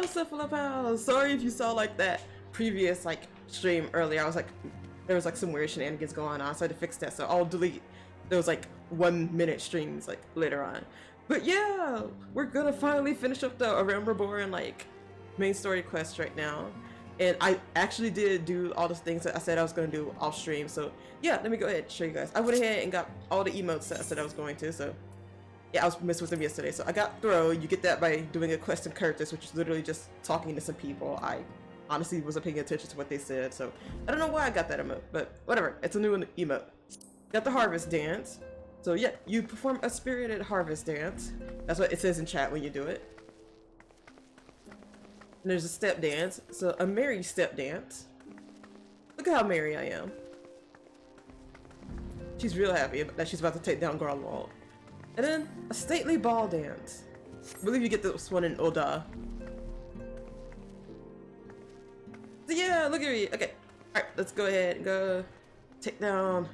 Cephalopound! Sorry if you saw like that previous like stream earlier. I was like, there was like some weird shenanigans going on, so I had to fix that. So I'll delete those like 1 minute streams like later on. But yeah, we're gonna finally finish up the Reborn like main story quest right now. And I actually did do all the things that I said I was gonna do off stream. So yeah, let me go ahead and show you guys. I went ahead and got all the emotes that I said I was going to. So yeah, I was messing with them yesterday. So I got throw. You get that by doing a quest in characters, which is literally just talking to some people. I honestly wasn't paying attention to what they said, so I don't know why I got that emote, but whatever. It's a new emote. Got the harvest dance. So yeah, you perform a spirited harvest dance. That's what it says in chat when you do it. And there's a step dance. So a merry step dance. Look at how merry I am. She's real happy that she's about to take down Garlwald. And then a stately ball dance. I believe you get this one in Oda. So yeah, look at me. Okay. Alright, let's go ahead and go take down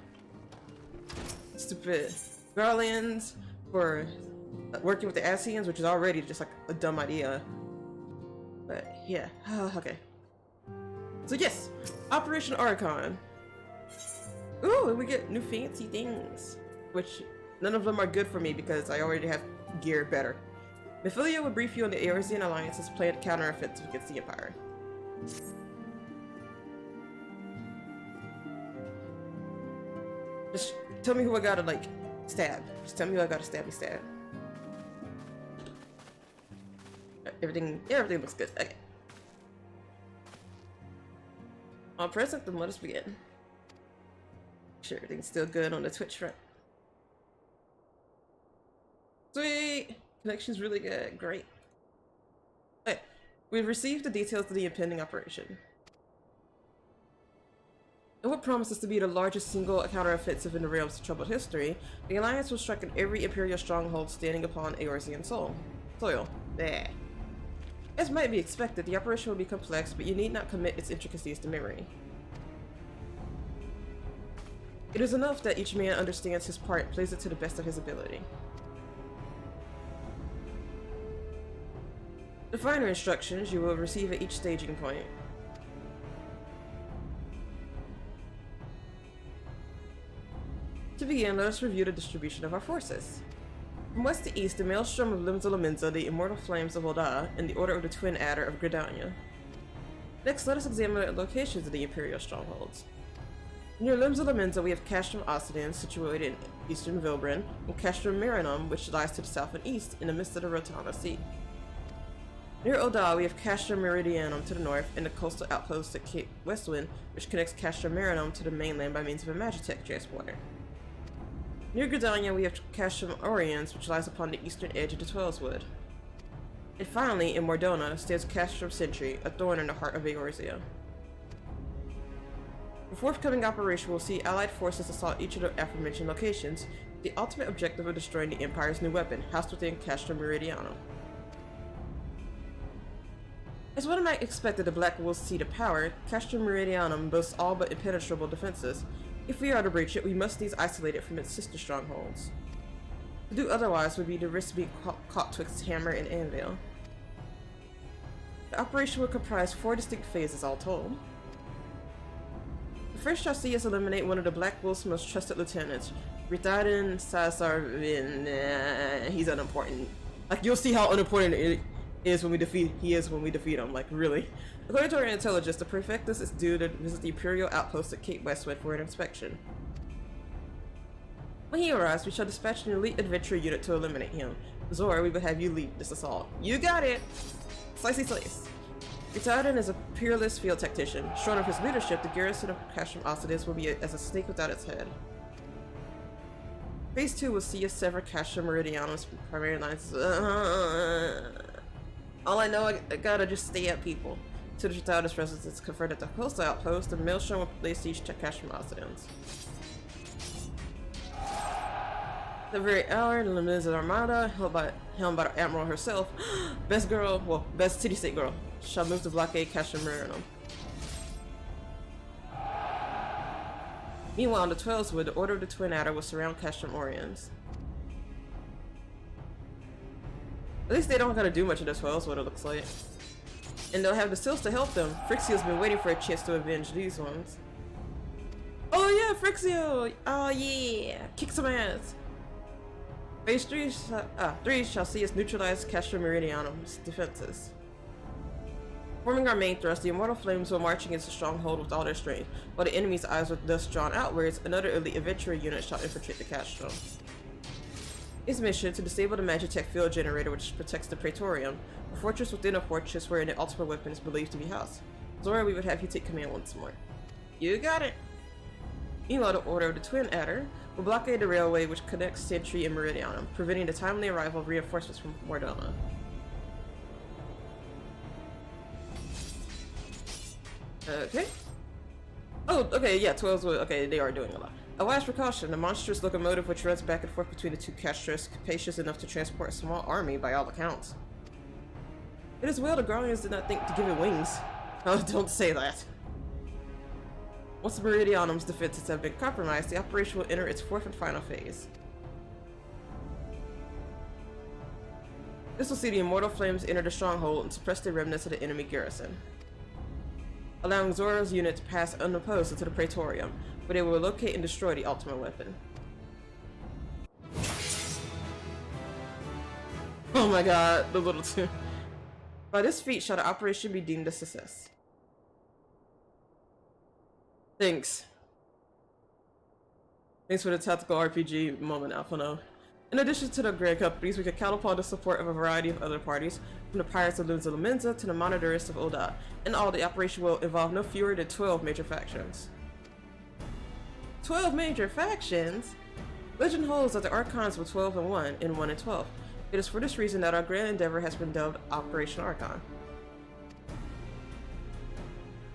stupid Garlands for working with the Asians, which is already just like a dumb idea. But yeah, okay. So yes, Operation Archon. Ooh, and we get new fancy things, which none of them are good for me because I already have gear better. Mephilia will brief you on the Eorzean Alliance's planned counter-offensive against the Empire. Just tell me who I gotta like stab. Just tell me who I gotta stab. Everything looks good. Okay. On present, then let us begin. Make sure everything's still good on the Twitch front. Sweet! Connection's really good. Great. Okay. We've received the details of the impending operation. In what promises to be the largest single counter-offensive in the realm's troubled history, the Alliance will strike at every Imperial stronghold standing upon Eorzean soil. There. As might be expected, the operation will be complex, but you need not commit its intricacies to memory. It is enough that each man understands his part and plays it to the best of his ability. The finer instructions you will receive at each staging point. To begin, let us review the distribution of our forces. From west to east, the Maelstrom of Limsa, the Immortal Flames of Oda, and the Order of the Twin Adder of Gridania. Next, let us examine the locations of the Imperial strongholds. Near Limsa, we have Castrum Occident, situated in eastern Vilbrin, and Castrum Marinum, which lies to the south and east, in the midst of the Rotana Sea. Near Oda, we have Castrum Meridianum to the north, and the coastal outpost at Cape Westwind, which connects Castrum Marinum to the mainland by means of a Magitech transporter. Near Gridania, we have Castrum Oriens, which lies upon the eastern edge of the Twellswood. And finally, in Mordona, stands Castrum Sentry, a thorn in the heart of Eorzea. The forthcoming operation will see Allied forces assault each of the aforementioned locations, with the ultimate objective of destroying the Empire's new weapon, housed within Castrum Meridianum. As one might expect of the Black Wolf's seat of power, Castrum Meridianum boasts all but impenetrable defenses. If we are to breach it, we must needs isolate it from its sister strongholds. To do otherwise would be to risk being caught twixt hammer and anvil. The operation will comprise 4 distinct phases all told. The first shall see us eliminate one of the Black Wolf's most trusted lieutenants, Rithaden Sasarvin. He's unimportant. Like, you'll see how unimportant he is when we defeat him, like, really. According to our intelligence, the Prefectus is due to visit the Imperial outpost at Cape Westwood for an inspection. When he arrives, we shall dispatch an elite adventurer unit to eliminate him. Zora, we will have you lead this assault. You got it! Slicey slice! Rithaden is a peerless field tactician. Short of his leadership, the garrison of Castrum Occident will be as a snake without its head. Phase 2 will see us sever Castrum Meridianum's primary lines. All I know, I gotta just stay at people. To the Rithaden's residence conferred at the coastal outpost, the Maelstrom will lay siege to Castrum Occident. The very hour, the Limited Armada, helmed by the Admiral herself, best city-state girl, shall move to blockade Castrum Marinum. Meanwhile, on the Twellswood, the Order of the Twin Adder will surround Castrum Oriens. At least they don't gotta do much of the Twellswood, it looks like. And they'll have the skills to help them. Frixio's been waiting for a chance to avenge these ones. Oh yeah, Frixio! Oh yeah! Kick some ass! Phase 3 shall see us neutralize Castra Meridianum's defenses. Forming our main thrust, the Immortal Flames will march against the stronghold with all their strength, while the enemy's eyes are thus drawn outwards. Another elite adventurer unit shall infiltrate the Castro. Its mission: to disable the Magitech field generator which protects the Praetorium, a fortress within a fortress wherein the ultimate weapon is believed to be housed. Zora, we would have you take command once more. You got it! Meanwhile, the Order of the Twin Adder will blockade the railway which connects Sentry and Meridianum, preventing the timely arrival of reinforcements from Mordona. Okay. Oh, okay, yeah, 12's okay, they are doing a lot. A wise precaution, the monstrous locomotive which runs back and forth between the two castros, capacious enough to transport a small army by all accounts. It is well the Gronians did not think to give it wings. Oh, don't say that. Once the Meridianum's defenses have been compromised, the operation will enter its fourth and final phase. This will see the Immortal Flames enter the stronghold and suppress the remnants of the enemy garrison, allowing Zora's unit to pass unopposed into the Praetorium, where they will locate and destroy the ultimate weapon. Oh my god, the little two. By this feat shall the operation be deemed a success. Thanks. Thanks for the tactical RPG moment, Alphano. In addition to the Grand Companies, we can count upon the support of a variety of other parties, from the Pirates of Lunza Lamenza to the Monitorists of Oda. In all, the operation will involve no fewer than 12 major factions. 12 major factions? Legend holds that the Archons were 12 and 1, and 1 and 12. It is for this reason that our grand endeavor has been dubbed Operation Archon.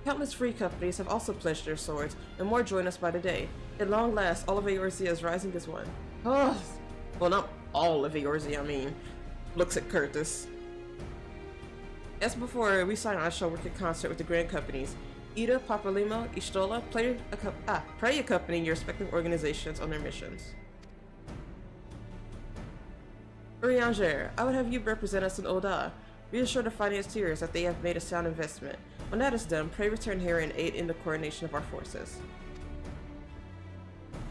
Countless free companies have also pledged their swords, and more join us by the day. At long last, all of Eorzea is rising as one. Oh, well, not all of Eorzea, I mean. Looks at Curtis. As before, we I shall work in concert with the grand companies. Ida, Papalimo, Ishtola, pray accompanying your respective organizations on their missions. Urianger, I would have you represent us in Oda. Reassure the financiers that they have made a sound investment. When that is done, pray return here and aid in the coordination of our forces.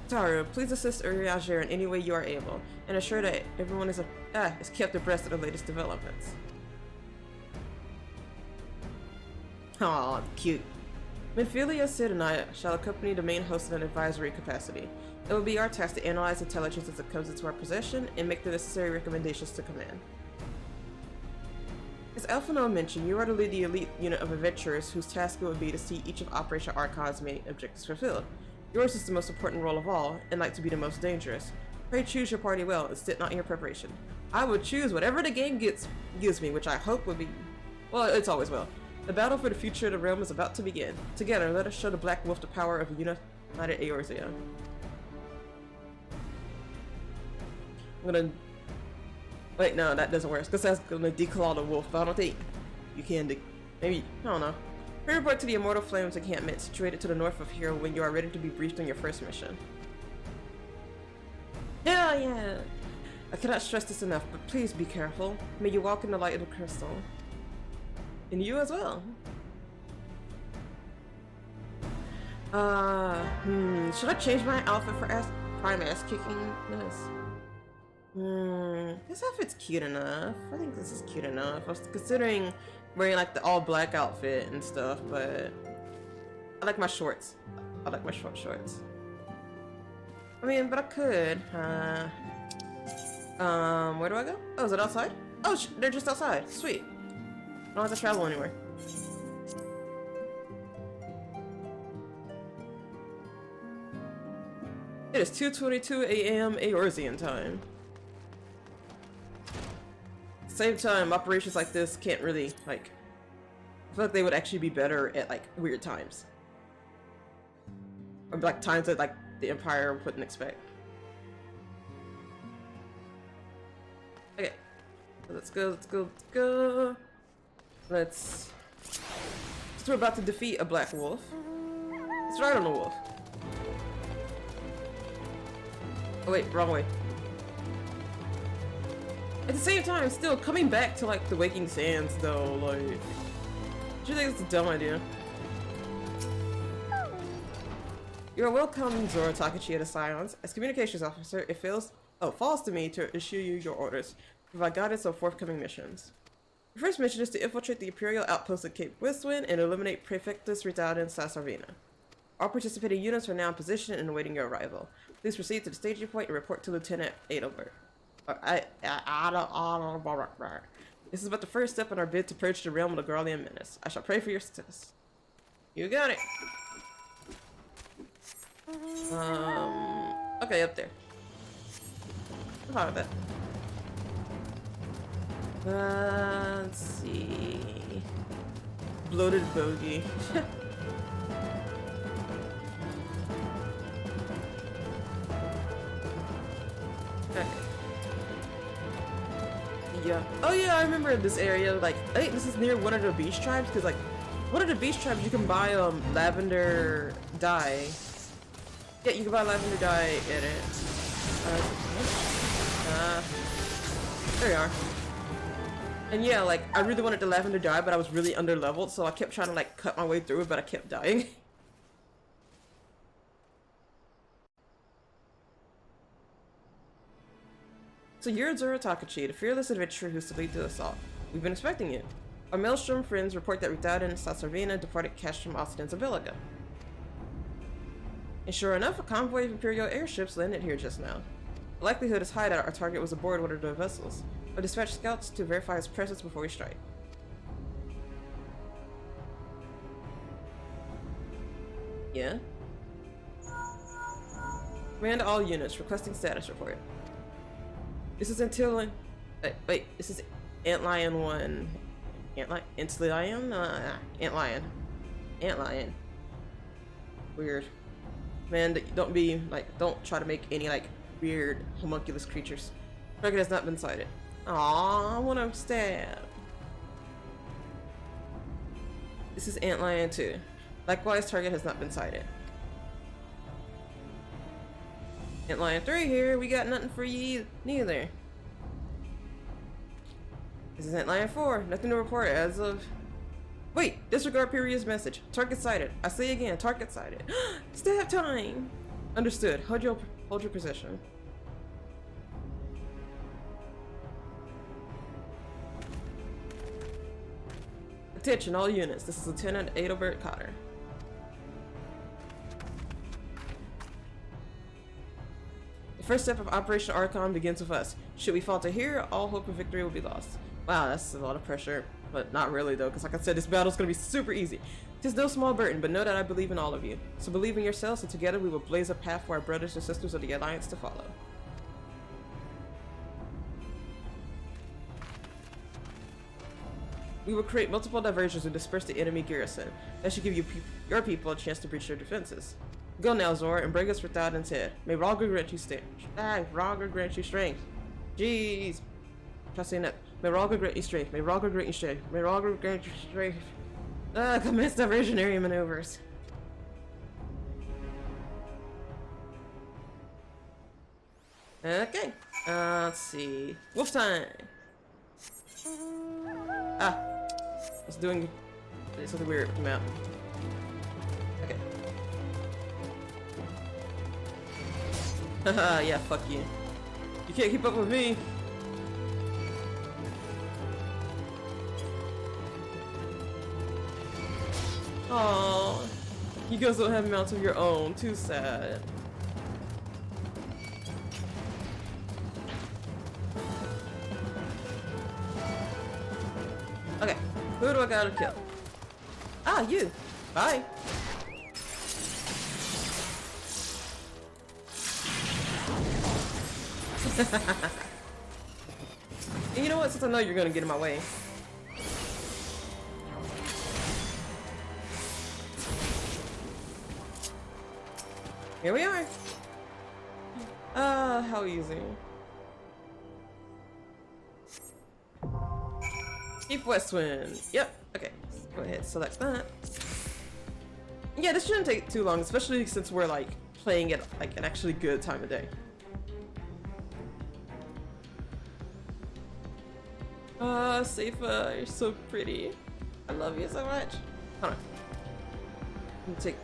Taru, please assist Urianger in any way you are able, and assure that everyone is kept abreast of the latest developments. Aw, cute. Minfilia, Sid, and I shall accompany the main host in an advisory capacity. It will be our task to analyze intelligence as it comes into our possession and make the necessary recommendations to command. As Alphano mentioned, you are to lead the elite unit of adventurers whose task it would be to see each of Operation Archon's main objectives fulfilled. Yours is the most important role of all, and like to be the most dangerous. Pray choose your party well and sit not in your preparation. I would choose whatever the game gives me, which I hope would be... well, it's always well. The battle for the future of the realm is about to begin. Together, let us show the Black Wolf the power of a united Eorzea. I'm gonna... wait, no, that doesn't work, because that's gonna declaw the wolf, but I don't think you can maybe, I don't know. Report to the Immortal Flames encampment situated to the north of here when you are ready to be briefed on your first mission. Hell yeah! I cannot stress this enough, but please be careful. May you walk in the light of the crystal. And you as well. Should I change my outfit for prime ass kicking this? This outfit's cute enough. I think this is cute enough. I was considering wearing like the all black outfit and stuff, but I like my shorts. I like my short shorts. I mean, but I could. Where do I go? Oh, is it outside? Oh, they're just outside. Sweet. I don't have to travel anywhere. It is 2:22 a.m. Eorzean time. Same time, operations like this can't really, like... I feel like they would actually be better at, like, weird times. Or, like, times that, like, the Empire wouldn't expect. Okay. Let's go, let's go, let's go. Let's... So we're about to defeat a black wolf. Let's ride on the wolf. Oh wait, wrong way. At the same time, still coming back to like the Waking Sands though, like... Do you think it's a dumb idea? You're welcome, Zora Takachi, to Scions. As communications officer, it falls to me to issue you your orders, provide guidance on forthcoming missions. The first mission is to infiltrate the Imperial outpost at Cape Westwind and eliminate Prefectus Redoubt in Sassarvina. All participating units are now in position and awaiting your arrival. Please proceed to the staging point and report to Lieutenant Adelbert. This is but the first step in our bid to purge the realm of the Garlean menace. I shall pray for your success. You got it. Okay, up there. I'm fine with that. Let's see. Bloated bogey. Okay. Yeah. Oh yeah, I remember this area. Like, I think this is near one of the beach tribes, because like, one of the beach tribes you can buy lavender dye. Yeah, you can buy lavender dye in it. There we are. And yeah, like, I really wanted the lavender dye, but I was really under leveled, so I kept trying to like cut my way through it, but I kept dying. So you're Zora Takachi, the fearless adventurer who's to lead the assault. We've been expecting you. Our Maelstrom friends report that Redoubt and Sassarvina departed cash from Austin Zabilaga. And sure enough, a convoy of Imperial airships landed here just now. The likelihood is high that our target was aboard one of the vessels. I'll dispatch scouts to verify his presence before we strike. Yeah? Command all units, requesting status report. This is Antlion. Wait, this is Antlion 1. Antlion? Antlion. Antlion. Weird. Man, don't try to make any, like, weird homunculus creatures. Target has not been sighted. Aww, I wanna stab. This is Antlion 2. Likewise, target has not been sighted. Antlion 3 here, we got nothing for you neither. This is Antlion 4, nothing to report as of... Wait, disregard previous message. Target sighted. I say again, target sighted. Stab time! Understood. Hold your position. Attention all units, this is Lieutenant Adelbert Cotter. The first step of Operation Archon begins with us. Should we falter here, all hope of victory will be lost. Wow, that's a lot of pressure. But not really though, because like I said, this battle's gonna be super easy. It is no small burden, but know that I believe in all of you. So believe in yourselves, and together we will blaze a path for our brothers and sisters of the Alliance to follow. We will create multiple diversions and disperse the enemy garrison. That should give your people a chance to breach their defenses. Go now, Zora, and bring us Redoubt and head. May Rogger grant you strength. Rogger grant you strength. Jeez. Try saying that. May Rogger grant you strength. May Rogger grant you strength. May Rogger grant you strength. Commence diversionary maneuvers. Okay. Let's see. Wolf time. Ah. I was doing something weird with the map. Okay. Haha, yeah, fuck you. You can't keep up with me. Aww. You guys don't have mounts of your own. Too sad. Okay. Who do I gotta kill? Ah, you. Bye. And you know what? Since I know you're gonna get in my way. Here we are. How easy. Keep Westwind. Yep. Okay. Let's go ahead and select that. Yeah, this shouldn't take too long, especially since we're like playing it like an actually good time of day. Seifa, you're so pretty. I love you so much. Hold on. Let me take.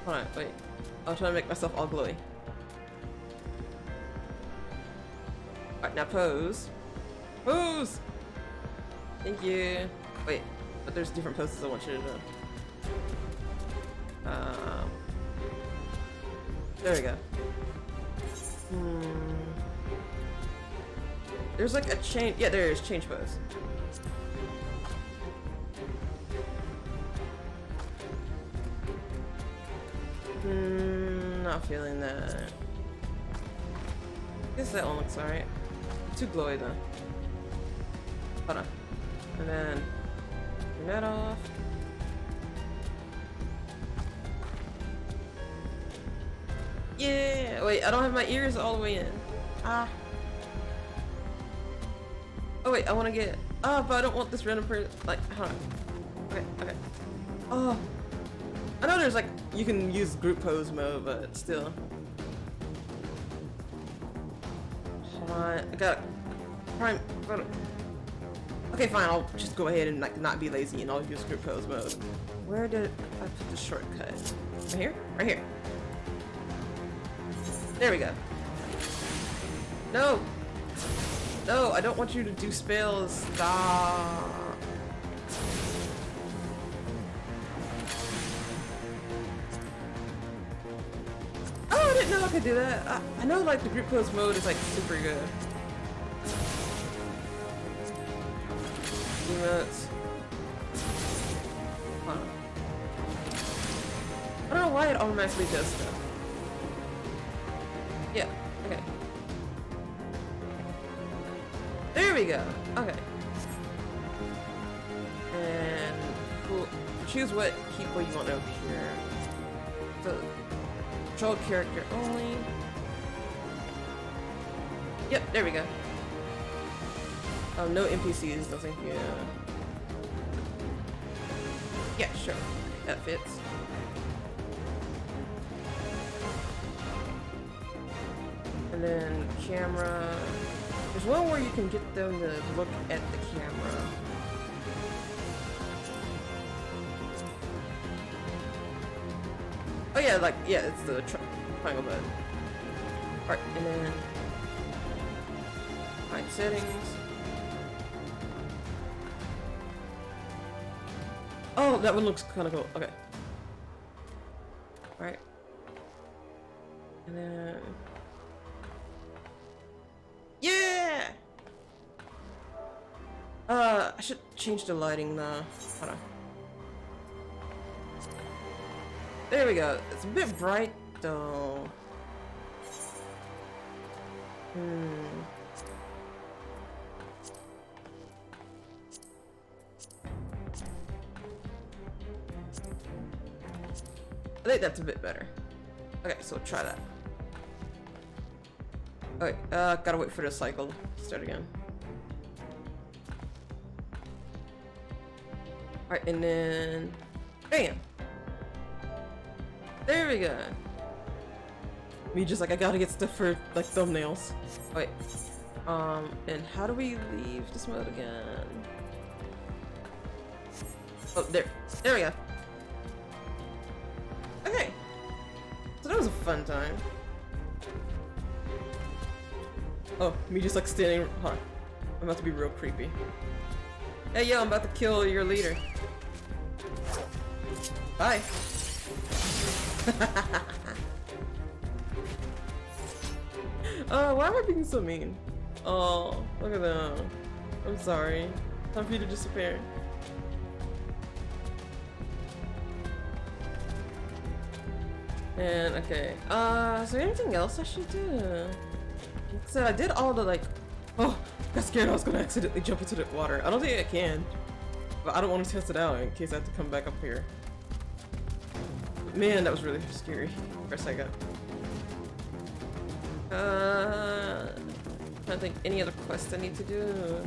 Hold on, wait. I'm trying to make myself all glowy. Alright, now pose. Pose! Thank you. Wait, but there's different poses I want you to do. There we go. There's like a change. Yeah, there is change pose. Not feeling that. Guess that one looks alright. Too glowy though. Hold on. And then turn that off. Yeah! Wait, I don't have my ears all the way in. Ah. Oh wait, I want to get. Oh, but I don't want this random person. Like, hold on. Okay, okay. Oh. I know there's like, you can use group pose mode, but still. Hold on, I got prime. Okay, fine, I'll just go ahead and like not be lazy and I'll use group pose mode. Where did I put the shortcut? Right here? Right here. There we go. No! No, I don't want you to do spells. Stop. Oh, I didn't know I could do that. I know like the group pose mode is like super good. Emotes. Huh. I don't know why it automatically does stuff. Yeah, okay. There we go. Okay. And cool. Choose what people you want to appear. So, control character only. Yep, there we go. No NPCs, no thank you. Yeah, sure. That fits. And then camera. There's one where you can get them to look at the camera. Oh yeah, like, yeah, it's the triangle button. Alright, and then find settings. Oh, that one looks kind of cool. Okay. Alright. And then... Yeah! I should change the lighting though. Hold on. There we go. It's a bit bright though. I think that's a bit better. Okay, so try that. Okay, gotta wait for the cycle to start again. Alright, and then... Bam! There we go! Me just like, I gotta get stuff for, like, thumbnails. Wait. And how do we leave this mode again? Oh, there. There we go. Okay. So that was a fun time. Oh, me just like standing. Hold on. I'm about to be real creepy. Hey, yo, I'm about to kill your leader. Bye. Why am I being so mean? Oh, look at them. I'm sorry. Time for you to disappear. And okay. Is there anything else I should do? So I did all the like. Oh, I got scared I was gonna accidentally jump into the water. I don't think I can, but I don't want to test it out in case I have to come back up here. Man, that was really scary for a second. I don't think any other quests I need to do.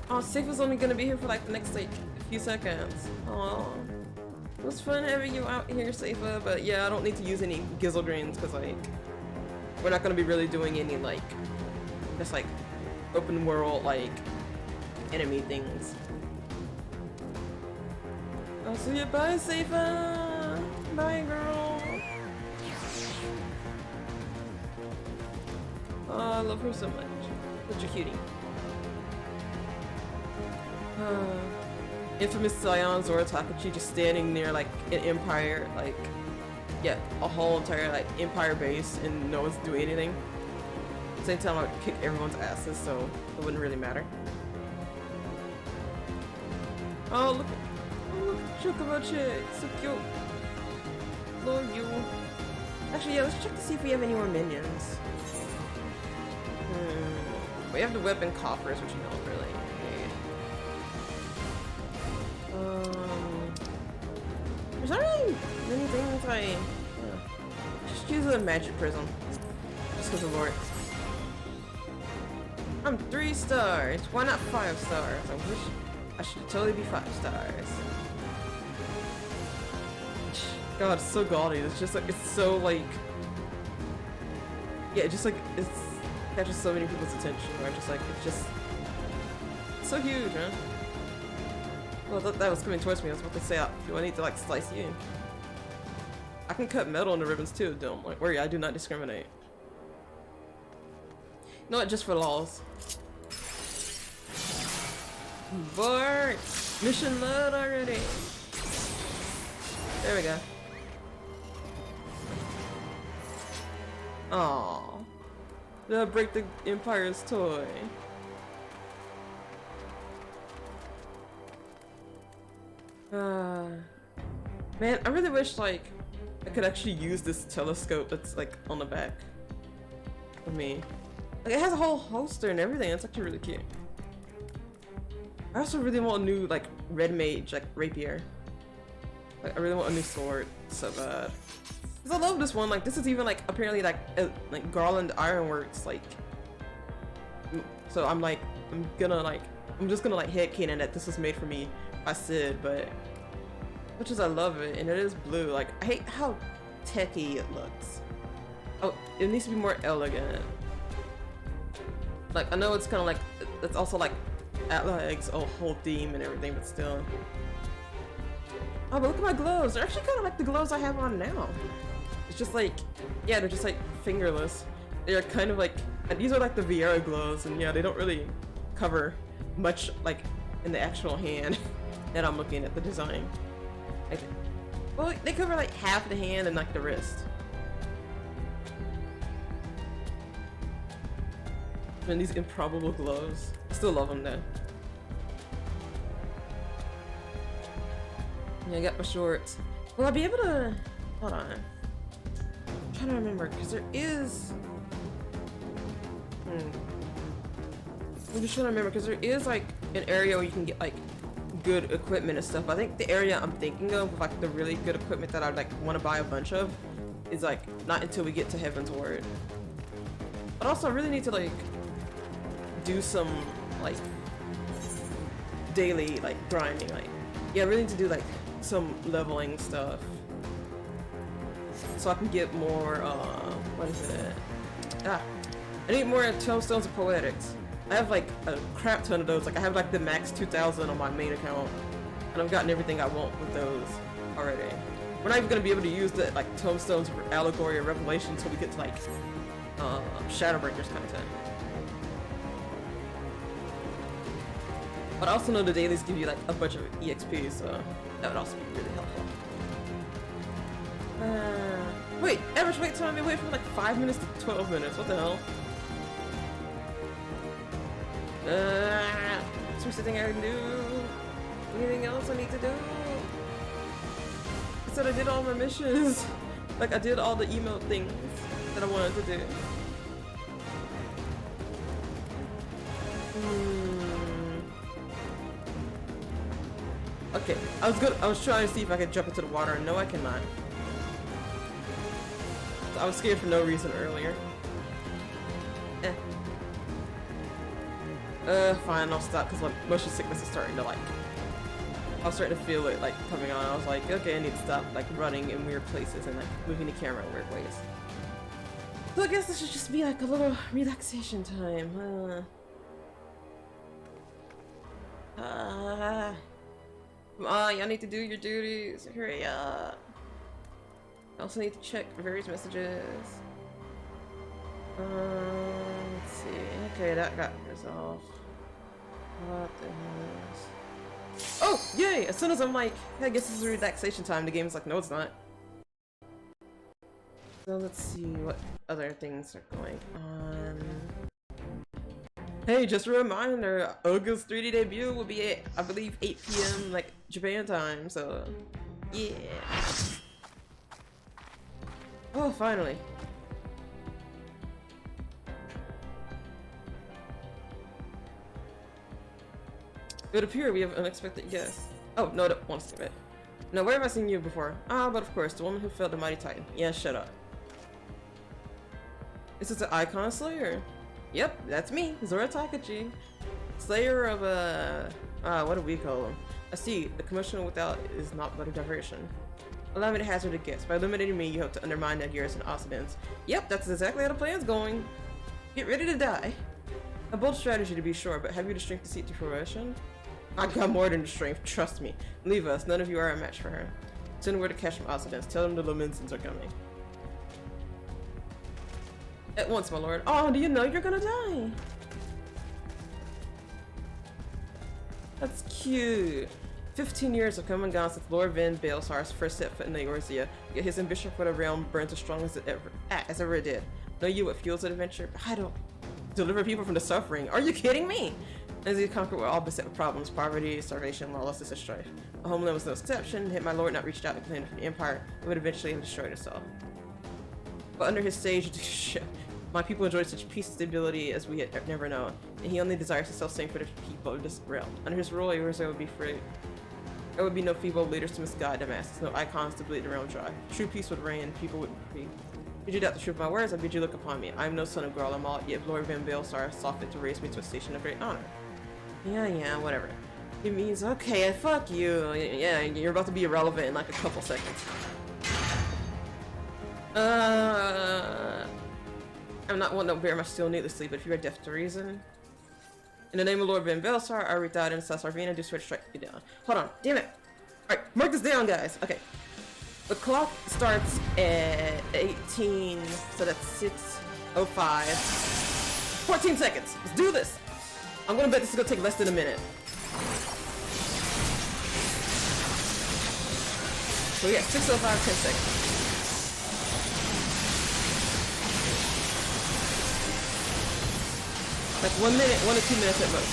Oh, Safa's only gonna be here for like the next like a few seconds. Oh, it was fun having you out here, Safa, but yeah, I don't need to use any gizzle drains because like we're not gonna be really doing any like just like open world like enemy things. Oh, so yeah, bye, Safa! Bye, girl! Oh, I love her so much. Such a cutie. Infamous Zion Zora Takachi just standing near like an empire, like, yeah, a whole entire like empire base and no one's doing anything. At the same time, I would kick everyone's asses, so it wouldn't really matter. Oh, look at Chocobo Chick, so cute. Love you. Actually, yeah, let's check to see if we have any more minions. We have the weapon coffers, which you don't really need. There's not really many things just use a magic prism. Just because it works. I'm 3 stars. Why not 5 stars? I wish I should totally be 5 stars. God, it's so gaudy. It's just like, it's so like, yeah, just like, it's catches so many people's attention. Where I'm just like, it's just so huge, man. Well, that was coming towards me. I was about to say, do I need to like slice you? I can cut metal into ribbons too. Don't like worry. I do not discriminate. No, just for lols. Bart, mission load already. There we go. Aww. Did I break the Empire's toy? Man, I really wish like I could actually use this telescope that's like on the back of me. Like it has a whole holster and everything. It's actually really cute. I also really want a new like red mage like rapier. Like I really want a new sword so bad. Cause I love this one. Like this is even like apparently like Garland Ironworks like. So I'm just gonna like headcanon that this was made for me by Sid, but much as I love it and it is blue, like I hate how techy it looks. Oh, it needs to be more elegant. Like I know it's kind of like it's also like Atla's whole theme and everything, but still. Oh, but look at my gloves. They're actually kind of like the gloves I have on now. It's just like, yeah, they're just like fingerless. They're kind of like, these are like the Vieira gloves, and yeah, they don't really cover much like in the actual hand that I'm looking at the design. Like, well, they cover like half the hand and like the wrist. And these improbable gloves. I still love them though. Yeah, I got my shorts. Will I be able to... Hold on. I'm trying to remember, because there is... I'm just trying to remember, because there is like an area where you can get like good equipment and stuff. I think the area I'm thinking of, like the really good equipment that I'd like want to buy a bunch of, is like not until we get to Heaven's Word. But also I really need to like do some like daily like grinding. Like, yeah, I really need to do like some leveling stuff so I can get more what is it? I need more Tombstones of Poetics. I have like a crap ton of those. Like I have like the max 2,000 on my main account, and I've gotten everything I want with those already. We're not even gonna be able to use the like Tombstones for Allegory or Revelation until we get to like Shadowbreakers content. But I also know the dailies give you like a bunch of EXP, so that would also be really helpful. Wait, average wait time, we wait from like 5 minutes to 12 minutes. What the hell? Is there something I can do? Anything else I need to do? I said I did all my missions. Like I did all the email things that I wanted to do. Okay, I was trying to see if I could jump into the water, and no, I cannot. I was scared for no reason earlier. Fine, I'll stop, because like motion sickness is starting to like, I was starting to feel it like coming on. I was like, okay, I need to stop like running in weird places and like moving the camera in weird ways. So I guess this should just be like a little relaxation time. y'all need to do your duties. Hurry up. I also need to check various messages. Let's see. Okay, that got resolved. What the hell is... Oh, yay! As soon as I'm like, hey, I guess this is relaxation time, the game's like, no, it's not. So let's see what other things are going on. Hey, just a reminder, Oga's 3D debut will be at, I believe, 8 PM, like, Japan time, so... yeah. Oh, finally. It would appear we have unexpected guests. Oh, no, one second. No, where have I seen you before? Ah, but of course, the woman who felled the mighty titan. Yeah, shut up. This is the Icon Slayer. Yep, that's me, Zora Takachi. Slayer of, what do we call him? I see, the commotion without is not but a diversion. Allow me to hazard a guess. By eliminating me, you hope to undermine that garrison Occidents. Yep, that's exactly how the plan's going. Get ready to die. A bold strategy to be sure, but have you the strength to see it to fruition? I got more than the strength, trust me. Leave us, none of you are a match for her. Send word to catch from Occidents. Tell them the Lominsons are coming. At once, my lord. Oh, do you know you're gonna die? That's cute. 15 years have come and gone since Lord Van Baelsar's first set foot in the Eorzea, yet his ambition for the realm burns as strong as it ever did. Know you what fuels that adventure? I don't deliver people from the suffering. Are you kidding me? As he conquered with all beset problems, poverty, starvation, lawlessness, and strife. A homeland was no exception. Had my lord not reached out and claimed for the empire, it would eventually have destroyed itself. But under his sage, my people enjoyed such peace and stability as we had never known, and he only desires to self-same for the people of this realm. Under his rule, Eorzea would be free. There would be no feeble leaders to misguide the masses, no icons to bleed the realm dry. True peace would reign, and people would be free. Did you doubt the truth of my words? I bid you look upon me. I am no son of Garlemald, yet Lord Van Baelsar saw fit to raise me to a station of great honor. Yeah, whatever. It means, okay, fuck you. Yeah, you're about to be irrelevant in like a couple seconds. I'm not one to bear my steel needlessly, but if you are deaf to reason. In the name of Lord Van Baelsar, I read out in Sassarvina, do swear to strike you down. Hold on, damn it. Alright, mark this down, guys. Okay. The clock starts at 18, so that's 6:05. 14 seconds. Let's do this. I'm gonna bet this is gonna take less than a minute. So yeah, 6:05, 10 seconds. That's 1 minute, 1 to 2 minutes at most.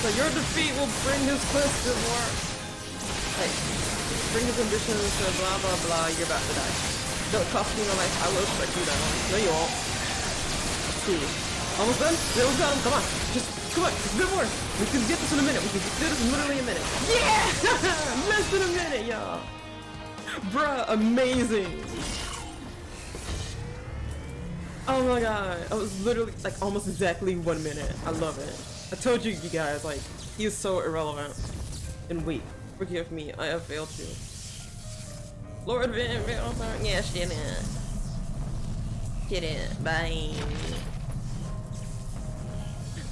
So your defeat will bring his quest to war. Hey, bring his ambitions to blah blah blah, you're about to die. Don't cost me my life, I will strike you down. No you won't. Cool. Almost done? We almost got him, come on. Come on, just a bit more. We can get this in a minute. We can do this in literally a minute. Yeah! Less than a minute, y'all. Bruh, amazing. Oh my god. I was literally like almost exactly 1 minute. I love it. I told you guys, like, he is so irrelevant and weak. Forgive me, I have failed you. Lord Van Baelsar, yes, did it. Get it. Bye.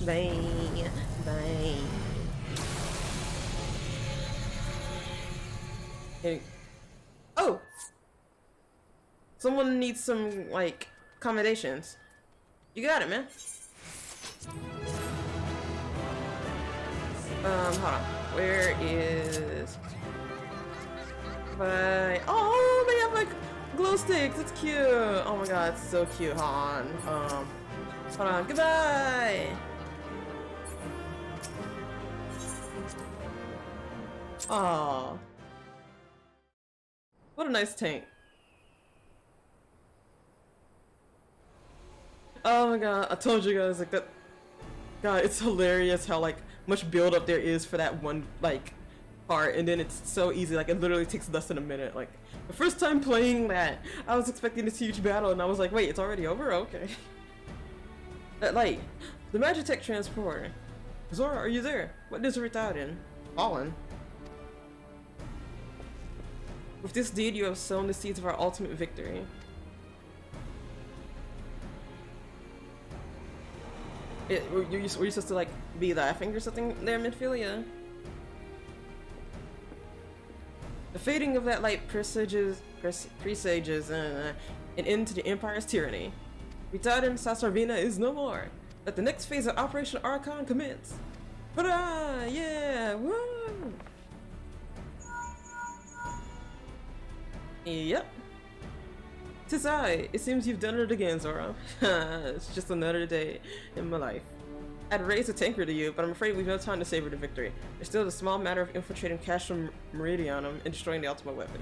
Bye. Bye. Hey. Oh! Someone needs some, like, accommodations. You got it, man. Hold on. Where is... Bye. Oh, they have, like, glow sticks. It's cute. Oh my god, it's so cute. Hold on. Hold on. Goodbye! Aww. What a nice tank. Oh my god, I told you guys, like, that. God, it's hilarious how, like, much build up there is for that one, like, part, and then it's so easy, like, it literally takes less than a minute. Like, the first time playing that, I was expecting this huge battle, and I was like, wait, it's already over? Okay. That, like, the Magitech transport. Zora, are you there? What is it without in? Fallen. With this deed, you have sown the seeds of our ultimate victory. Were you supposed to like be laughing or something there, midfield? Yeah. The fading of that light presages an end to the Empire's tyranny. Retardant Sasarvina is no more. Let the next phase of Operation Archon commence. Hurrah! Yeah! Woo! Yep. 'Tis I. It seems you've done it again, Zora. It's just another day in my life. I'd raise a tanker to you, but I'm afraid we've no time to savor the victory. There's still the small matter of infiltrating Castrum Meridianum and destroying the ultimate weapon.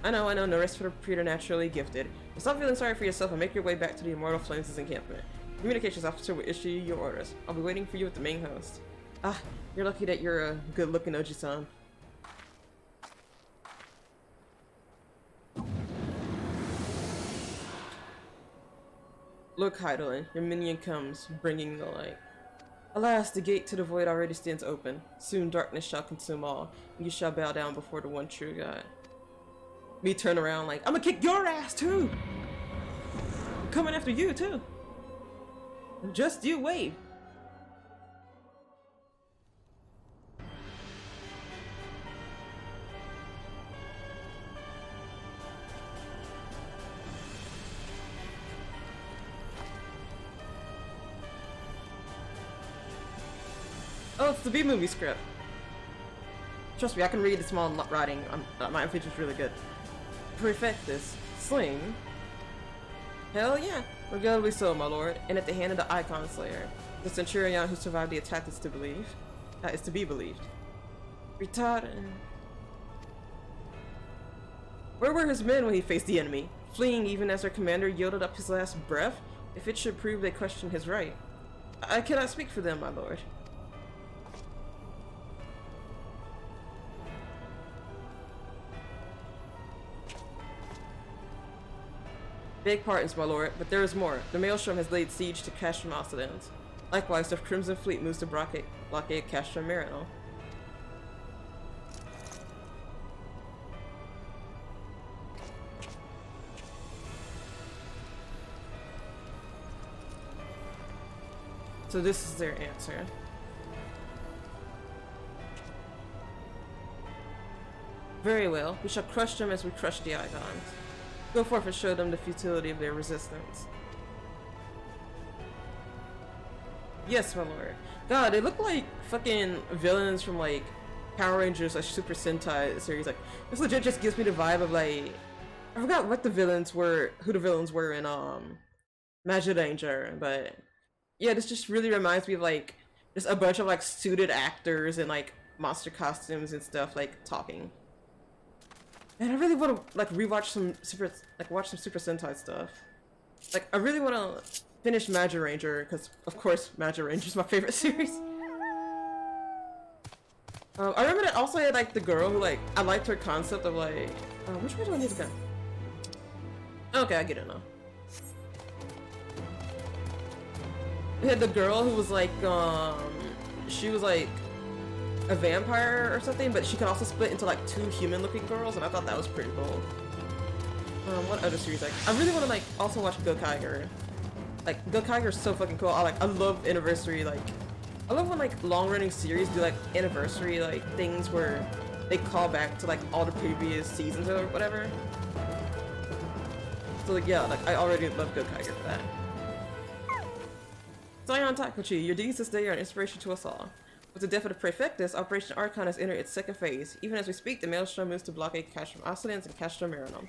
I know, no rest for the preternaturally gifted. But stop feeling sorry for yourself and make your way back to the Immortal Flames' encampment. The communications officer will issue you your orders. I'll be waiting for you at the main host. Ah, you're lucky that you're a good-looking Oji-san. Look, Heidelin, your minion comes, bringing the light. Alas, the gate to the void already stands open. Soon darkness shall consume all, and you shall bow down before the one true God. Me turn around like, I'm gonna kick your ass too! I'm coming after you too! Just you wait! Oh, it's the B-movie script. Trust me, I can read the small writing. My image is really good. Perfect this. Sling? Hell yeah, regrettably so, my lord. And at the hand of the Icon Slayer, the Centurion who survived the attack is to be believed. Retarded. Where were his men when he faced the enemy? Fleeing even as their commander yielded up his last breath? If it should prove they question his right. I cannot speak for them, my lord. Beg pardons, my lord, but there is more. The Maelstrom has laid siege to Castrum Occident. Likewise, the Crimson Fleet moves to blockade Castrum Marino. So this is their answer. Very well, we shall crush them as we crush the Icons. Go forth and show them the futility of their resistance. Yes, my lord. God, they look like fucking villains from like Power Rangers or Super Sentai series. Like, this legit just gives me the vibe of like, I forgot what the villains were, who the villains were in Magic Danger, but yeah, this just really reminds me of like just a bunch of like suited actors in like monster costumes and stuff like talking. And I really want to like rewatch some watch some Super Sentai stuff. Like I really want to finish Magic Ranger because of course Magic Ranger is my favorite series. I remember that also had like the girl who like I liked her concept of like which way do I need to go? Okay, I get it now. We had the girl who was like she was like a vampire or something, but she could also split into like two human-looking girls, and I thought that was pretty cool. What other series? Like, I really want to like also watch Gokaiger. Like, Gokaiger is so fucking cool. I love anniversary. Like, I love when like long-running series do like anniversary like things where they call back to like all the previous seasons or whatever. So like yeah, like I already love Gokaiger for that. Zion Takuchi, your deeds this day are an inspiration to us all. With the death of the Prefectus, Operation Archon has entered its second phase. Even as we speak, the Maelstrom moves to blockade Castrum Occident and Castrum Marinum.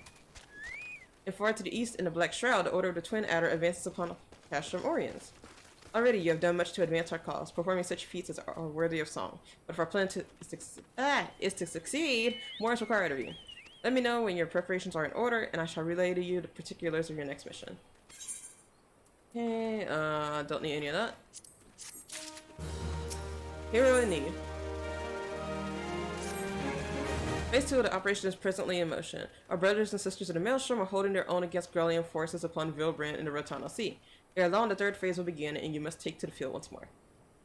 And far to the east, in the Black Shroud, the Order of the Twin Adder advances upon Castrum Oriens. Already, you have done much to advance our cause. Performing such feats as are worthy of song. But if our plan is to succeed, more is required of you. Let me know when your preparations are in order, and I shall relay to you the particulars of your next mission. Okay, don't need any of that. Hero in need. Phase 2 of the operation is presently in motion. Our brothers and sisters of the Maelstrom are holding their own against Grellian forces upon Vilbrand in the Rotana Sea. Ere long, the third phase will begin, and you must take to the field once more.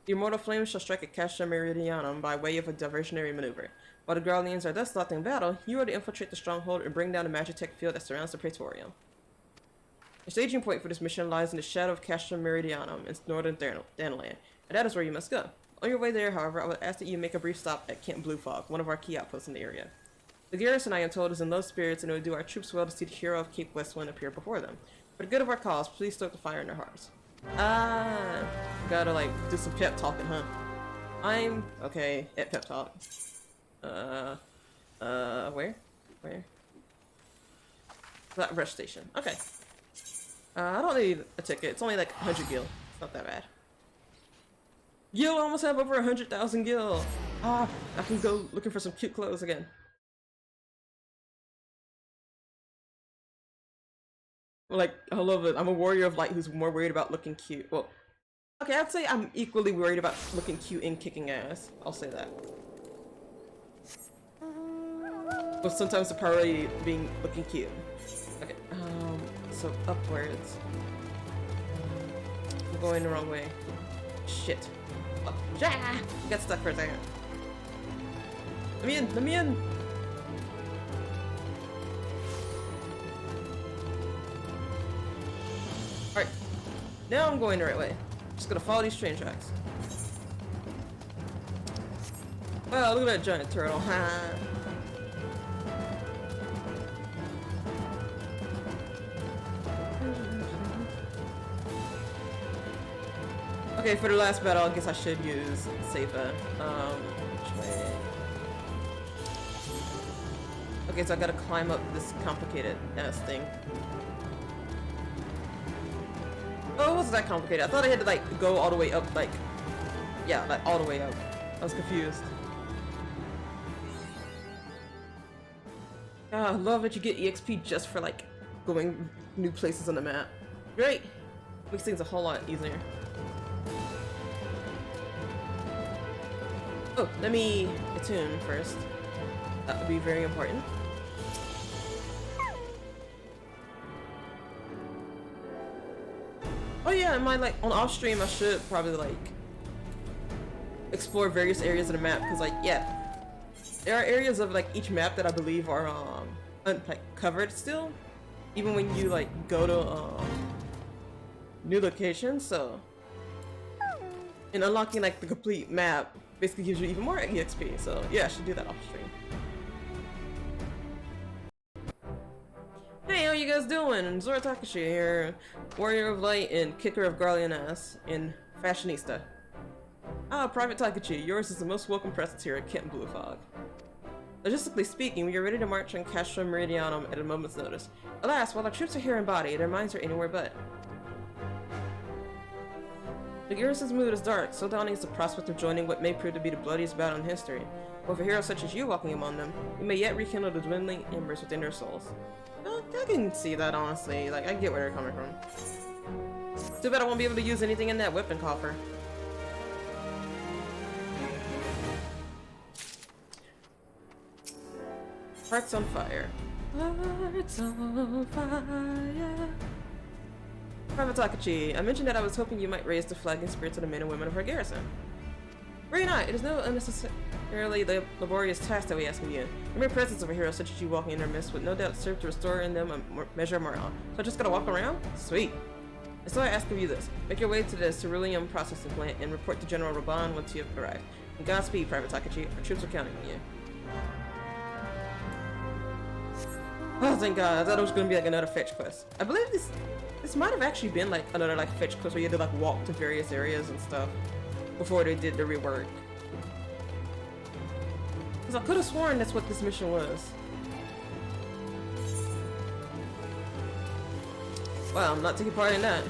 The immortal flames shall strike at Castra Meridianum by way of a diversionary maneuver. While the Garleans are thus locked in battle, you are to infiltrate the stronghold and bring down the Magitech field that surrounds the Praetorium. The staging point for this mission lies in the shadow of Castra Meridianum in northern Danaland, and that is where you must go. On your way there, however, I would ask that you make a brief stop at Camp Blue Fog, one of our key outposts in the area. The garrison, I am told, is in low spirits, and it would do our troops well to see the hero of Cape Westwind appear before them. For the good of our cause, please stoke the fire in their hearts. Ah, gotta like do some pep talking, huh? I'm okay at pep talk. Where? That rest station. Okay. I don't need a ticket. It's only like 100 gil. It's not that bad. Gil, I almost have over 100,000 gil. Ah, I can go looking for some cute clothes again. Like, I love it. I'm a warrior of light who's more worried about looking cute. Well, okay, I'd say I'm equally worried about looking cute and kicking ass. I'll say that. But sometimes the priority being looking cute. Okay, so upwards. I'm going the wrong way. Shit. Oh, yeah! Got stuck for a second. Let me in! Let me in! Alright. Now I'm going the right way. Just gonna follow these train tracks. Wow, look at that giant turtle. Okay, for the last battle, I guess I should use Seifa. Which way? Okay, so I gotta climb up this complicated ass thing. Oh, it wasn't that complicated. I thought I had to like go all the way up, like, yeah, like all the way up. I was confused. Ah, I love that you get EXP just for like going new places on the map. Great! Makes things a whole lot easier. Oh, let me attune first. That would be very important. Oh yeah, and my like on off stream I should probably like explore various areas of the map because like yeah, there are areas of like each map that I believe are like covered still, even when you like go to new locations. So, and unlocking like the complete map basically gives you even more EXP. So yeah, I should do that off stream. Hey, how you guys doing? Zora Takashi here, warrior of light and kicker of Garlean ass and fashionista. Ah, Private Takachi, yours is the most welcome presence here at Camp Blue Fog. Logistically speaking, we are ready to march on Castra Meridianum at a moment's notice. Alas, while our troops are here in body, their minds are anywhere but. The garrison's mood is dark, so dawning is the prospect of joining what may prove to be the bloodiest battle in history. But for heroes such as you walking among them, we may yet rekindle the dwindling embers within their souls. I can see that, honestly. Like, I get where they're coming from. Too bad I won't be able to use anything in that weapon coffer. Hearts on fire. Hearts on fire. Private Takachi, I mentioned that I was hoping you might raise the flagging spirits of the men and women of our garrison. Very not. It is no unnecessarily laborious task that we ask of you. The mere presence of a hero such as you walking in our midst would no doubt serve to restore in them a measure of morale. So I just gotta walk around? Sweet. And so I ask of you this. Make your way to the ceruleum processing plant and report to General Reborn once you have arrived. And Godspeed, Private Takachi. Our troops are counting on you. Oh, thank God. I thought it was gonna be like another fetch quest. I believe this might have actually been like another like fetch quest where you had to like walk to various areas and stuff before they did the rework. Because I could have sworn that's what this mission was. Wow, I'm not taking part in that.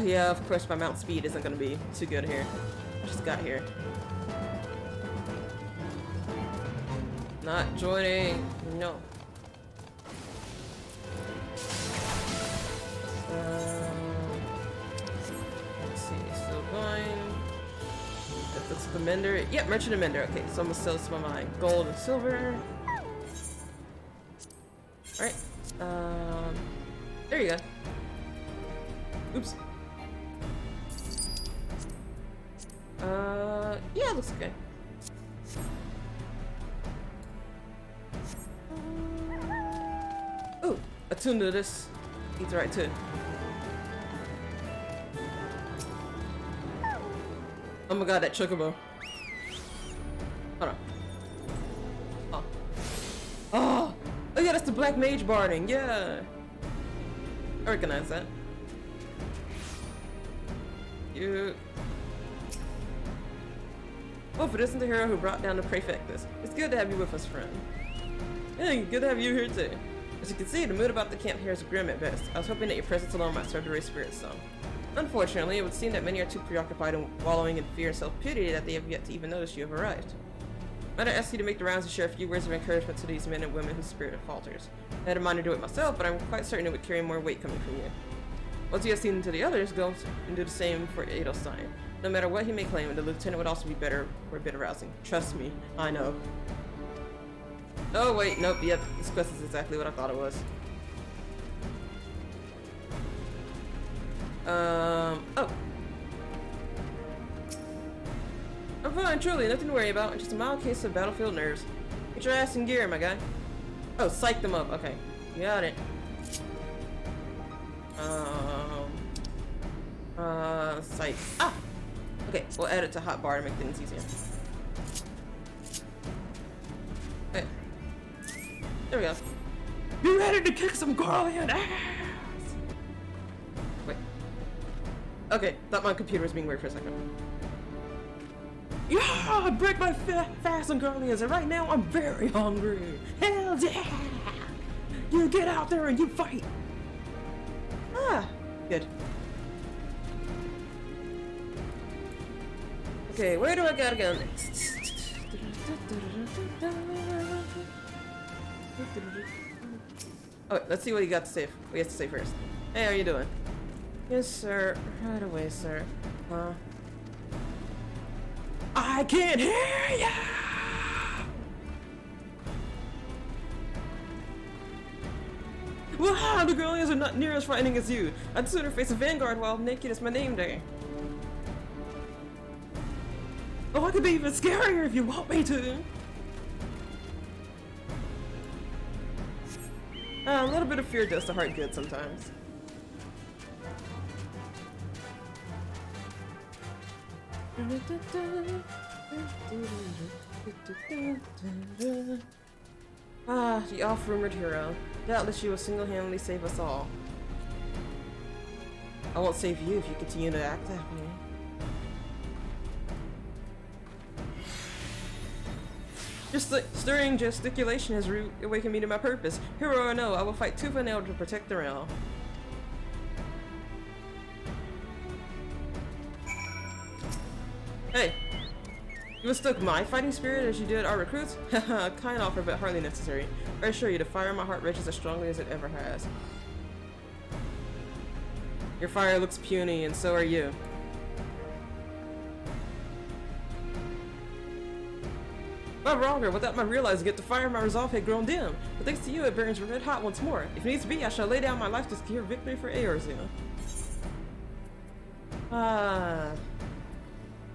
Yeah, of course my mount speed isn't gonna be too good here. I just got here. Not joining. No. Let's see, still going. That's the mender. Yep, merchant and mender. Okay, so I'm gonna sell some of my gold and silver. Alright, There you go. Oops. Yeah, it looks okay. Ooh, attuned to this. He's right too. Oh my god, that chocobo. Hold on. Oh. Oh! Oh yeah, that's the black mage barding, yeah! I recognize that. You. Oh, but isn't the hero who brought down the prefectus? It's good to have you with us, friend. Yeah, good to have you here too. As you can see, the mood about the camp here is grim at best. I was hoping that your presence alone might serve to raise spirits some. Unfortunately, it would seem that many are too preoccupied in wallowing in fear and self-pity that they have yet to even notice you have arrived. Might I ask you to make the rounds and share a few words of encouragement to these men and women whose spirit falters? I had in mind to do it myself, but I'm quite certain it would carry more weight coming from you. Once you have seen to the others, go and do the same for Edelstein. No matter what he may claim, the lieutenant would also be better for a bit of rousing. Trust me, I know. Oh wait, nope, yep, this quest is exactly what I thought it was. Oh. I'm fine, truly, nothing to worry about. Just a mild case of battlefield nerves. Get your ass in gear, my guy. Oh, psych them up, okay. Got it. Psych. Ah! Okay, we'll add it to hotbar to make things easier. Okay. There we go. You ready to kick some Garland ass? Wait. Okay, thought my computer was being weird for a second. Yeah, I break my fast on Garlians, and right now I'm very hungry. Hell yeah! You get out there and you fight. Ah, good. Okay, where do I gotta go next? Oh, let's see what you got to say. We have to say first. Hey, how you doing? Yes, sir. Right away, sir. I can't hear ya! Wow, the girlies are not near as frightening as you. I'd sooner face a vanguard while naked is my name day. Oh, I could be even scarier if you want me to. A little bit of fear does the heart good sometimes. Ah, the oft-rumored hero. Doubtless you will single-handedly save us all. I won't save you if you continue to act that way. Just stirring gesticulation has awakened me to my purpose. Hero or no, I will fight tooth and nail to protect the realm. Hey! You mistook my fighting spirit as you did our recruits? Haha, kind offer but hardly necessary. I assure you, the fire in my heart rages as strongly as it ever has. Your fire looks puny, and so are you. Not wronger, without my realizing it, the fire of my resolve had grown dim. But thanks to you, it burns red hot once more. If needs be, I shall lay down my life to secure victory for Eorzea.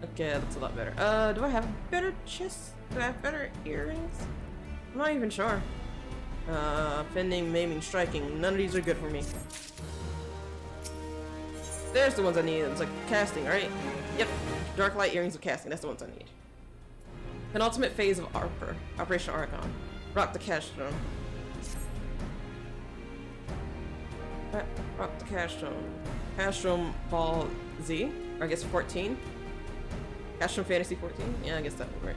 Okay, that's a lot better. Do I have better chest? Do I have better earrings? I'm not even sure. Fending, maiming, striking. None of these are good for me. There's the ones I need. It's like casting, right? Yep. Dark light earrings of casting. That's the ones I need. Penultimate phase of Operation Archon. Rock the Castrum. Rock the Castrum. Castrum Ball Z. Or I guess 14. Castrum Fantasy 14? Yeah, I guess that would work.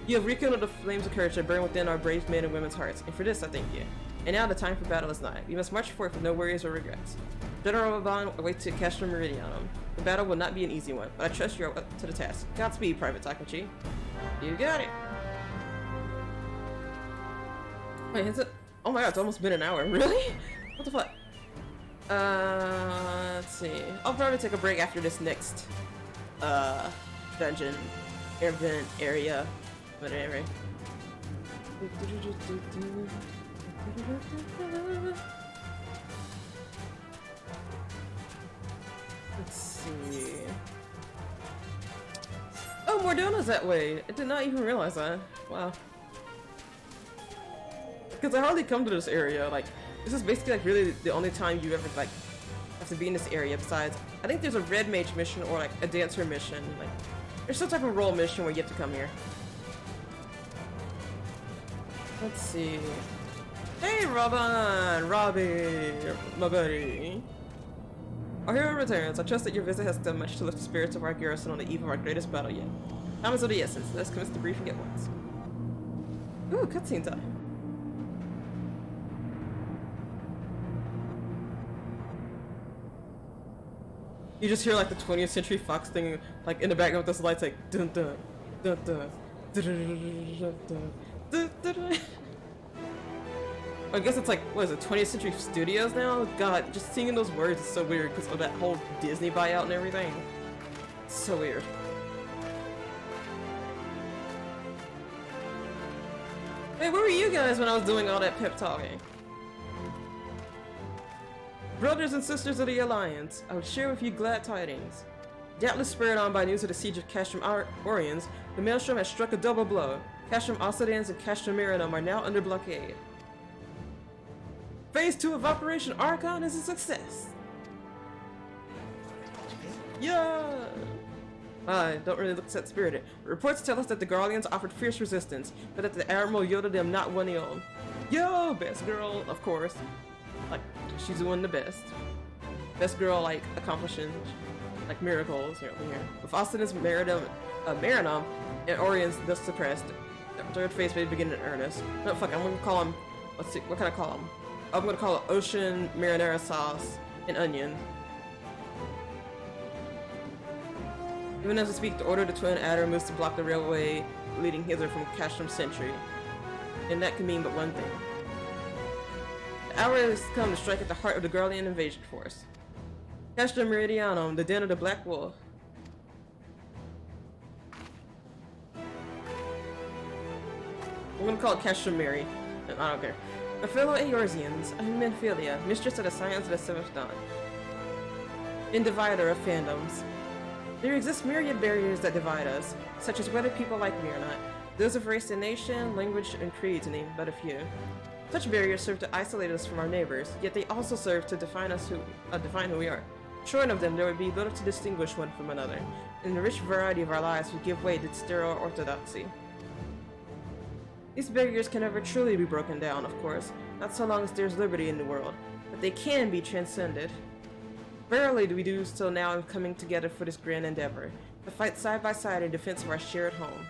You have rekindled the flames of courage that burn within our brave men and women's hearts, and for this I thank you. And now the time for battle is nigh. We must march forth with no worries or regrets. General Raban awaits to Castrum Meridianum. The battle will not be an easy one, but I trust you are up to the task. Godspeed, Private Takachi. You got it. Wait, is it? Oh my god, it's almost been an hour. Really? What the fuck? Let's see. I'll probably take a break after this next, dungeon, event, area, whatever. Oh, Mordona's that way. I did not even realize that. Wow. Because I hardly come to this area. Like, this is basically like really the only time you ever like have to be in this area. Besides, I think there's a red mage mission or like a dancer mission. Like, there's some type of role mission where you have to come here. Let's see. Hey, Robbie, my buddy. Our hero returns. I trust that your visit has done much to lift the spirits of our garrison on the eve of our greatest battle yet. Time is of the essence. Let's commence the briefing at once. Ooh, cutscene time. You just hear like the 20th Century Fox thing, like in the background with those lights, like dun dun dun dun dun dun dun dun dun dun. I guess it's like, what is it, 20th Century Studios now? God, just singing those words is so weird because of that whole Disney buyout and everything. It's so weird. Hey, where were you guys when I was doing all that pep talking? Brothers and sisters of the Alliance, I would share with you glad tidings. Doubtless spurred on by news of the siege of Castrum Oriens, the Maelstrom has struck a double blow. Castrum Ossidans and Castrum Marinum are now under blockade. Phase 2 of Operation Archon is a success! Yeah! I don't really look set-spirited. Reports tell us that the Garleans offered fierce resistance, but that the Admiral yielded them not one ill. Yo, best girl, of course. Like, she's doing the best. Best girl, like, accomplishing, like, miracles here. With Austin's Marinum and Oriens thus suppressed, the third phase may begin in earnest. No, fuck, I'm gonna call him, let's see, what can I call him? I'm gonna call it Ocean Marinara Sauce and Onion. Even as we speak, the Order of the Twin Adder moves to block the railway leading hither from Castrum Sentry. And that can mean but one thing. The hour has come to strike at the heart of the Garlean invasion force. Castrum Meridianum, the den of the Black Wolf. I'm gonna call it Castrum Mary. I don't care. My fellow Eorzeans, I'm Menphilia, mistress of the science of the Seventh Dawn, and divider of fandoms. There exist myriad barriers that divide us, such as whether people like me or not, those of race and nation, language, and creed to name but a few. Such barriers serve to isolate us from our neighbors, yet they also serve to define who we are. Short of them, there would be little to distinguish one from another, and the rich variety of our lives would give way to sterile orthodoxy. These barriers can never truly be broken down, of course, not so long as there's liberty in the world, but they can be transcended. Rarely do we do so now in coming together for this grand endeavor, to fight side by side in defense of our shared home.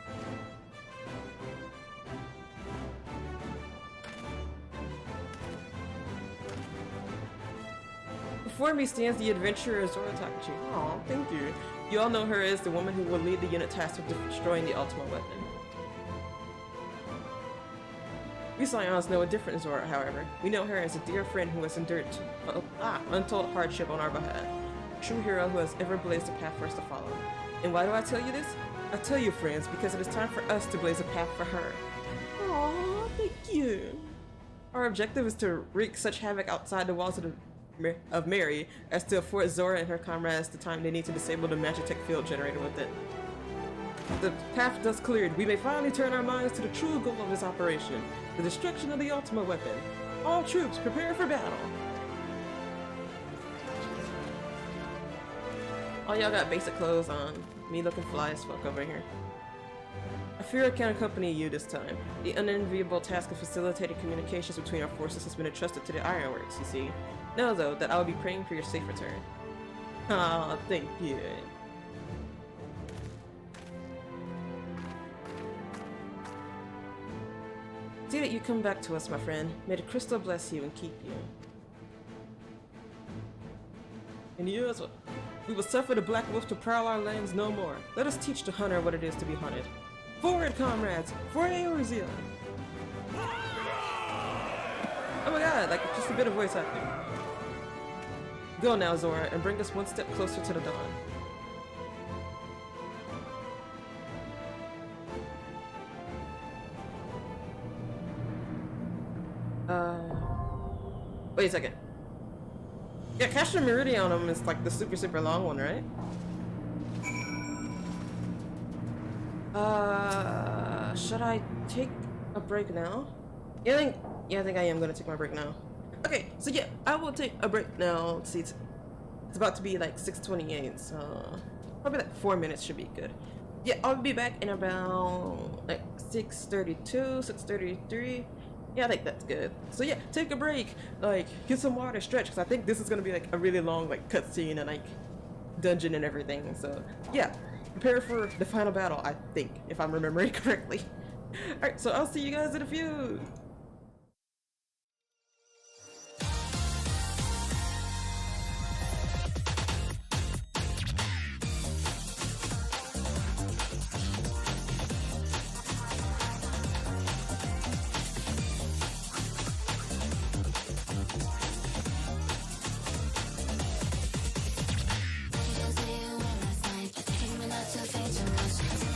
Before me stands the adventurer Zora Takachi. Aw, thank you. You all know her as the woman who will lead the unit tasked with destroying the ultimate weapon. We Scions know a different Zora, however. We know her as a dear friend who has endured untold hardship on our behalf. A true hero who has ever blazed a path for us to follow. And why do I tell you this? I tell you, friends, because it is time for us to blaze a path for her. Aww, thank you. Our objective is to wreak such havoc outside the walls of Mary as to afford Zora and her comrades the time they need to disable the Magitech field generator within. The path thus cleared, we may finally turn our minds to the true goal of this operation, the destruction of the ultimate weapon. All troops, prepare for battle! All y'all got basic clothes on. Me looking fly as fuck over here. I fear I can't accompany you this time. The unenviable task of facilitating communications between our forces has been entrusted to the Ironworks, you see. Know, though, that I will be praying for your safe return. Ah, thank you. See that you come back to us, my friend. May the crystal bless you and keep you. And you as well. We will suffer the Black Wolf to prowl our lands no more. Let us teach the hunter what it is to be hunted. Forward, comrades! For Eorzea! Oh my god, like just a bit of voice acting. Go now, Zora, and bring us one step closer to the dawn. Wait a second. Yeah, Castrum Meridianum is like the super long one, right? Should I take a break now? Yeah, I think I am gonna take my break now. Okay, so yeah, I will take a break now. Let's see, it's about to be like 6:28, so probably like 4 minutes should be good. Yeah, I'll be back in about like 6:32, 6:33. Yeah, I think that's good. So yeah, take a break, like get some water, stretch, because I think this is gonna be like a really long like cutscene and like dungeon and everything. So yeah, prepare for the final battle, I think, if I'm remembering correctly. Alright, so I'll see you guys in a few.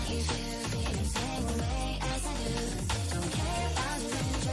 You feel the same way as I do. Don't care about the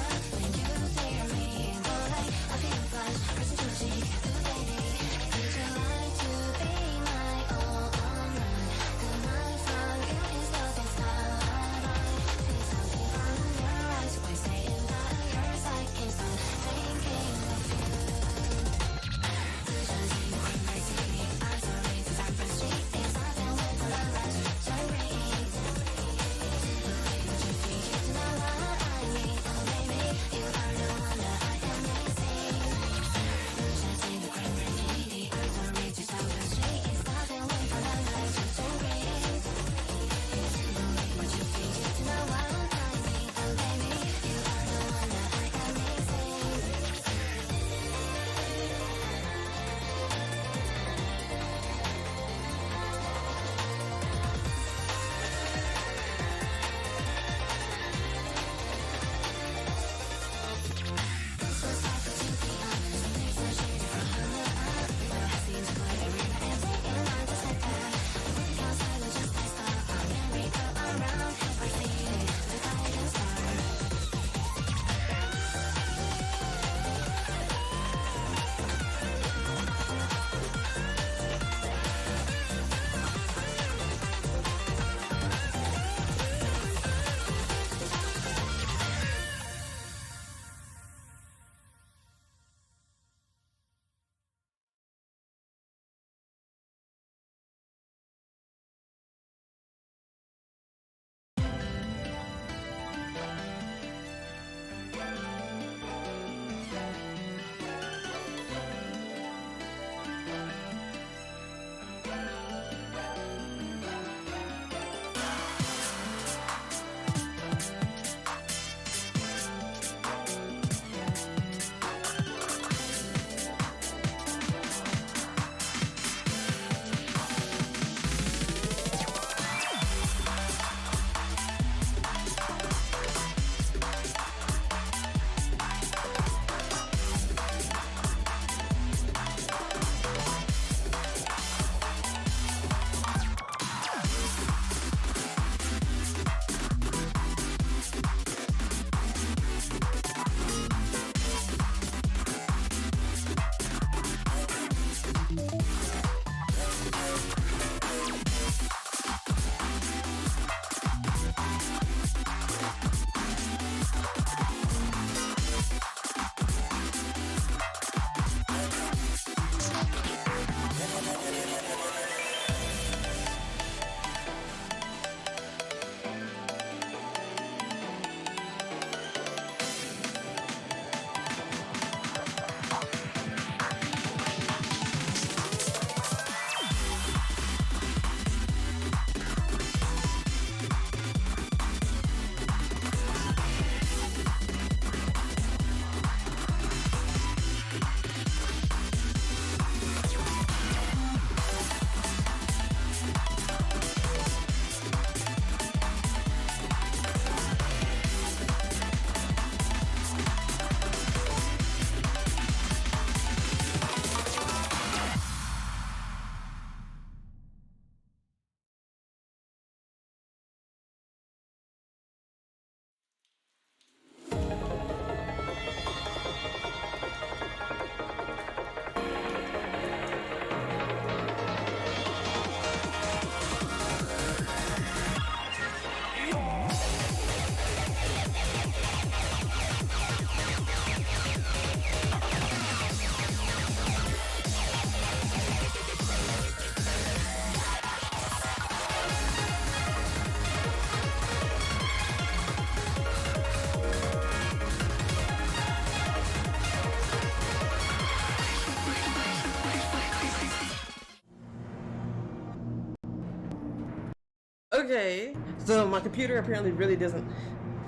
Okay, so my computer apparently really doesn't.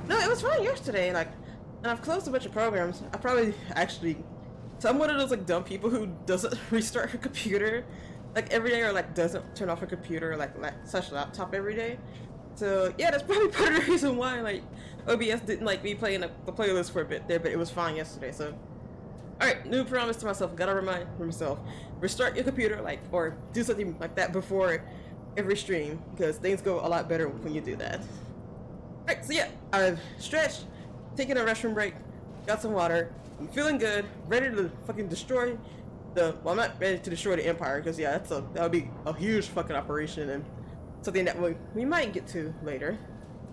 No, it was fine yesterday. Like, and I've closed a bunch of programs. I probably actually. So I'm one of those like dumb people who doesn't restart her computer like every day, or like doesn't turn off her computer like such laptop every day. So yeah, that's probably part of the reason why like OBS didn't like me playing the playlist for a bit there, but it was fine yesterday. So all right, new promise to myself. Gotta remind myself, restart your computer like or do something like that before every stream because things go a lot better when you do that. All right, so yeah, I've stretched, taken a restroom break, got some water. I'm feeling good, ready to fucking destroy the. Well, I'm not ready to destroy the Empire because yeah, that would be a huge fucking operation and something that we might get to later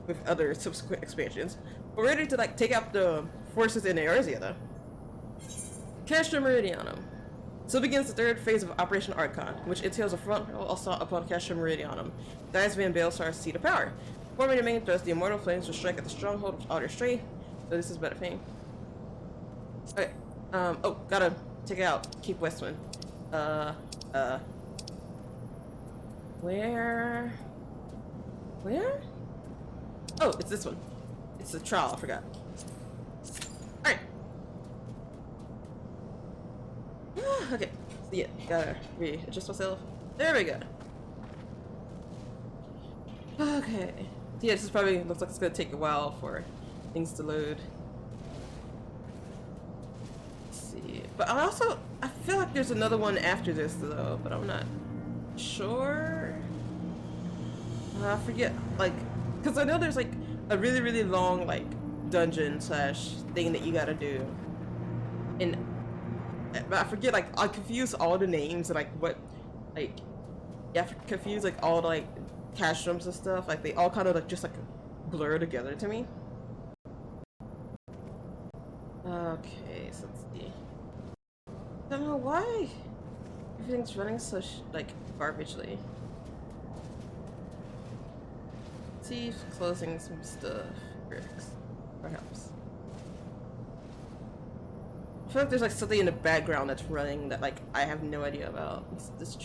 with other subsequent expansions. We're ready to like take out the forces in Eorzea though. Castra Meridianum. So begins the third phase of Operation Archon, which entails a frontal assault upon Castra Meridianum, Dice Van Baelsar's seat of power. Forming the main thrust, the Immortal Flames will strike at the stronghold of Alder Stray. So this is better fame. Okay, oh, gotta take it out. Keep Westwind. Where? Oh, it's this one. It's the trial, I forgot. Alright. Okay, so yeah, gotta readjust myself. There we go. Okay. Yeah, this is probably looks like it's gonna take a while for things to load. But I feel like there's another one after this though, but I'm not sure. I forget, like, because I know there's like a really long like dungeon slash thing that you gotta do, and but I forget, like I confuse all the names and like what, like, yeah, I confuse like all the like castrums and stuff, like they all kind of like just like blur together to me. Okay, so let's see. I don't know why everything's running so like garbagely. See if closing some stuff works, perhaps. I feel like there's like something in the background that's running that like I have no idea about. Let's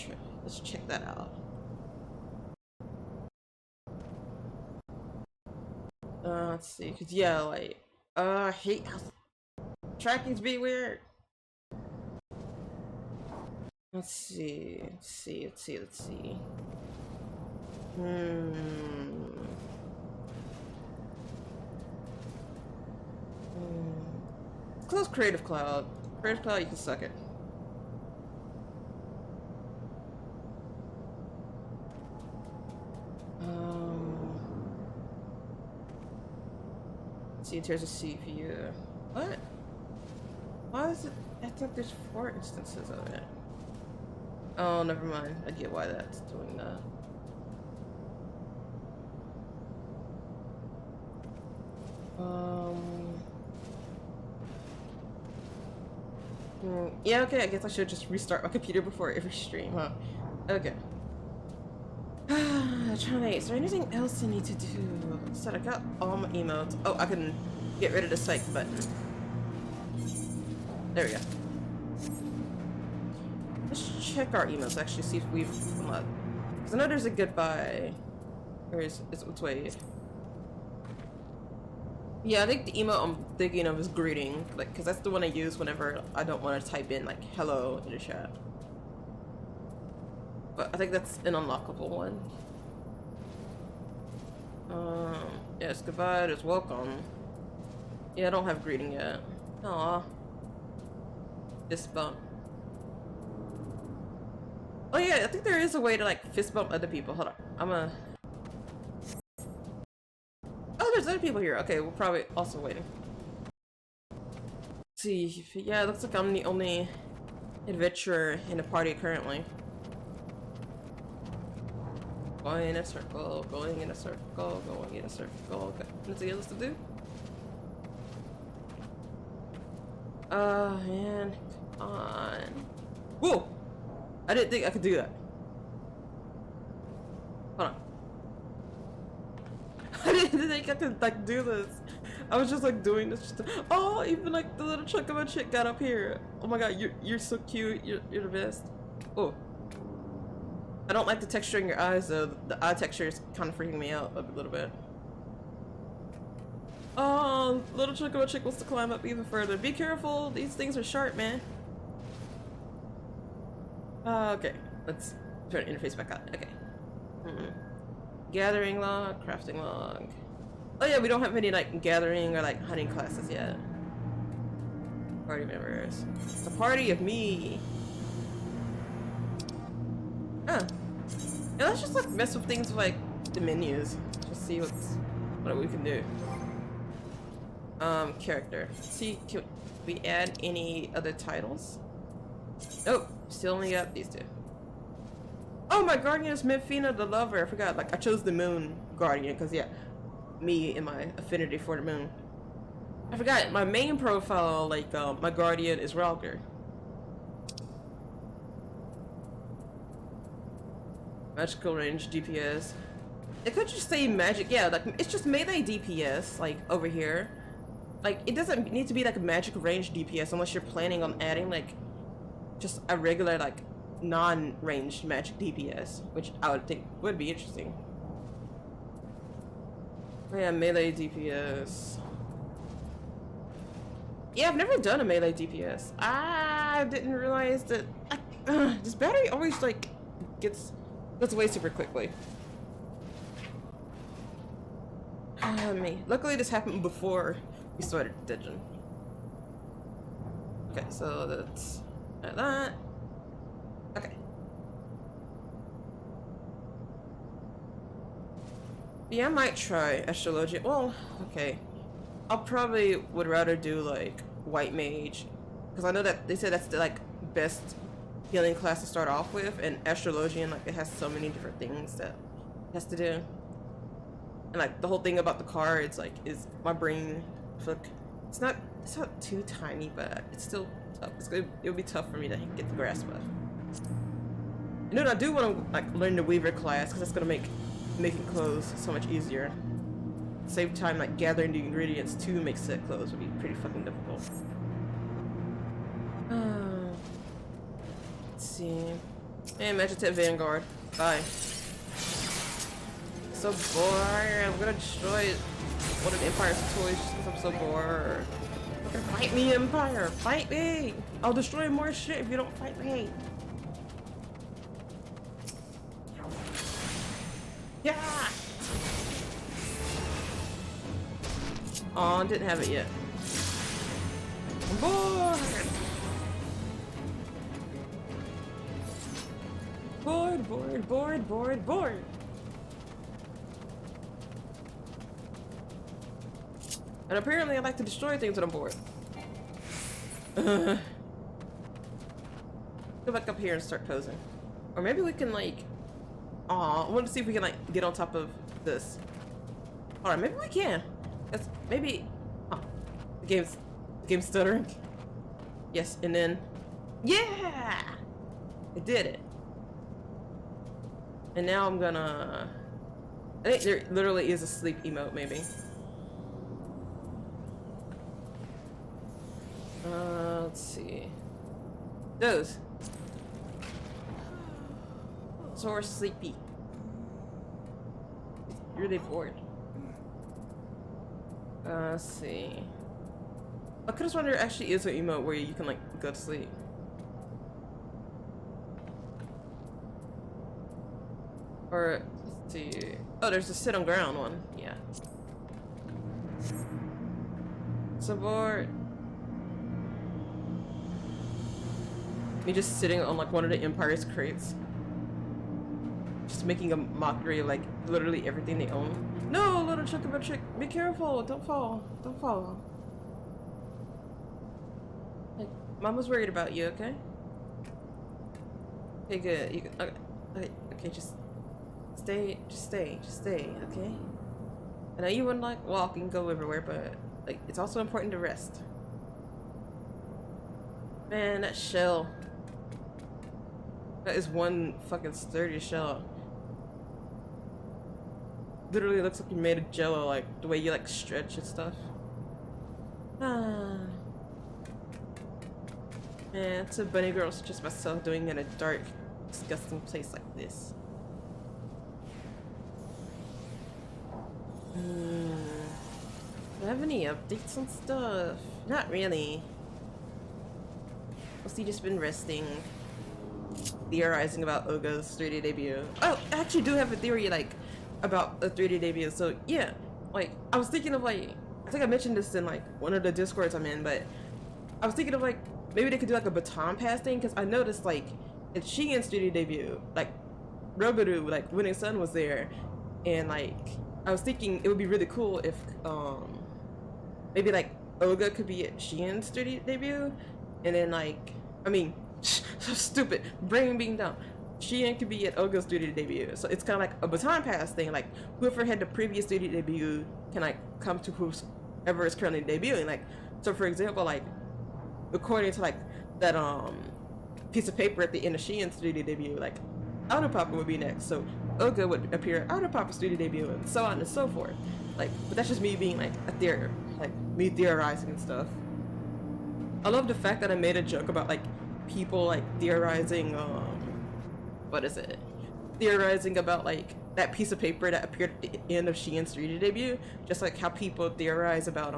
check that out. Let's see, cause yeah, like I hate how tracking's being weird. Let's see. Close Creative Cloud. Creative Cloud, you can suck it. Let's see, there's a CPU. What? Why is it? I think there's 4 instances of it. Oh, never mind. I get why that's doing that. Yeah, okay, I guess I should just restart my computer before every stream, huh? Okay. Is there anything else I need to do? So I got all my emails. Oh, I can get rid of the psych button. There we go. Let's check our emails, actually, see if we've unlocked. Because I know there's a goodbye. Or it's wait. Yeah, I think the email I'm thinking of is greeting, like, because that's the one I use whenever I don't want to type in like hello in the chat. But I think that's an unlockable one. Yes, goodbye, there's welcome. Yeah, I don't have greeting yet. Aww. Fist bump. Oh yeah, I think there is a way to like fist bump other people. Hold on, oh, there's other people here. Okay, we're probably also waiting. Let's see, yeah, it looks like I'm the only adventurer in the party currently. Going in a circle, going in a circle, going in a circle. Okay, anything else to do? Man, come on. Whoa! I didn't think I could do that. Hold on. I didn't think I could like do this. I was just like doing this. Oh, even like the little chunk of a chick got up here. Oh my god, you're so cute. You're the best. Oh. I don't like the texture in your eyes though. The eye texture is kind of freaking me out a little bit. Oh, little Chocobo Chick wants to climb up even further. Be careful, these things are sharp, man. Okay, let's turn the interface back on. Okay. Gathering log, crafting log. Oh yeah, we don't have any like gathering or like hunting classes yet. Party members. It's a party of me. Oh. Yeah, let's just like mess with things like the menus. Just see what we can do. Character. See, can we add any other titles? Nope, still only got these two. Oh, my guardian is Memphina the Lover. I forgot, like I chose the moon guardian because yeah, me and my affinity for the moon. I forgot my main profile, like my guardian is Ralger. Magical range DPS. It could just say magic, yeah, like it's just melee DPS, like over here. Like it doesn't need to be like a magic range DPS unless you're planning on adding like just a regular like non-ranged magic DPS, which I would think would be interesting. Oh yeah, melee DPS. Yeah, I've never done a melee DPS. I didn't realize that this battery always like gets away super quickly. Me. Luckily this happened before we started ditching. Okay, so that's that. Okay. Yeah, I might try astrology. Well, okay. I'll probably would rather do like white mage, because I know that they said that's the like best healing class to start off with, and astrologian like it has so many different things that it has to do. And like the whole thing about the cards like is my brain fuck. It's not too tiny, but it's still tough. It'll be tough for me to get the grasp of. You know, I do want to like learn the Weaver class because that's gonna make making clothes so much easier. Same time, like gathering the ingredients to make set clothes would be pretty fucking difficult. Let's see. Hey, Magitek Vanguard. Bye. So bored. I'm gonna destroy one of the Empire's toys because I'm so bored. Fight me, Empire! Fight me! I'll destroy more shit if you don't fight me. Yeah! Aw, didn't have it yet. I'm bored! Bored, bored, bored, bored, bored! And apparently I like to destroy things when I'm bored. Go back up here and start posing. Or maybe we can like... Aw, I want to see if we can like get on top of this. Alright, maybe we can. That's maybe... Oh, the game's stuttering. Yes, and then... Yeah! I did it. And now I'm gonna... I think there literally is a sleep emote, maybe. Let's see. Those. So sleepy. Really bored. Let's see. I could have sworn there actually is an emote where you can like go to sleep. Or let's see. Oh, there's a sit on ground one. Yeah. So bored. Me just sitting on like one of the Empire's crates. Just making a mockery of like literally everything they own. No, little Chocobo Chick, be careful, don't fall, don't fall. Like, Mama's worried about you, okay? Okay, good. You okay, just stay, okay? I know you wouldn't like walk and go everywhere, but like it's also important to rest. Man, that shell. That is one fucking sturdy shell. Literally looks like you're made of jello, like the way you like stretch and stuff. Ah. Man, it's a bunny girl such as myself doing in a dark disgusting place like this. Do I have any updates on stuff? Not really. Mostly just been resting, theorizing about Oga's 3D debut. Oh, I actually do have a theory like about the 3D debut. So yeah, like I was thinking of like, I think I mentioned this in like one of the Discords I'm in, but I was thinking of like maybe they could do like a baton pass thing, because I noticed like in Shigen's 3D debut, like Roboru, like Winning Sun was there, and like I was thinking it would be really cool if maybe like Oga could be at Shigen's 3D debut, and then like, I mean, so stupid, brain being down. Shigen could be at Oga's 3D debut, so it's kind of like a baton pass thing. Like whoever had the previous 3D debut can like come to whoever is currently debuting. Like, so for example, like according to like that piece of paper at the end of Shigen's 3D debut, like Autopapa would be next, so Oga would appear at Autopapa's 3D debut, and so on and so forth. Like, but that's just me being like a theory, like me theorizing and stuff. I love the fact that I made a joke about like people like theorizing what is it? Theorizing about like that piece of paper that appeared at the end of Shigen's 3D debut, just like how people theorize about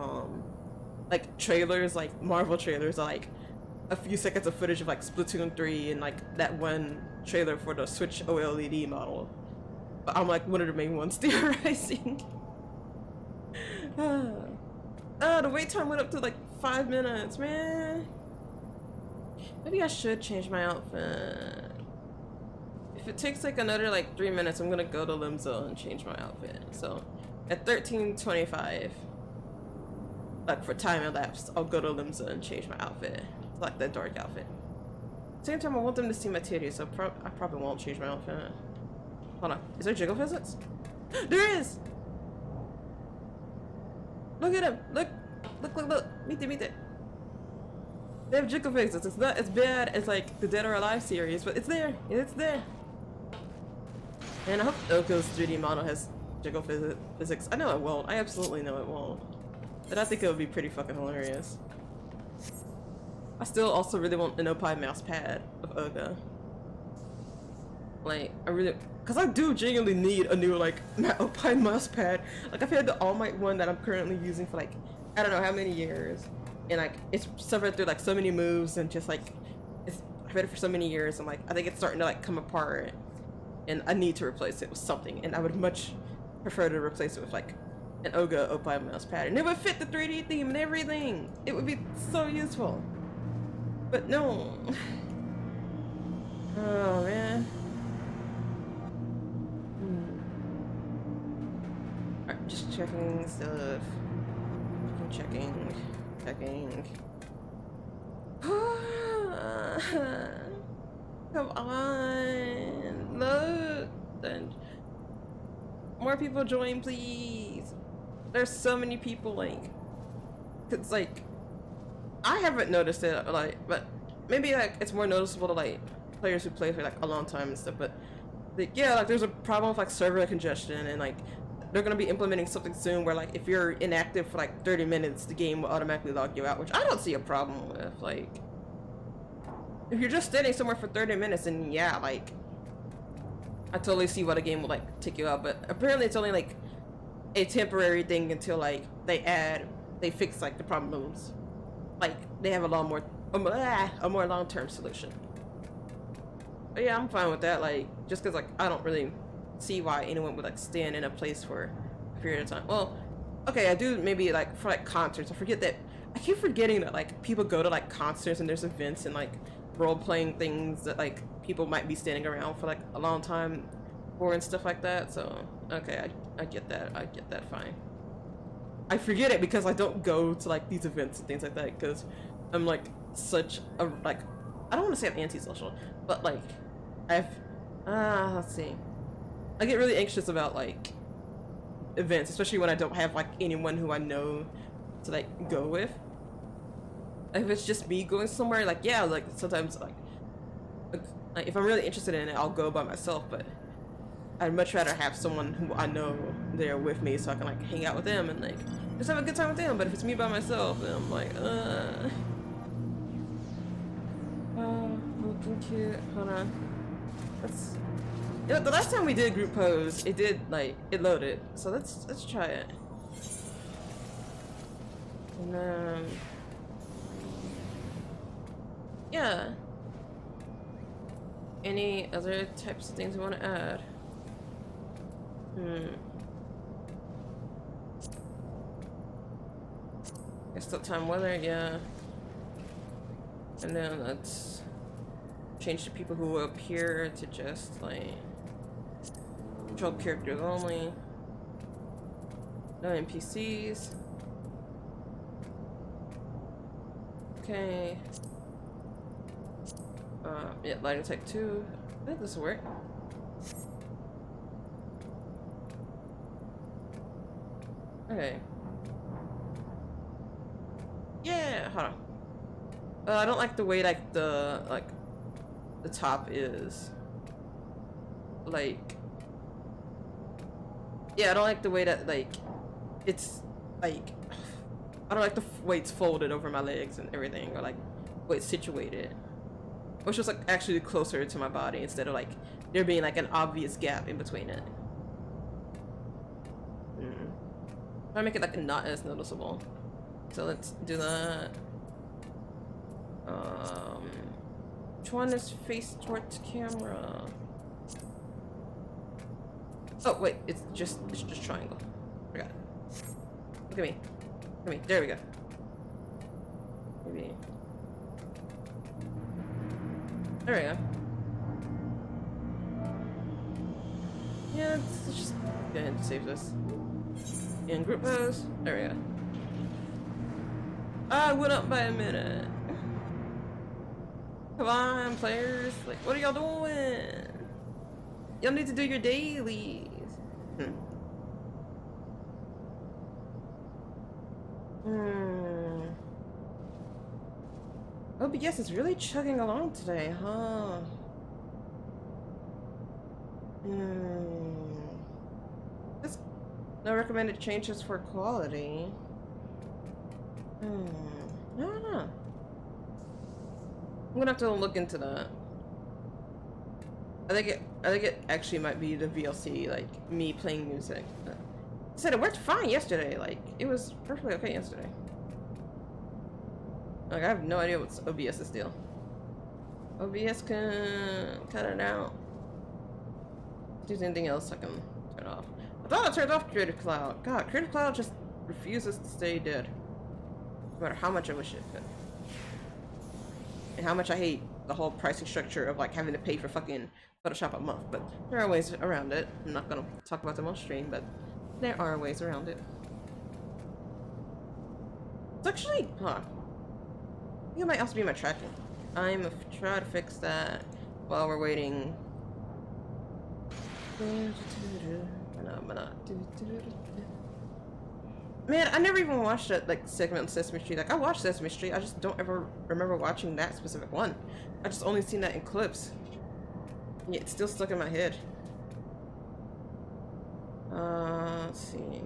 like trailers, like Marvel trailers, like a few seconds of footage of like Splatoon 3 and like that one trailer for the Switch OLED model. But I'm like one of the main ones theorizing. The wait time went up to like 5 minutes, man. Maybe I should change my outfit. If it takes like another like 3 minutes, I'm gonna go to Limzo and change my outfit. So at 13:25, like for time elapsed, I'll go to Limzo and change my outfit. It's like that dark outfit. Same time, I want them to see my titties, so I probably won't change my outfit. Hold on, is there jiggle physics? There is! Look at him! Look! Meet it. They have jiggle physics. It's not as bad as like the Dead or Alive series, but it's there. It's there. And I hope Oko's 3D model has jiggle physics. I know it won't. I absolutely know it won't. But I think it would be pretty fucking hilarious. I still also really want an Opie mouse pad of Oga. Like, I really, cause I do genuinely need a new like Opie mouse pad. Like I've had the All Might one that I'm currently using for like, I don't know how many years. And like, it's suffered through like so many moves and just like, I've had it for so many years and like, I think it's starting to like come apart. And I need to replace it with something. And I would much prefer to replace it with like an Oga Opie mouse pad. And it would fit the 3D theme and everything. It would be so useful. But no. Oh man. Alright, just checking stuff. Checking. Come on. Look. And more people join, please. There's so many people, like, it's like, I haven't noticed it, like, but maybe like it's more noticeable to like players who play for like a long time and stuff. But like, yeah, like there's a problem with like server congestion, and like they're gonna be implementing something soon where like if you're inactive for like 30 minutes, the game will automatically log you out, which I don't see a problem with. Like, if you're just standing somewhere for 30 minutes, and yeah, like I totally see why the game will like take you out. But apparently it's only like a temporary thing until like they fix like the problems. Like they have a more long-term solution. But yeah, I'm fine with that. Like, just because like I don't really see why anyone would like stand in a place for a period of time. Well, okay, I do maybe like for like concerts. I keep forgetting that like people go to like concerts and there's events and like role-playing things that like people might be standing around for like a long time for and stuff like that. So okay, I get that. I get that fine. I forget it because I don't go to like these events and things like that because I'm like such a like, I don't want to say I'm antisocial, but like let's see, I get really anxious about like events, especially when I don't have like anyone who I know to like go with. If it's just me going somewhere, like yeah, like sometimes like if I'm really interested in it, I'll go by myself, but I'd much rather have someone who I know there with me so I can like hang out with them and like just have a good time with them. But if it's me by myself, then I'm like, looking cute. Hold on. Let's. You know, the last time we did group pose, it did like it loaded. So let's try it. And then yeah. Any other types of things we want to add? Guess the time weather, yeah. And then let's change the people who appear to just like control characters only. No NPCs. Okay. Yeah, lighting type 2. I think this will work. Okay. Yeah, hold on. I don't like the way like the top is. Like, yeah, I don't like the way that like it's like I don't like the way it's folded over my legs and everything, or like the way it's situated. Which was like actually closer to my body instead of like there being like an obvious gap in between it. Try to make it like not as noticeable. So let's do that. Which one is face towards camera? Oh wait, it's just triangle. Forgot. Look at me. Look at me. There we go. Maybe. There we go. Yeah, let's just go ahead and save this. In group pose. There we go. I went up by a minute. Come on, players. Like, what are y'all doing? Y'all need to do your dailies. OBS is really chugging along today, huh? There's no recommended changes for quality. I don't know. I'm gonna have to look into that. I think it actually might be the VLC, like me playing music. I said it worked fine yesterday. Like it was perfectly okay yesterday. Like I have no idea what's OBS's deal. OBS can cut it out. If there's anything else I can turn off. I thought I turned off Creative Cloud. God, Creative Cloud just refuses to stay dead. No matter how much I wish it could. And how much I hate the whole pricing structure of like having to pay for fucking Photoshop a month. But there are ways around it. I'm not gonna talk about them on stream, but there are ways around it. It's actually, I think it might also be my tracking. I'm gonna try to fix that while we're waiting. Man, I never even watched that like segment on Sesame Street. Like I watched Sesame Street, I just don't ever remember watching that specific one. I just only seen that in clips. Yeah, it's still stuck in my head. Let's see.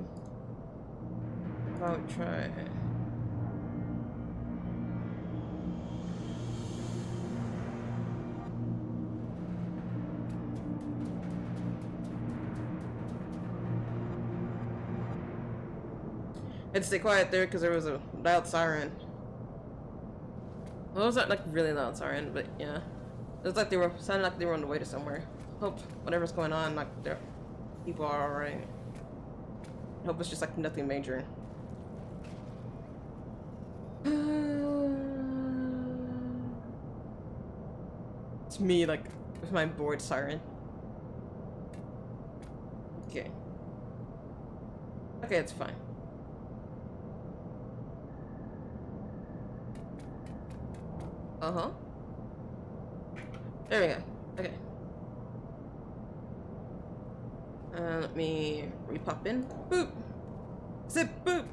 I would try. I had to stay quiet there because there was a loud siren. Well, it was not like really loud siren, but yeah. It was like they were sounded like they were on the way to somewhere. Hope whatever's going on, like their people are alright. Hope it's just like nothing major. It's me like with my bored siren. Okay. Okay, it's fine. Uh-huh. There we go. Okay. Let me repop in. Boop! Zip! Boop!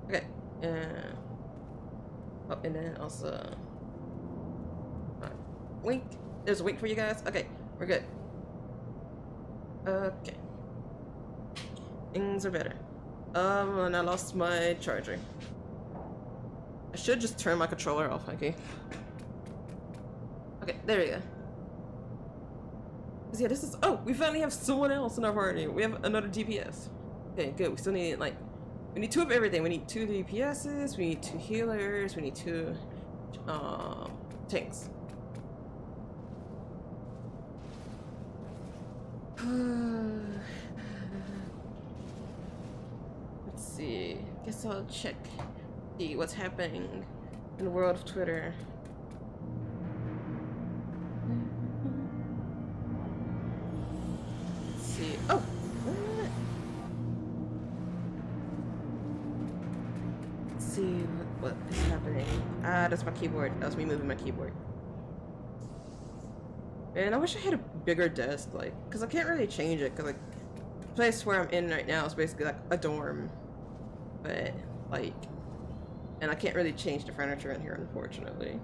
Okay. Oh, and then also... wink. There's a wink for you guys? Okay, we're good. Okay. Things are better. And I lost my charger. I should just turn my controller off, okay? Okay, there we go. Yeah, this is. Oh, we finally have someone else in our party. We have another DPS. Okay, good. We still need like. We need 2 of everything. We need 2 DPSs. We need 2 healers. We need 2 tanks. Let's see. Guess I'll check. See what's happening in the world of Twitter. Let's see. Oh. See what is happening. Ah, that's my keyboard. That was me moving my keyboard. And I wish I had a bigger desk, like, cause I can't really change it, cause like, the place where I'm in right now is basically like a dorm, but like, and I can't really change the furniture in here, unfortunately.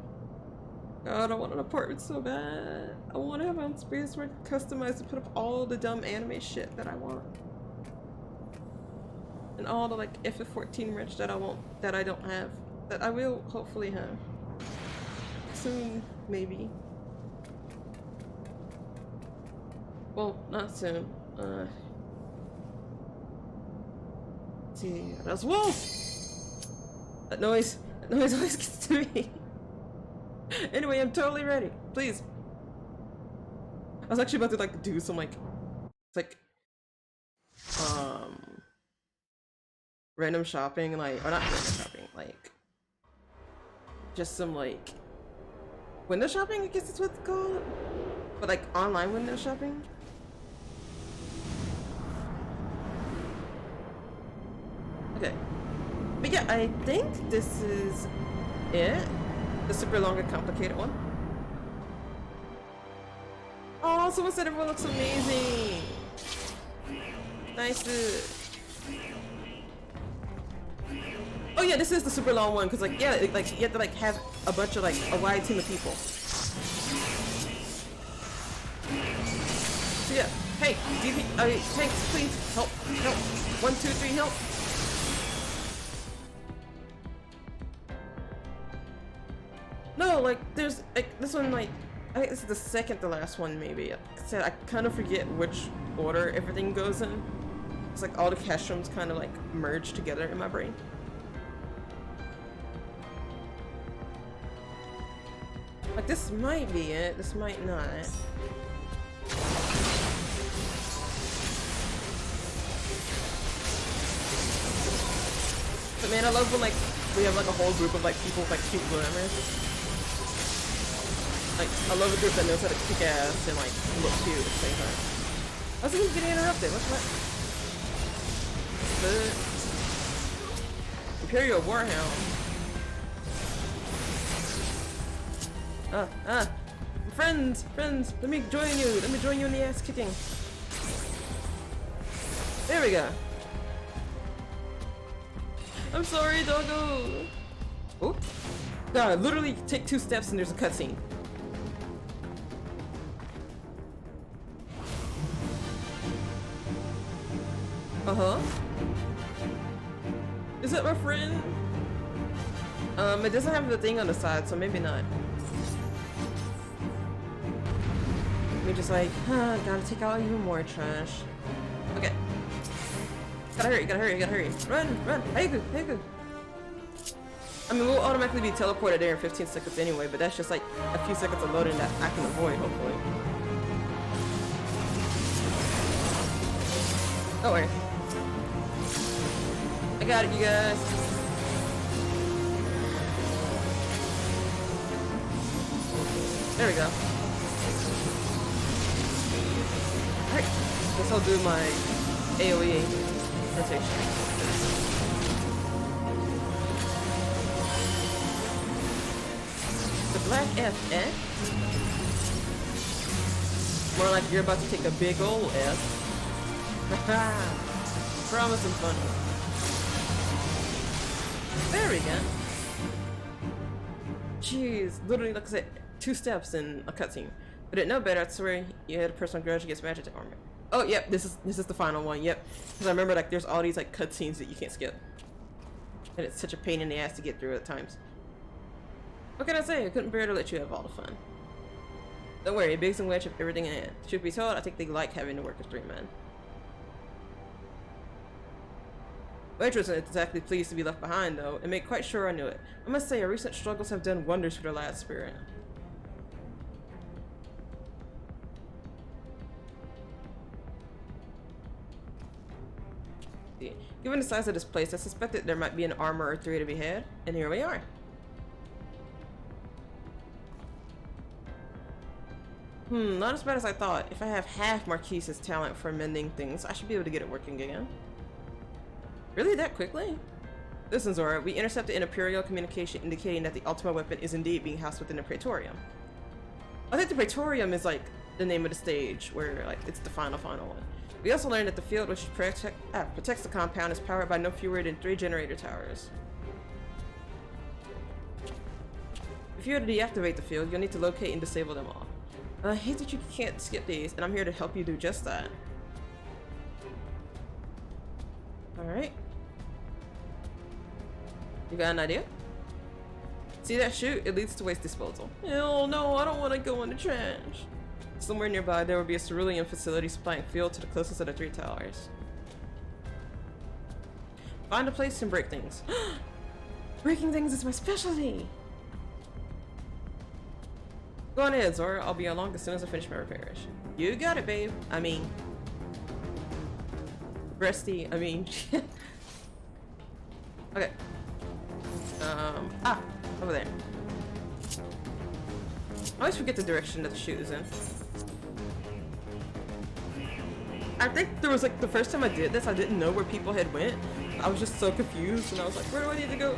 God, I want an apartment so bad. I want to have my own space where I can customize and put up all the dumb anime shit that I want. And all the like FF14 merch that I don't have, that I will hopefully have soon, maybe. Well, not soon. Let's see, that's wolf. That noise always gets to me. Anyway, I'm totally ready. Please. I was actually about to like do some like, it's like, random shopping, like, or not random shopping, like, just some, like, window shopping, I guess that's what it's called? But, like, online window shopping? Okay. But yeah, I think this is it. The super long and complicated one. Oh, someone said everyone looks amazing! Nice. Oh yeah, this is the super long one, because like, yeah, like you have to like have a bunch of like a wide team of people. So yeah, hey, tanks, please help, help. 1, 2, 3, help. No, like there's like this one, like I think this is the second to last one maybe. I kind of forget which order everything goes in. It's like all the cash rooms kind of like merge together in my brain. Like this might be it, this might not. But man, I love when like we have like a whole group of like people with like cute glamours. Like I love a group that knows how to kick ass and like look cute at the same time. I was even getting interrupted. What's that? The Imperial Warhound. Friends, let me join you in the ass kicking. There we go. I'm sorry, doggo. Oh, God, literally take 2 steps and there's a cutscene. Is that my friend? It doesn't have the thing on the side, so maybe not. We're just like, gotta take out even more trash. Okay. Gotta hurry. Run! Hey, good. I mean, we'll automatically be teleported there in 15 seconds anyway, but that's just like a few seconds of loading that I can avoid, hopefully. Don't worry. I got it, you guys. There we go. Alright, guess I'll do my AoE rotation. The black FX? More like you're about to take a big ol' F. Haha! Promising fun. There we go. Jeez, literally like I said, 2 steps in a cutscene. I didn't know better, I swear you had a personal grudge against magic armor. Oh yep, this is the final one, yep. Because I remember like there's all these like cutscenes that you can't skip. And it's such a pain in the ass to get through at times. What can I say? I couldn't bear to let you have all the fun. Don't worry, Biggs and Wedge have everything in hand. Truth be told, I think they like having to work as 3 men. Wedge wasn't exactly pleased to be left behind, though, and made quite sure I knew it. I must say, our recent struggles have done wonders for their lad spirit. Given the size of this place, I suspected there might be an armor or 3 to be had, and here we are. Not as bad as I thought. If I have half Marquise's talent for mending things, I should be able to get it working again. Really, that quickly? Listen, Zora, we intercepted an Imperial communication indicating that the Ultima weapon is indeed being housed within the Praetorium. I think the Praetorium is like the name of the stage, where like it's the final one. We also learned that the field which protects the compound is powered by no fewer than 3 generator towers. If you were to deactivate the field, you'll need to locate and disable them all. I hate that you can't skip these, and I'm here to help you do just that. Alright. You got an idea? See that chute? It leads to waste disposal. Oh no, I don't want to go in the trash. Somewhere nearby, there will be a cerulean facility supplying fuel to the closest of the 3 towers. Find a place and break things. Breaking things is my specialty! Go on ahead, Zora. I'll be along as soon as I finish my repairs. You got it, babe. I mean... Breasty, I mean... Okay. Over there. I always forget the direction that the chute is in. I think there was like the first time I did this, I didn't know where people had went. I was just so confused and I was like, where do I need to go?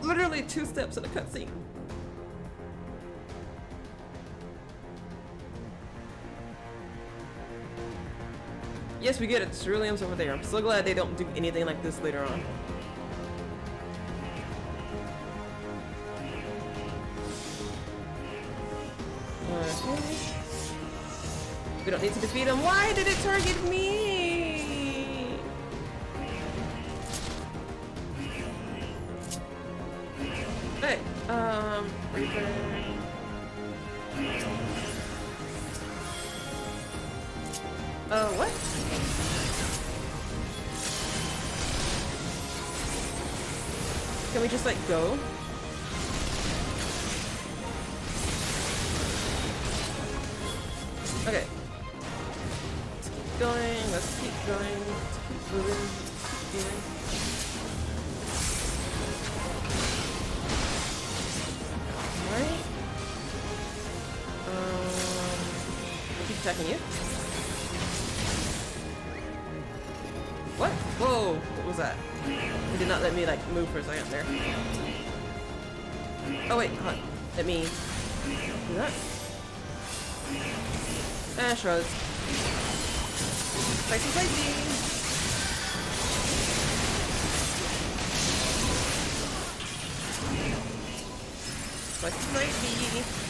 Literally 2 steps in a cutscene. Yes, we get it. Ceruleum's over there. I'm so glad they don't do anything like this later on. Okay. We don't need to defeat him. Why did it target me? Hey, Reaper. What? Can we just like go? Okay. Let's keep going, let's keep going, let's keep moving, let's keep moving. Alright. I'll keep attacking you. What? Whoa! What was that? It did not let me like move for a second there. Oh wait, hold on. Let me do that. Shrugs. Spicy, spicy! Spicy, spicy!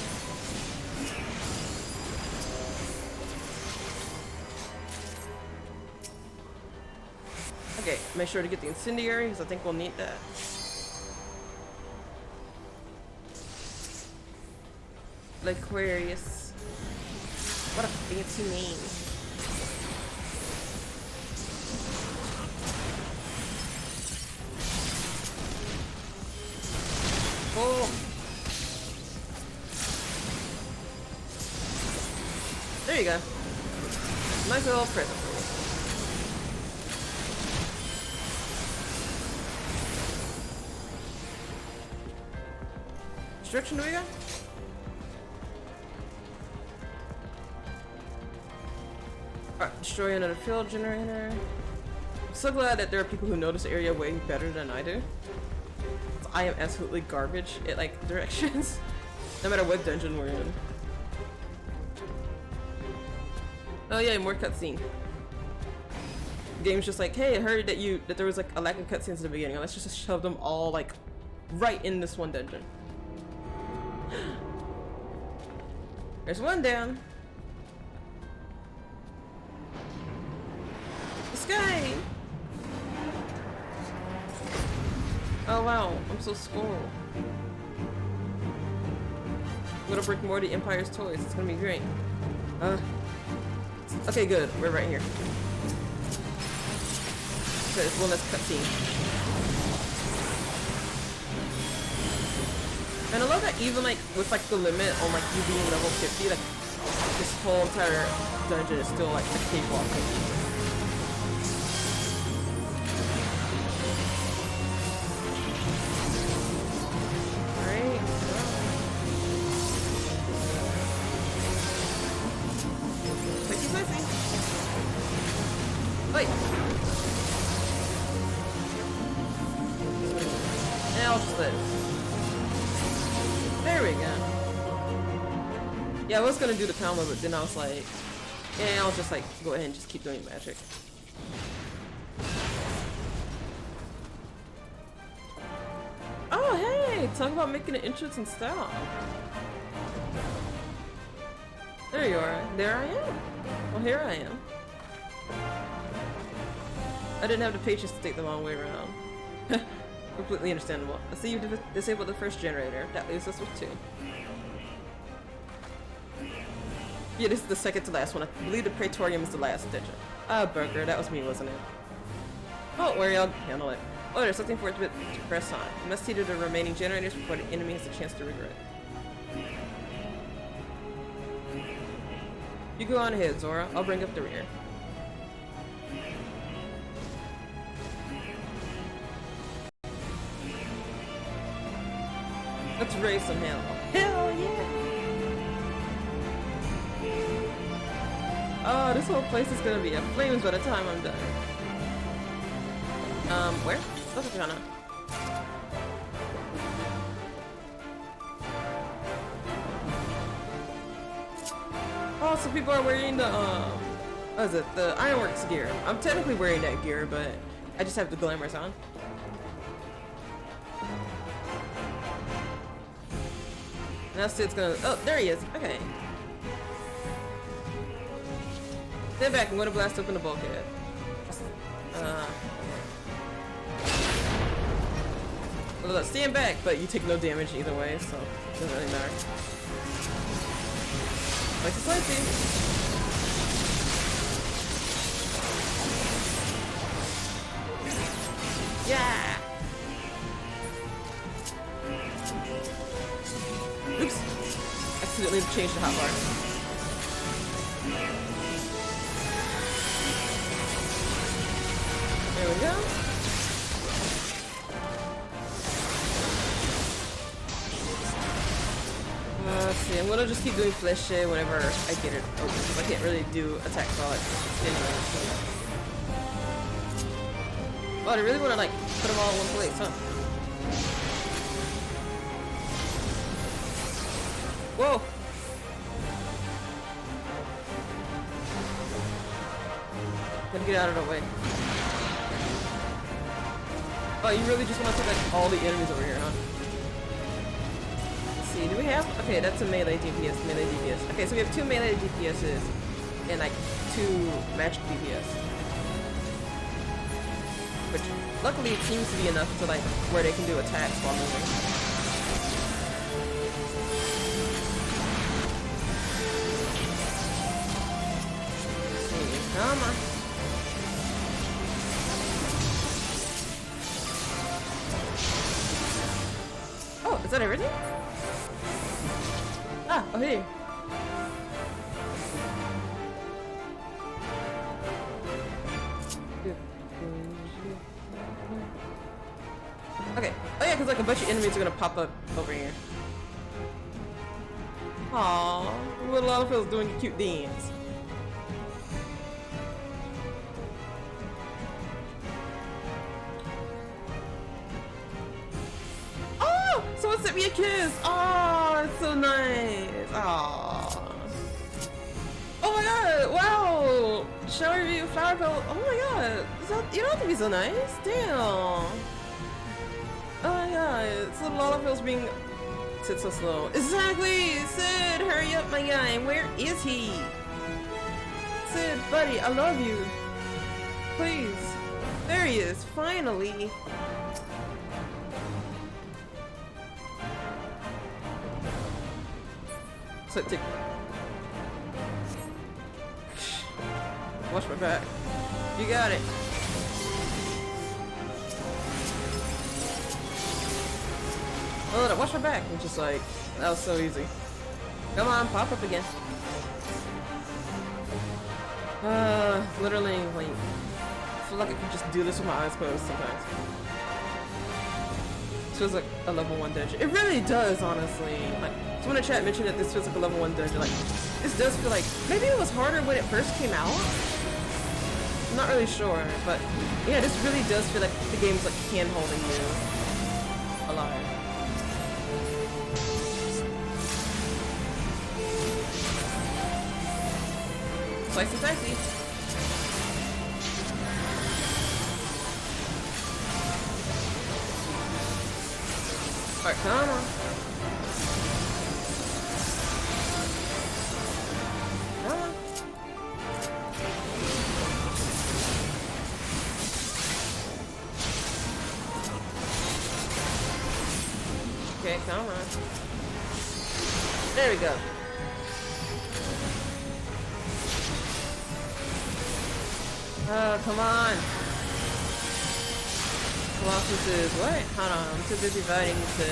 Okay, make sure to get the incendiary because I think we'll need that. Aquarius. What a fancy name. Oh. There you go. Nice little present for you. Which direction do we go? Alright, destroy another field generator. I'm so glad that there are people who know this area way better than I do. I am absolutely garbage at like directions, no matter what dungeon we're in. Oh yeah, more cutscene. The game's just like, hey, I heard that there was like a lack of cutscenes at the beginning. Let's just shove them all like right in this one dungeon. There's one down. The sky! Oh wow, I'm so skull. gonna break more of the Empire's toys. It's gonna be great. Okay, good. We're right here. Okay, it's one less cutscene. And I love that even like with like the limit on like you being level 50, like this whole entire dungeon is still like a cakewalk. Alright. Thank you, Leslie. Wait. And I'll just live. There we go. Yeah, I was gonna do the combo, but then I was like, yeah, I'll just like go ahead and just keep doing magic. Oh, hey! Talk about making an entrance in style. There you are. There I am. Well, here I am. I didn't have the patience to take the long way around. Completely understandable. I see you disabled the first generator. That leaves us with 2. Yeah, this is the second to last one. I believe the Praetorium is the last digit. Ah, Burger, that was me, wasn't it? Don't worry, I'll handle it. Oh, there's something for it to press on. You must see to the remaining generators before the enemy has a chance to regret. You go on ahead, Zora. I'll bring up the rear. Let's raise some hell. Hell yeah! Oh, this whole place is gonna be in flames by the time I'm done. Where? What's the Jana? Oh, so people are wearing the, what is it? The Ironworks gear. I'm technically wearing that gear, but I just have the glamours on. Now Sid's gonna. Oh, there he is. Okay. Stand back. I'm gonna blast open the bulkhead. Well, stand back, but you take no damage either way, so it doesn't really matter. Like it's slicey. Yeah. Oops! Accidentally changed the hotbar. There we go. Let's see, I'm gonna just keep doing flesh shit whenever I get it open, because I can't really do attack while it's anyway. Oh, they really wanna like put them all in one place, huh? Whoa! Gotta get out of the way. Oh, you really just want to take like all the enemies over here, huh? Let's see, do we have? Okay, that's a melee DPS, melee DPS. Okay, so we have 2 melee DPSs and like 2 magic DPS. Which, luckily it seems to be enough to like, where they can do attacks while moving. Come on. Oh, is that everything? Ah, oh hey. Okay. Oh yeah, because like a bunch of enemies are gonna pop up over here. Aww, little Oliphil's doing a cute dance. Someone sent me a kiss! Oh, it's so nice! Aww. Oh my god! Wow! Shower review flower belt. Oh my god! You don't have to be so nice. Damn! Oh my god! It's little Oliphil's being sit so slow. Exactly! Sid, hurry up, my guy! Where is he? Sid, buddy, I love you. Please. There he is, finally. So take. Watch my back. You got it. Oh, watch my back. I'm just like, that was so easy. Come on, pop up again. Literally, like, I feel like I could just do this with my eyes closed sometimes. This feels like a level 1 dungeon. It really does, honestly. Like, someone in chat mentioned that this feels like a level 1 dungeon. Like, this does feel like, maybe it was harder when it first came out? I'm not really sure, but yeah, this really does feel like the game's like hand-holding you alive. Slicey dicey. Alright, come on. Come on. Okay, come on. There we go. Oh, come on. Colossus is what? Hold on, I'm too busy fighting to.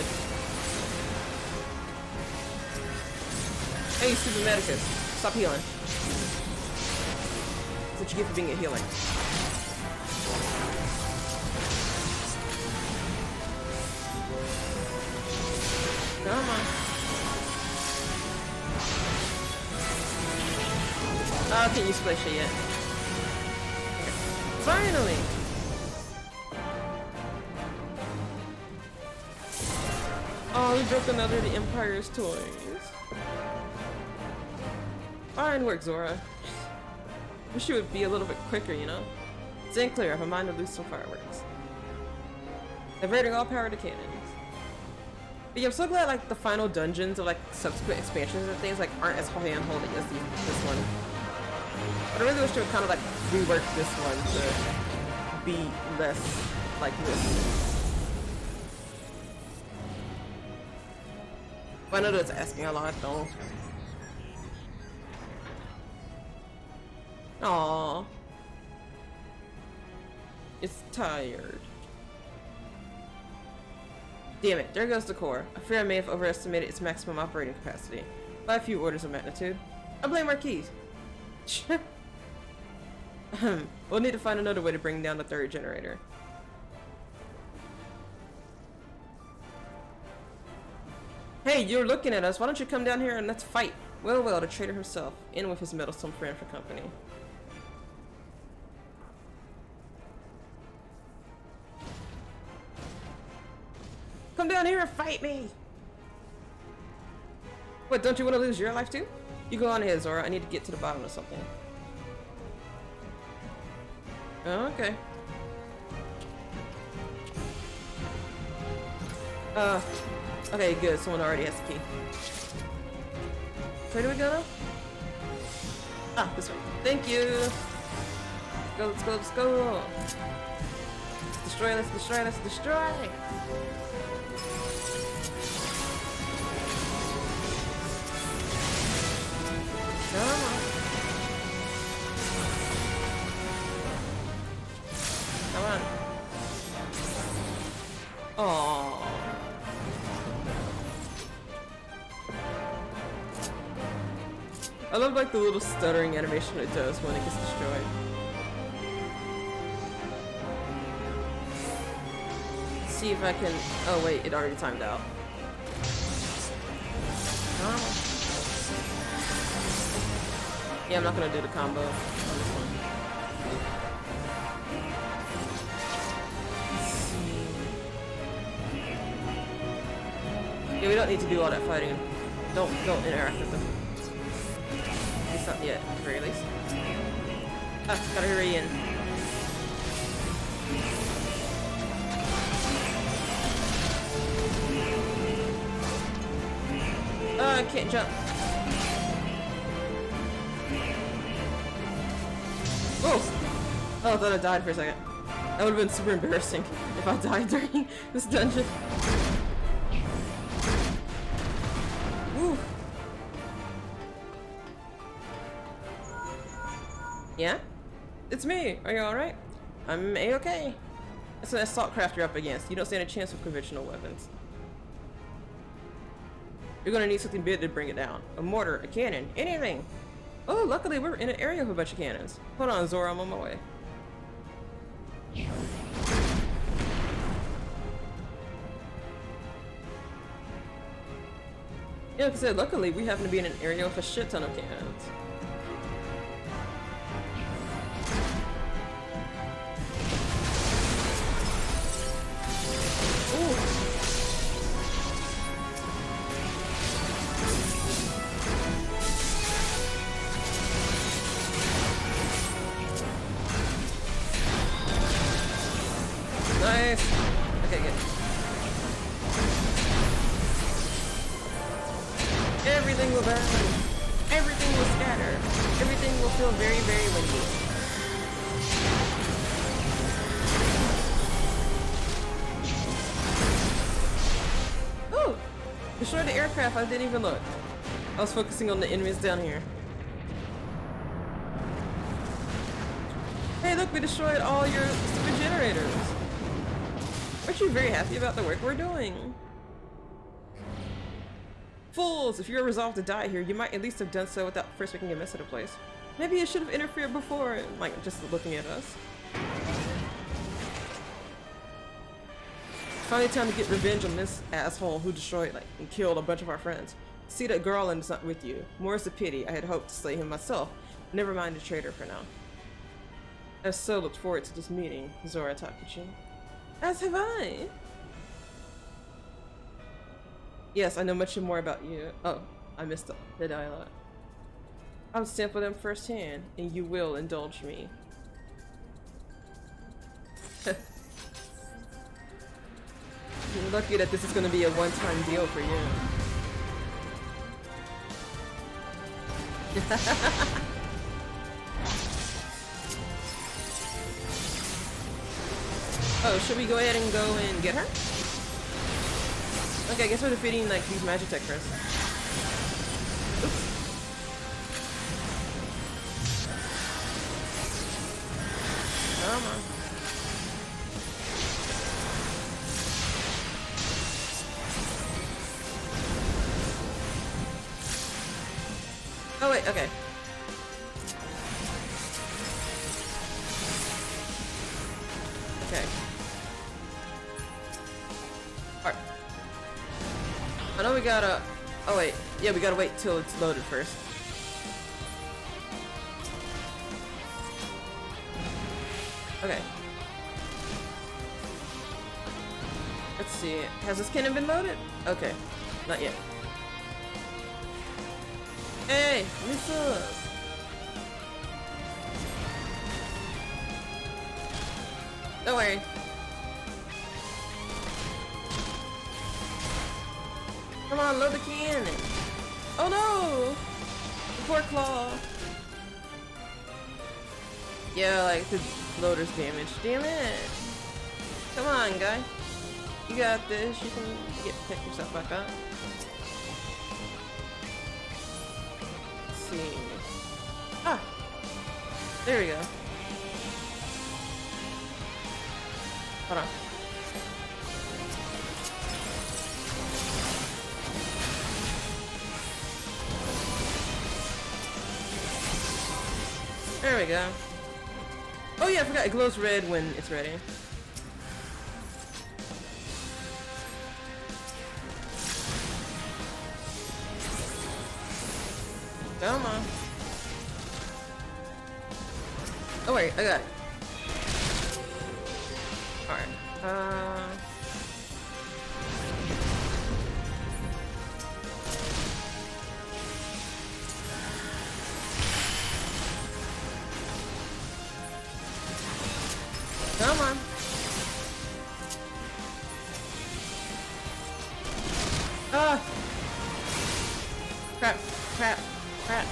Hey, Super Medicus, stop healing. That's what you get for being a healing. Come on. Oh, I can't use Splash yet. Finally! Oh, we broke another of the Empire's toys. Fine work, Zora. Wish you would be a little bit quicker, you know? Stand clear, I have a mind to lose some fireworks. Diverting all power to cannons. But yeah, I'm so glad like the final dungeons of like subsequent expansions and things like aren't as hand-holding as this one. But I really wish they would kind of like rework this one to be less like this. But I know that's asking a lot though. Aww. It's tired. Damn it, there goes the core. I fear I may have overestimated its maximum operating capacity by a few orders of magnitude. I blame Marquis. We'll need to find another way to bring down the third generator. Hey, you're looking at us. Why don't you come down here and let's fight? Well, the traitor himself, in with his meddlesome friend for company. Come down here and fight me! What, don't you want to lose your life too? You go on ahead, Zora. I need to get to the bottom of something. Oh, okay. Okay, good. Someone already has the key. Where do we go now? Ah, this way. Thank you! Let's go, let's go! Let's destroy, let's destroy, let's destroy! Come on. Come on. Aww. I love like the little stuttering animation it does when it gets destroyed. Let's see if I can. Oh wait, it already timed out. Come on. Yeah, I'm not gonna do the combo on this one. Yeah, we don't need to do all that fighting. Don't interact with them. At least not yet, at the very least. Ah, gotta hurry in. I can't jump. Oh! Oh, I thought I died for a second. That would have been super embarrassing if I died during this dungeon. Woo! Yeah? It's me. Are you alright? I'm A-okay. It's an assault craft you're up against. You don't stand a chance with conventional weapons. You're gonna need something big to bring it down. A mortar, a cannon, anything. Oh, luckily we're in an area with a bunch of cannons. Hold on, Zora, I'm on my way. Yeah, like I said, luckily we happen to be in an area with a shit ton of cannons. Nice. Okay, good. Everything will burn. Everything will scatter. Everything will feel very, very windy. Oh! Destroyed the aircraft. I didn't even look. I was focusing on the enemies down here. Hey, look, we destroyed all your stupid generators. Aren't you very happy about the work we're doing? Fools! If you're resolved to die here, you might at least have done so without first making a mess of the place. Maybe you should have interfered before, like, just looking at us. Finally time to get revenge on this asshole who destroyed, like, and killed a bunch of our friends. See that Garland's not with you. More's a pity. I had hoped to slay him myself. Never mind the traitor for now. I so looked forward to this meeting, Zora Takuchi. As have I. Yes, I know much more about you. Oh, I missed the dialogue. I'll sample them firsthand, and you will indulge me. You're lucky that this is going to be a one-time deal for you. Oh, should we go ahead and go and get her? Okay, I guess we're defeating, like, these Magitech first. Oops. Come on. Oh, wait, okay. Okay. Alright. I know we gotta... Oh wait, yeah, we gotta wait till it's loaded first. Okay. Let's see. Has this cannon been loaded? Okay. Not yet. Hey! Missiles! Don't worry. Come on, load the cannon. Oh no! The poor claw. Yeah, like the loader's damaged. Damn it! Come on, guy. You got this. You can pick yourself back up. Let's see. Ah! There we go. Hold on. There we go. Oh yeah, I forgot it glows red when it's ready. Come on. Oh wait, I got it. Alright. Come on. Ah! Crap, crap, crap.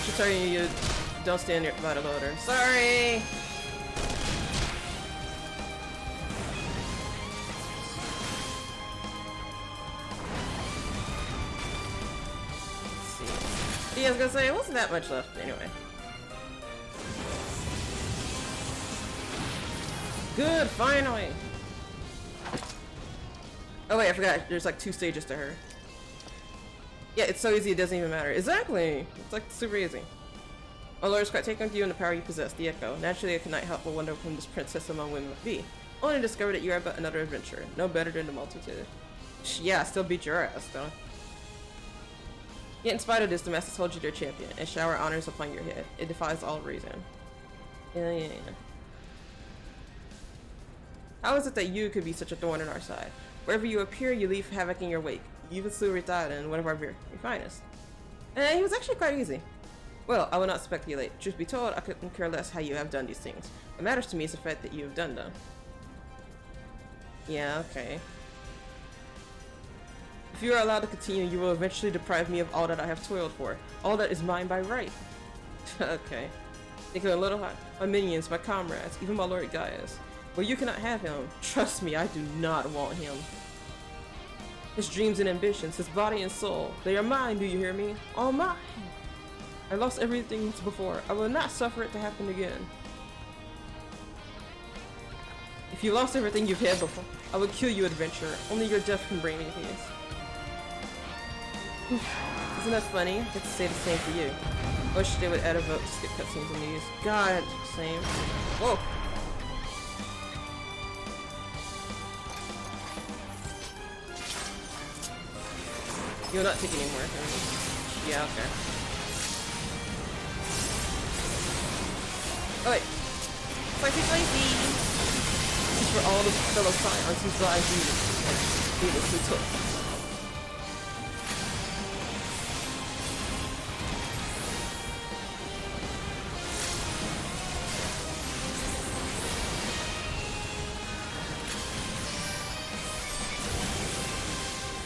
She's telling you don't stand near by the loader. Sorry! Yeah, I was gonna say, it wasn't that much left anyway. Good, finally! Oh wait, I forgot, there's like 2 stages to her. Yeah, it's so easy it doesn't even matter. Exactly! It's like super easy. My lord is quite taken with you and the power you possess, the Echo. Naturally, I could not help but wonder whom this princess among women would be. Only to discover that you are but another adventurer, no better than the multitude. Yeah, I still beat your ass, though. Yet in spite of this, the masters hold you their champion, and shower honors upon your head. It defies all reason. Yeah. How is it that you could be such a thorn in our side? Wherever you appear, you leave havoc in your wake. You even slew Ritada in one of our very finest. And he was actually quite easy. Well, I will not speculate. Truth be told, I couldn't care less how you have done these things. What matters to me is the fact that you have done them. Yeah, okay. If you are allowed to continue, you will eventually deprive me of all that I have toiled for. All that is mine by right. Okay. Think of it a little high. My minions, my comrades, even my Lord Gaius. Well, you cannot have him. Trust me, I do not want him. His dreams and ambitions, his body and soul, they are mine, do you hear me? All mine. I lost everything before. I will not suffer it to happen again. If you lost everything you've had before, I will kill you, adventurer. Only your death can bring me peace. Isn't that funny? I get to say the same for you. I wish they would add a vote to skip cutscenes in these. God, same. Whoa. You'll not take any more from me. Yeah, okay. Oh wait. Spicy, spicy! This is for all the fellow scions whose lives we needlessly took.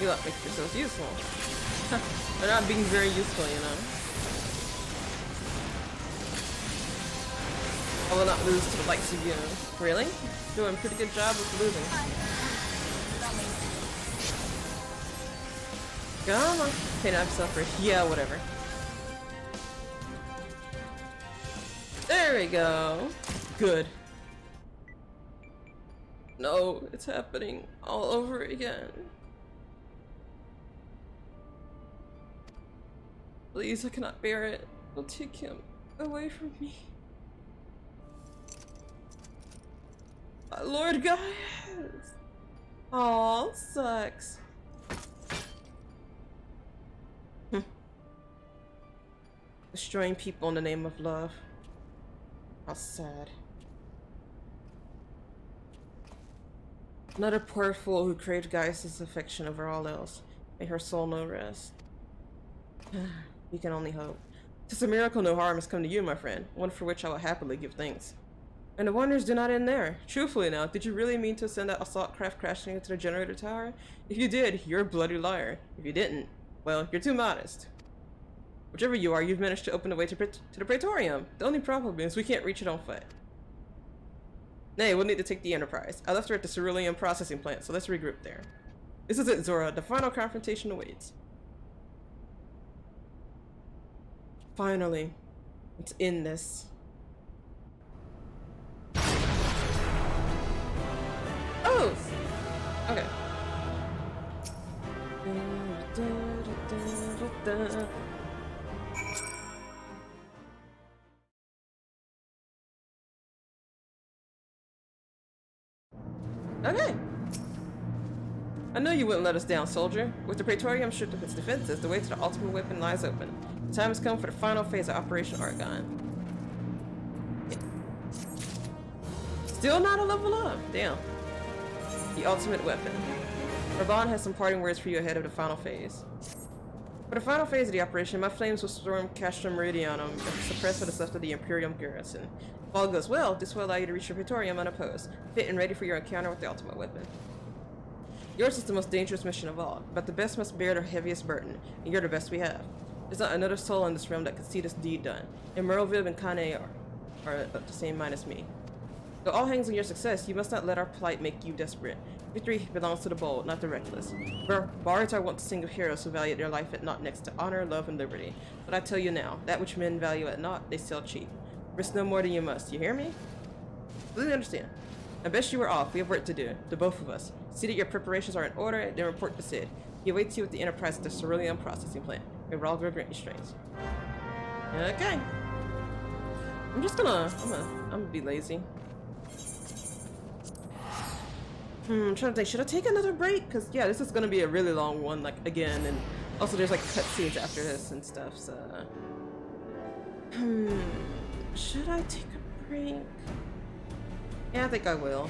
You lot make yourselves useful. They're not being very useful, you know. I will not lose to the likes of you. Really? Doing a pretty good job of losing. Come on. Okay, now I'm suffering. Yeah, whatever. There we go. Good. No, it's happening all over again. Please, I cannot bear it. Don't take him away from me. My Lord Gaius! Aw, sucks. Destroying people in the name of love. How sad. Another poor fool who craved Gaius' affection over all else. May her soul know rest. We can only hope. Tis a miracle no harm has come to you, my friend, one for which I will happily give thanks. And the wonders do not end there. Truthfully now, did you really mean to send that assault craft crashing into the generator tower? If you did, you're a bloody liar. If you didn't, well, you're too modest. Whichever you are, you've managed to open the way to the Praetorium. The only problem is we can't reach it on foot. Nay, we'll need to take the Enterprise. I left her at the cerulean processing plant, so let's regroup there. This is it, Zora. The final confrontation awaits. Finally, let's end this. Oh! Okay. Okay. I know you wouldn't let us down, soldier. With the Praetorium stripped of its defenses, the way to the ultimate weapon lies open. The time has come for the final phase of Operation Argon. Yeah. Still not a level up. Damn. The ultimate weapon. Reborn has some parting words for you ahead of the final phase. For the final phase of the operation, my flames will storm Castrum Meridianum and suppress what is left of the Imperium garrison. If all goes well, this will allow you to reach the Praetorium unopposed, fit and ready for your encounter with the ultimate weapon. Yours is the most dangerous mission of all, but the best must bear the heaviest burden, and you're the best we have. There's not another soul in this realm that can see this deed done, and Merlviv and Khaim are the same mind as me. Though all hangs on your success, you must not let our plight make you desperate. Victory belongs to the bold, not the reckless. Bards are wont to sing of heroes who value their life at naught next to honor, love, and liberty. But I tell you now, that which men value at naught, they sell cheap. Risk no more than you must. You hear me? Completely understand. I best you are off. We have work to do. The both of us. See that your preparations are in order, then report to Sid. He awaits you at the Enterprise at the Cerulean processing plant. We're all going to grant you strains. Okay. I'm gonna be lazy. I'm trying to think, should I take another break? Because, yeah, this is gonna be a really long one, like, again, and also there's, like, cutscenes after this and stuff, so... should I take a break? Yeah, I think I will.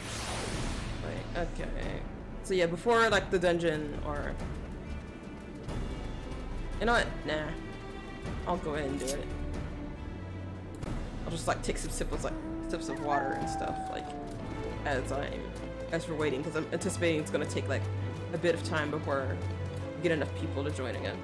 Like, okay. So, yeah, before, like, the dungeon, or... You know what? Nah. I'll go ahead and do it. I'll just, like, take some sips of water and stuff, like, as we're waiting, because I'm anticipating it's gonna take like a bit of time before we get enough people to join again.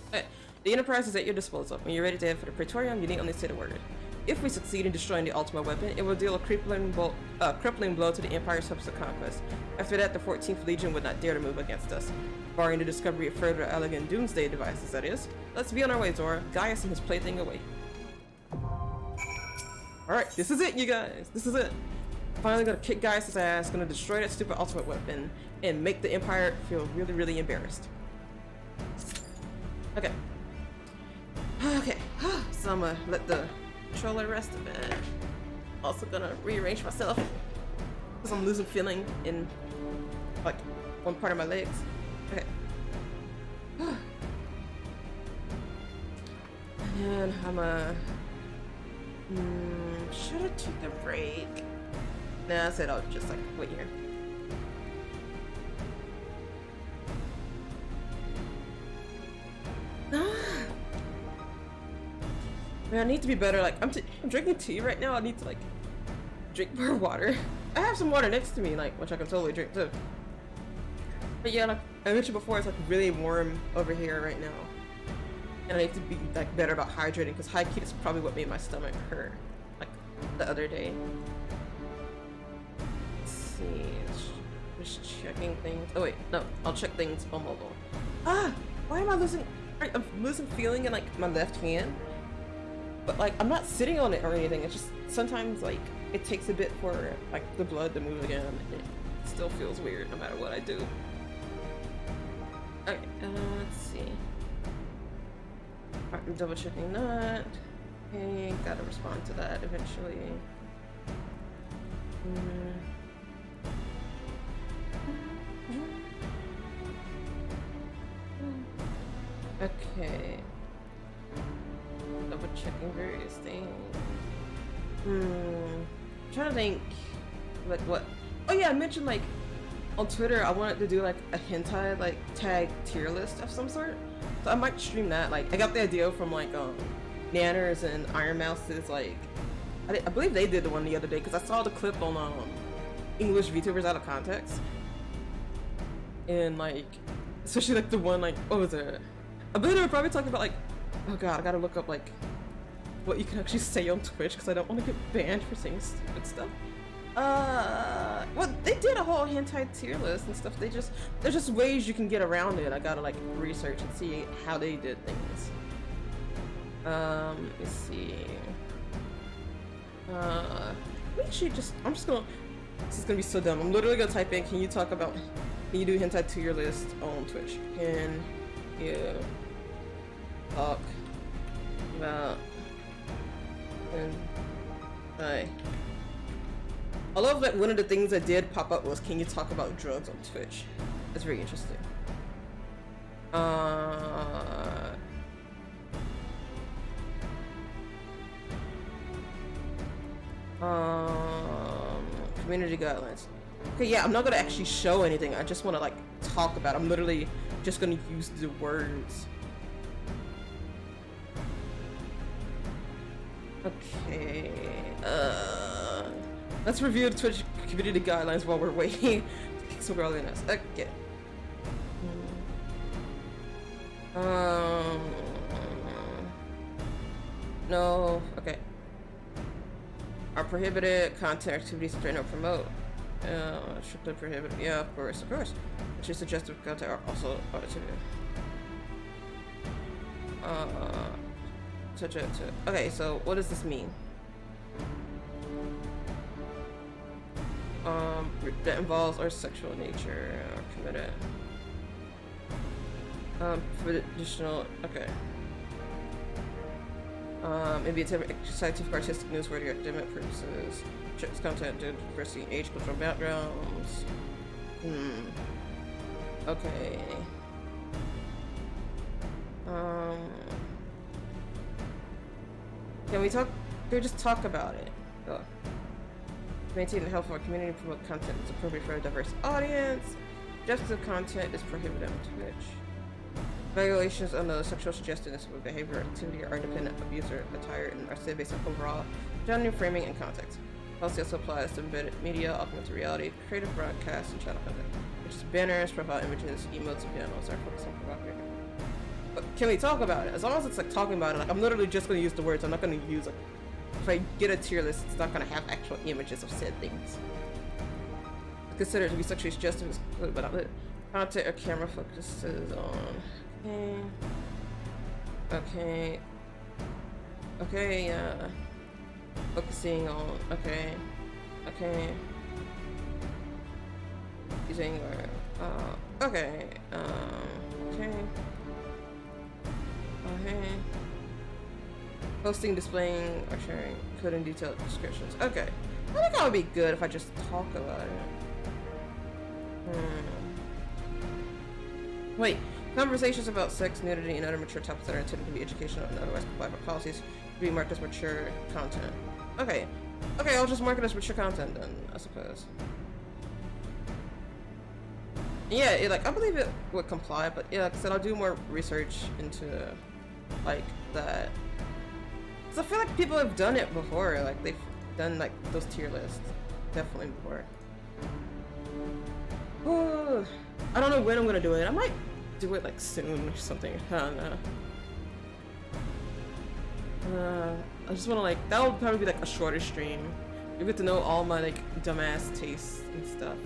Okay. The Enterprise is at your disposal. When you're ready to head for the Praetorium, you need only say the word. If we succeed in destroying the Ultima weapon, it will deal a crippling blow to the Empire's hopes of conquest. After that, the 14th Legion would not dare to move against us. Barring the discovery of further elegant doomsday devices, that is. Let's be on our way, Zora. Gaius and his plaything await. Alright, this is it, you guys. This is it. Finally gonna kick Gaius' ass, gonna destroy that stupid ultimate weapon, and make the Empire feel really, really embarrassed. Okay. Okay. So I'm gonna let the controller rest a bit. Also gonna rearrange myself, because I'm losing feeling in, like, one part of my legs. Okay. And I'm should I take a break? Nah, I said I'll just like wait here. Man, I need to be better. Like I'm drinking tea right now. I need to like drink more water. I have some water next to me, like which I can totally drink too. But yeah, like I mentioned before, it's like really warm over here right now. And I need to be like better about hydrating, because high key is probably what made my stomach hurt like the other day. Let's see, just checking things. Oh wait, no, I'll check things on mobile. Why am I losing? I'm losing feeling in like my left hand, but like I'm not sitting on it or anything. It's just sometimes like it takes a bit for like the blood to move again. It still feels weird no matter what I do. Okay, let's see. Alright, I'm double checking that. Okay, gotta respond to that eventually. Okay. Double checking various things. I'm trying to think, like what? Oh yeah, I mentioned like on Twitter I wanted to do like a hentai like tag tier list of some sort. So I might stream that. Like I got the idea from like Nanners and Iron Mouse's like I believe they did the one the other day, because I saw the clip on English VTubers out of context, and like especially like the one like what was it? I believe they were probably talking about like, oh god, I gotta look up like what you can actually say on Twitch, because I don't want to get banned for saying stupid stuff. Well, they did a whole hentai tier list and stuff. There's just ways you can get around it. I gotta like research and see how they did things. Let me see. Actually, this is gonna be so dumb. I'm literally gonna type in, can you do hentai tier list on Twitch? Can you talk about hentai? I love that one of the things that did pop up was, can you talk about drugs on Twitch? That's very interesting. Community guidelines. Okay, yeah, I'm not gonna actually show anything. I just want to like talk about it. I'm literally just gonna use the words. Okay. Let's review the Twitch community guidelines while we're waiting to kick some girl in us. Okay. No. Okay. are prohibited. Content activities threaten or promote. Strictly prohibited. Yeah, of course. Which is suggestive content are also prohibited. Okay, so what does this mean? That involves our sexual nature or committed. For the additional, okay. Maybe it's scientific, artistic, newsworthy, or academic purposes. Checks content, diversity, age, cultural backgrounds. Okay. Can we talk? Can we just talk about it? Ugh. Maintain the health of our community, promote content that's appropriate for a diverse audience. Suggestive content is prohibited on Twitch. Evaluations on the sexual suggestiveness of behavior, activity, or independent abuser attire and are set based on overall gender framing and context. Policy also applies to embedded media, augmented reality, creative broadcast, and channel content, which is banners, profile images, emotes, and panels are focused on provocative. But can we talk about it? As long as it's like talking about it, like I'm literally just gonna use the words. I'm not gonna use like if I get a tier list, it's not gonna have actual images of said things. Considered to be sexually suggestive, but not lit. Content or camera focuses on. Okay, focusing on, okay. Using, okay. Posting, displaying, or sharing, including detailed descriptions. Okay. I think that would be good if I just talk about it. Wait. Conversations about sex, nudity, and other mature topics that are intended to be educational and otherwise comply with policies to be marked as mature content. Okay, I'll just mark it as mature content then, I suppose. Yeah, I believe it would comply, but yeah, like I said, I'll do more research into, like, that. Because I feel like people have done it before, like, they've done, like, those tier lists. Definitely before. Oh, I don't know when I'm gonna do it. I might do it like soon or something. I don't know. I just want to like, that would probably be like a shorter stream. You get to know all my like dumbass tastes and stuff.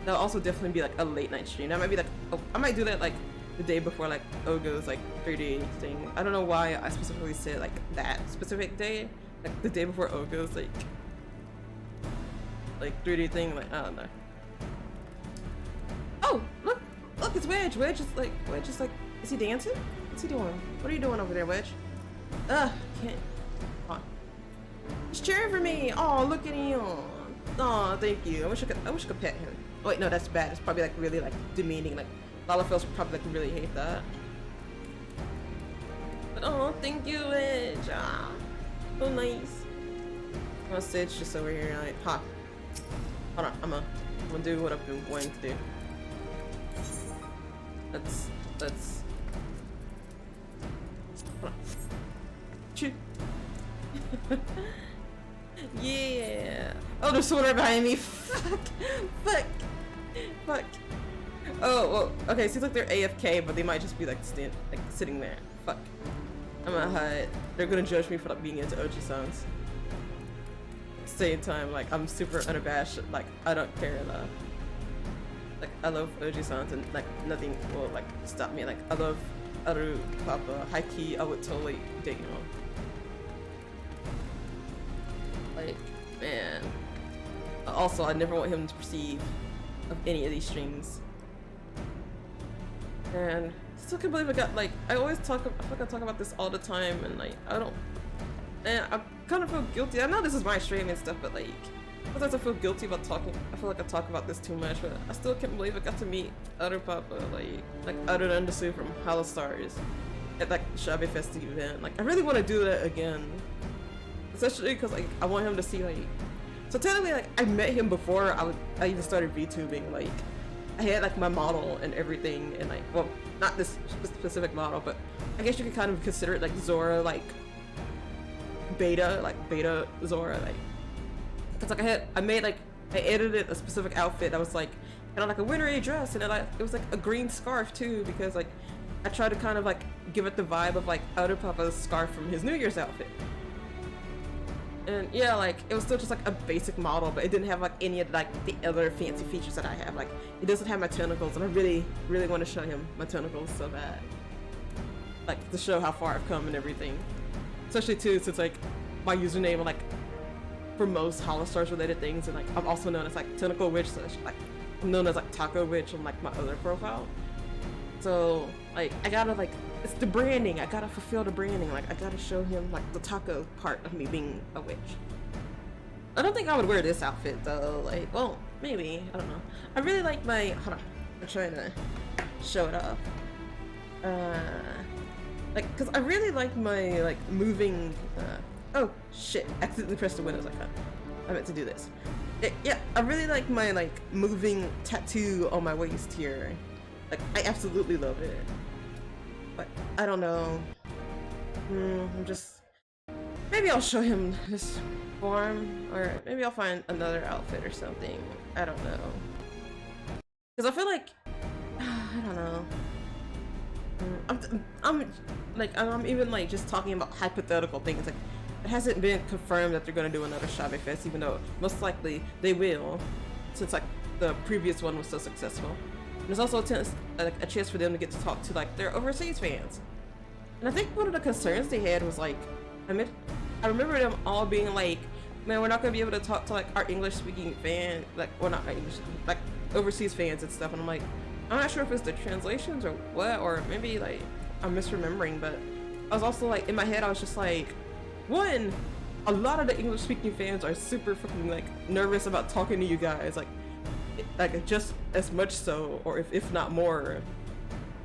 That'll also definitely be like a late night stream. That might be like, I might do that like the day before like Ogo's like 3D thing. I don't know why I specifically said like that specific day, like the day before Ogo's like 3D thing. Like I don't know. Oh, look, it's Wedge. Wedge is like, is he dancing? What's he doing? What are you doing over there, Wedge? Can't. Come on. He's cheering for me. Oh, look at him. Oh, thank you. I wish I could pet him. Oh, wait, no, that's bad. It's probably like really like demeaning. Like Lalafels would probably like really hate that. But oh, thank you, Wedge. Ah, so nice. Oh, Sid's just over here like, hold on. I'm gonna do what I've been wanting to do. Let's hold on. Shoot. Yeah. Oh, there's someone right behind me. Fuck. Oh, well, okay, seems like they're AFK, but they might just be like sitting there. Fuck. I'm gonna hide. They're gonna judge me for like being into OG songs. At the same time, like I'm super unabashed, like I don't care though. Like I love OG songs and like nothing will like stop me. Like I love Aru Papa. High key, I would totally date him. Like, man. Also, I never want him to perceive of any of these streams. And still can't believe I got like, I feel like I talk about this all the time and like, I kind of feel guilty. I know this is my stream and stuff, but like, sometimes I feel guilty about talking. I feel like I talk about this too much, but I still can't believe I got to meet Aru Papa, like Aru Undersu from Hollow Stars at like the Shabe Festi event. Like, I really want to do that again. Especially because like I want him to see like, so technically like I met him before I even started VTubing. Like I had like my model and everything, and like, well, not this specific model, but I guess you could kind of consider it like Zora, like beta Zora. Like it's like I edited a specific outfit that was like kind of like a wintry dress, and it was like a green scarf too, because like I tried to kind of like give it the vibe of like Aru Papa's scarf from his New Year's outfit. And yeah, like it was still just like a basic model, but it didn't have like any of like the other fancy features that I have. Like it doesn't have my tentacles, and I really want to show him my tentacles so bad. Like to show how far I've come and everything. Especially too, since like my username, like for most Holostars related things, and like I'm also known as like Tentacle Witch, so like I'm known as like Taco Witch on like my other profile. So like I gotta like, it's the branding. I gotta fulfill the branding. Like I gotta show him like the taco part of me being a witch. I don't think I would wear this outfit though. Like, well, maybe, I don't know. I really like my, hold on, I'm trying to show it off. Like, cause I really like my like moving. Oh shit! Accidentally pressed the Windows icon. I meant to do this. Yeah, I really like my like moving tattoo on my waist here. Like, I absolutely love it. But I don't know. I'm just, maybe I'll show him this form, or maybe I'll find another outfit or something. I don't know. Cause I feel like I don't know. I'm even like just talking about hypothetical things. Like it hasn't been confirmed that they're gonna do another Shabe Fest, even though most likely they will, since like the previous one was so successful. And there's also a chance for them to get to talk to like their overseas fans. And I think one of the concerns they had was like, I remember them all being like, man, we're not gonna be able to talk to like our English speaking fan, like, well, not English, like overseas fans and stuff. And I'm like, I'm not sure if it's the translations or what, or maybe like I'm misremembering, but I was also like, in my head I was just like, one, a lot of the English speaking fans are super fucking like nervous about talking to you guys, like just as much so, or if not more,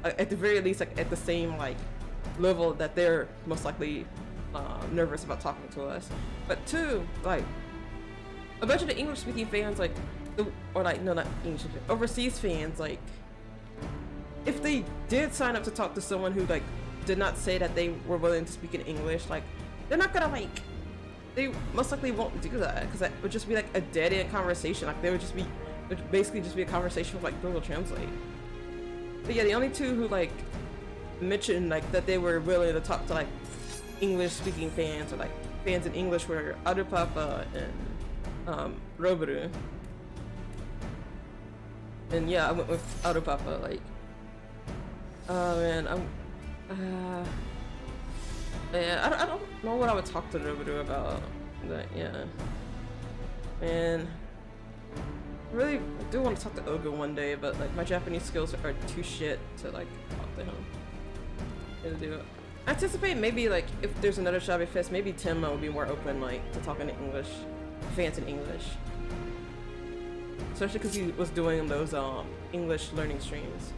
at the very least like at the same like level that they're most likely nervous about talking to us. But two, like a bunch of the English speaking fans, like or like no, not English, overseas fans, like if they did sign up to talk to someone who like did not say that they were willing to speak in English, like they're not gonna like, they most likely won't do that, because that would just be like a dead-end conversation. Like they would basically just be a conversation with like Google Translate. But yeah, the only two who like mentioned like that they were willing to talk to like English speaking fans or like fans in English were Adupapa and Roboru. And yeah, I went with Adupapa. Like, oh man, yeah, I don't know what I would talk to Roboru about, but yeah, man, I really do want to talk to Oga one day, but like my Japanese skills are too shit to like talk to him. I anticipate maybe like if there's another Shabe Fest, maybe Timma will be more open like to talking to English fans in English, especially because he was doing those English learning streams.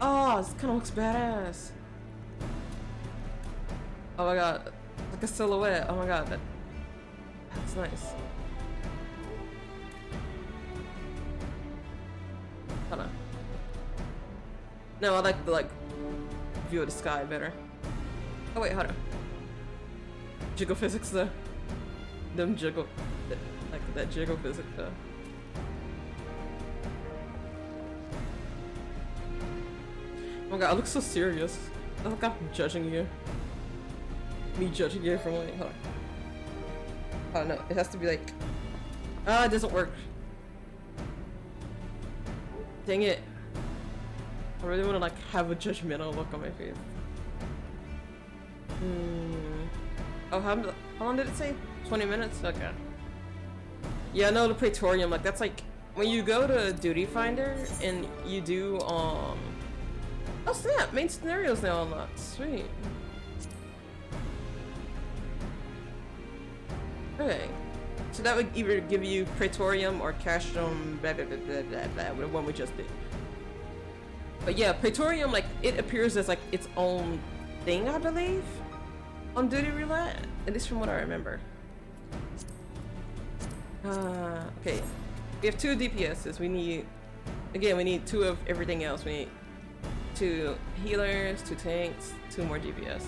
Oh, this kind of looks badass. Oh my god, like a silhouette. Oh my god, that's nice. Hold on. No, I like the view of the sky better. Oh wait, hold on. Jiggle physics though. Them jiggle, like that jiggle physics though. Oh my god, I look so serious. I look like I'm judging you. Me judging you from like, hold on. Oh no, it has to be like, it doesn't work. Dang it. I really want to like have a judgmental look on my face. Oh, how long did it say? 20 minutes? Okay. Yeah, no, the Praetorium, like that's like, when you go to Duty Finder and you do, oh snap! Main scenario's now unlocked. Sweet. Okay. So that would either give you Praetorium or Castrum, blah blah blah blah blah blah, the one we just did. But yeah, Praetorium, like, it appears as like its own thing, I believe, on Duty Roulette, at least from what I remember. Okay. We have 2 DPSs. We need, again, we need 2 of everything else. We need 2 healers, 2 tanks, 2 more DPS.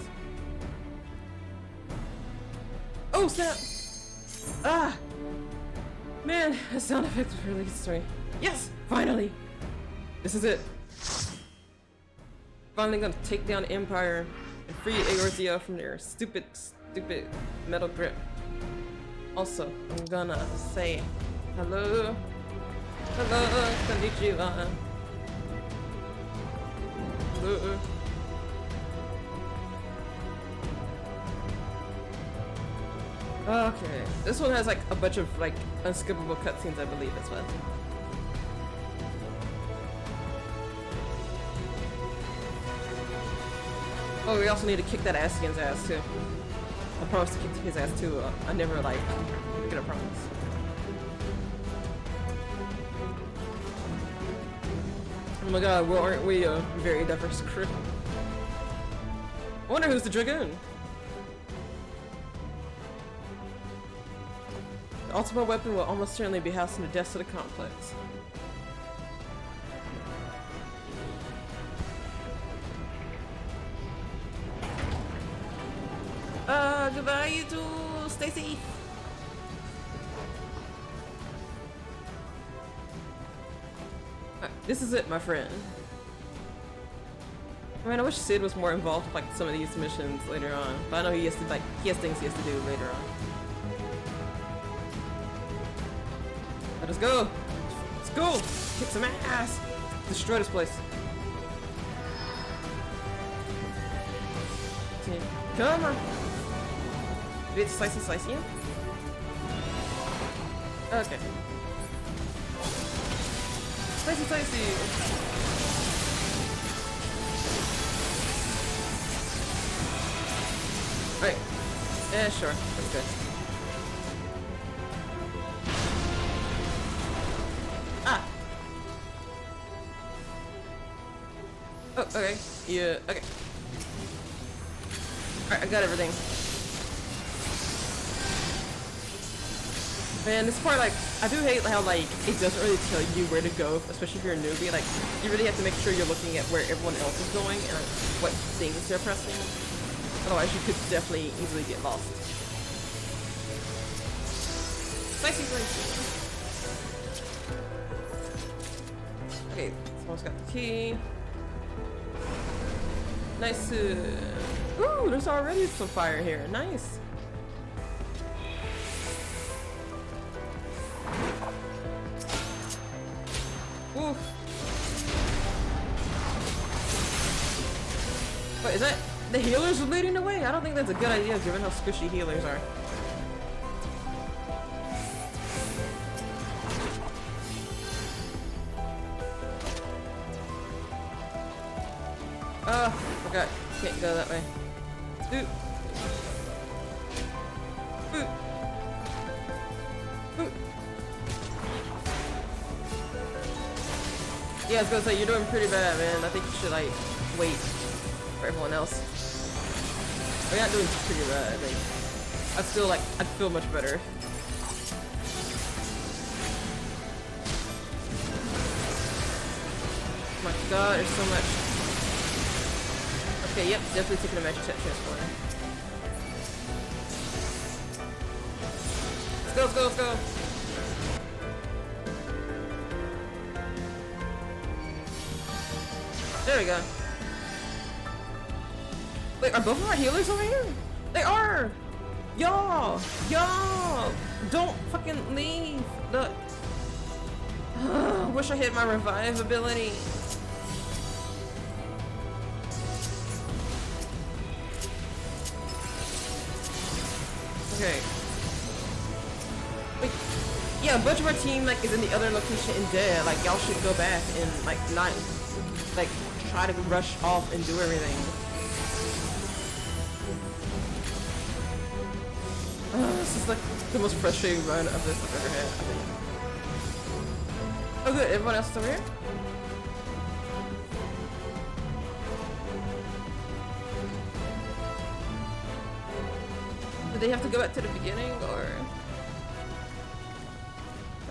Oh snap! Ah! Man, the sound effect was really destroying. Yes! Finally! This is it. Finally gonna take down Empire and free Eorzea from their stupid metal grip. Also, I'm gonna say hello, konnichiwa. Hello. Okay, this one has like a bunch of like unskippable cutscenes, I believe as well. Oh, we also need to kick that Astian's ass too. I promise to kick his ass too. I never like gonna promise. Oh my god, well, aren't we a very diverse crew? I wonder who's the Dragoon? The ultimate weapon will almost certainly be housed in the depths of the complex. Goodbye, you two. Stay safe. This is it, my friend. I mean, I wish Sid was more involved with like some of these missions later on, but I know he has to he has things he has to do later on. Let us go. Let's go. Kick some ass. Destroy this place. Come on. Did it slice you? Okay. Slicey. Right. Yeah, sure. That's good. Ah! Oh, okay. Yeah, okay. Alright, I got everything. Man, this part, like, I do hate how, like, it doesn't really tell you where to go, especially if you're a newbie. Like, you really have to make sure you're looking at where everyone else is going and like, what things they're pressing. Otherwise, you could definitely easily get lost. Slicey. Okay, someone's got the key. Nice. Ooh, there's already some fire here. Nice. Oof. Wait, is that the healers are leading the way? I don't think that's a good idea given how squishy healers are. Oh, forgot. Can't go that way. Oop. Oop. Oop. Yeah, I was gonna say, you're doing pretty bad, man. I think you should, like, wait for everyone else. We're not doing pretty bad, I think. I'd still, like, I'd feel much better. Oh my god, there's so much. Okay, yep, definitely taking a magic transporter. Let's go. There we go. Wait, are both of our healers over here? They are! Y'all! Don't fucking leave! Look. Wish I hit my revive ability. Okay. Wait. Yeah, a bunch of our team like is in the other location in there. Like y'all should go back and like not like try to rush off and do everything. This is like the most frustrating run of this I've ever had, I think. Oh good, everyone else is over here? Do they have to go back to the beginning or?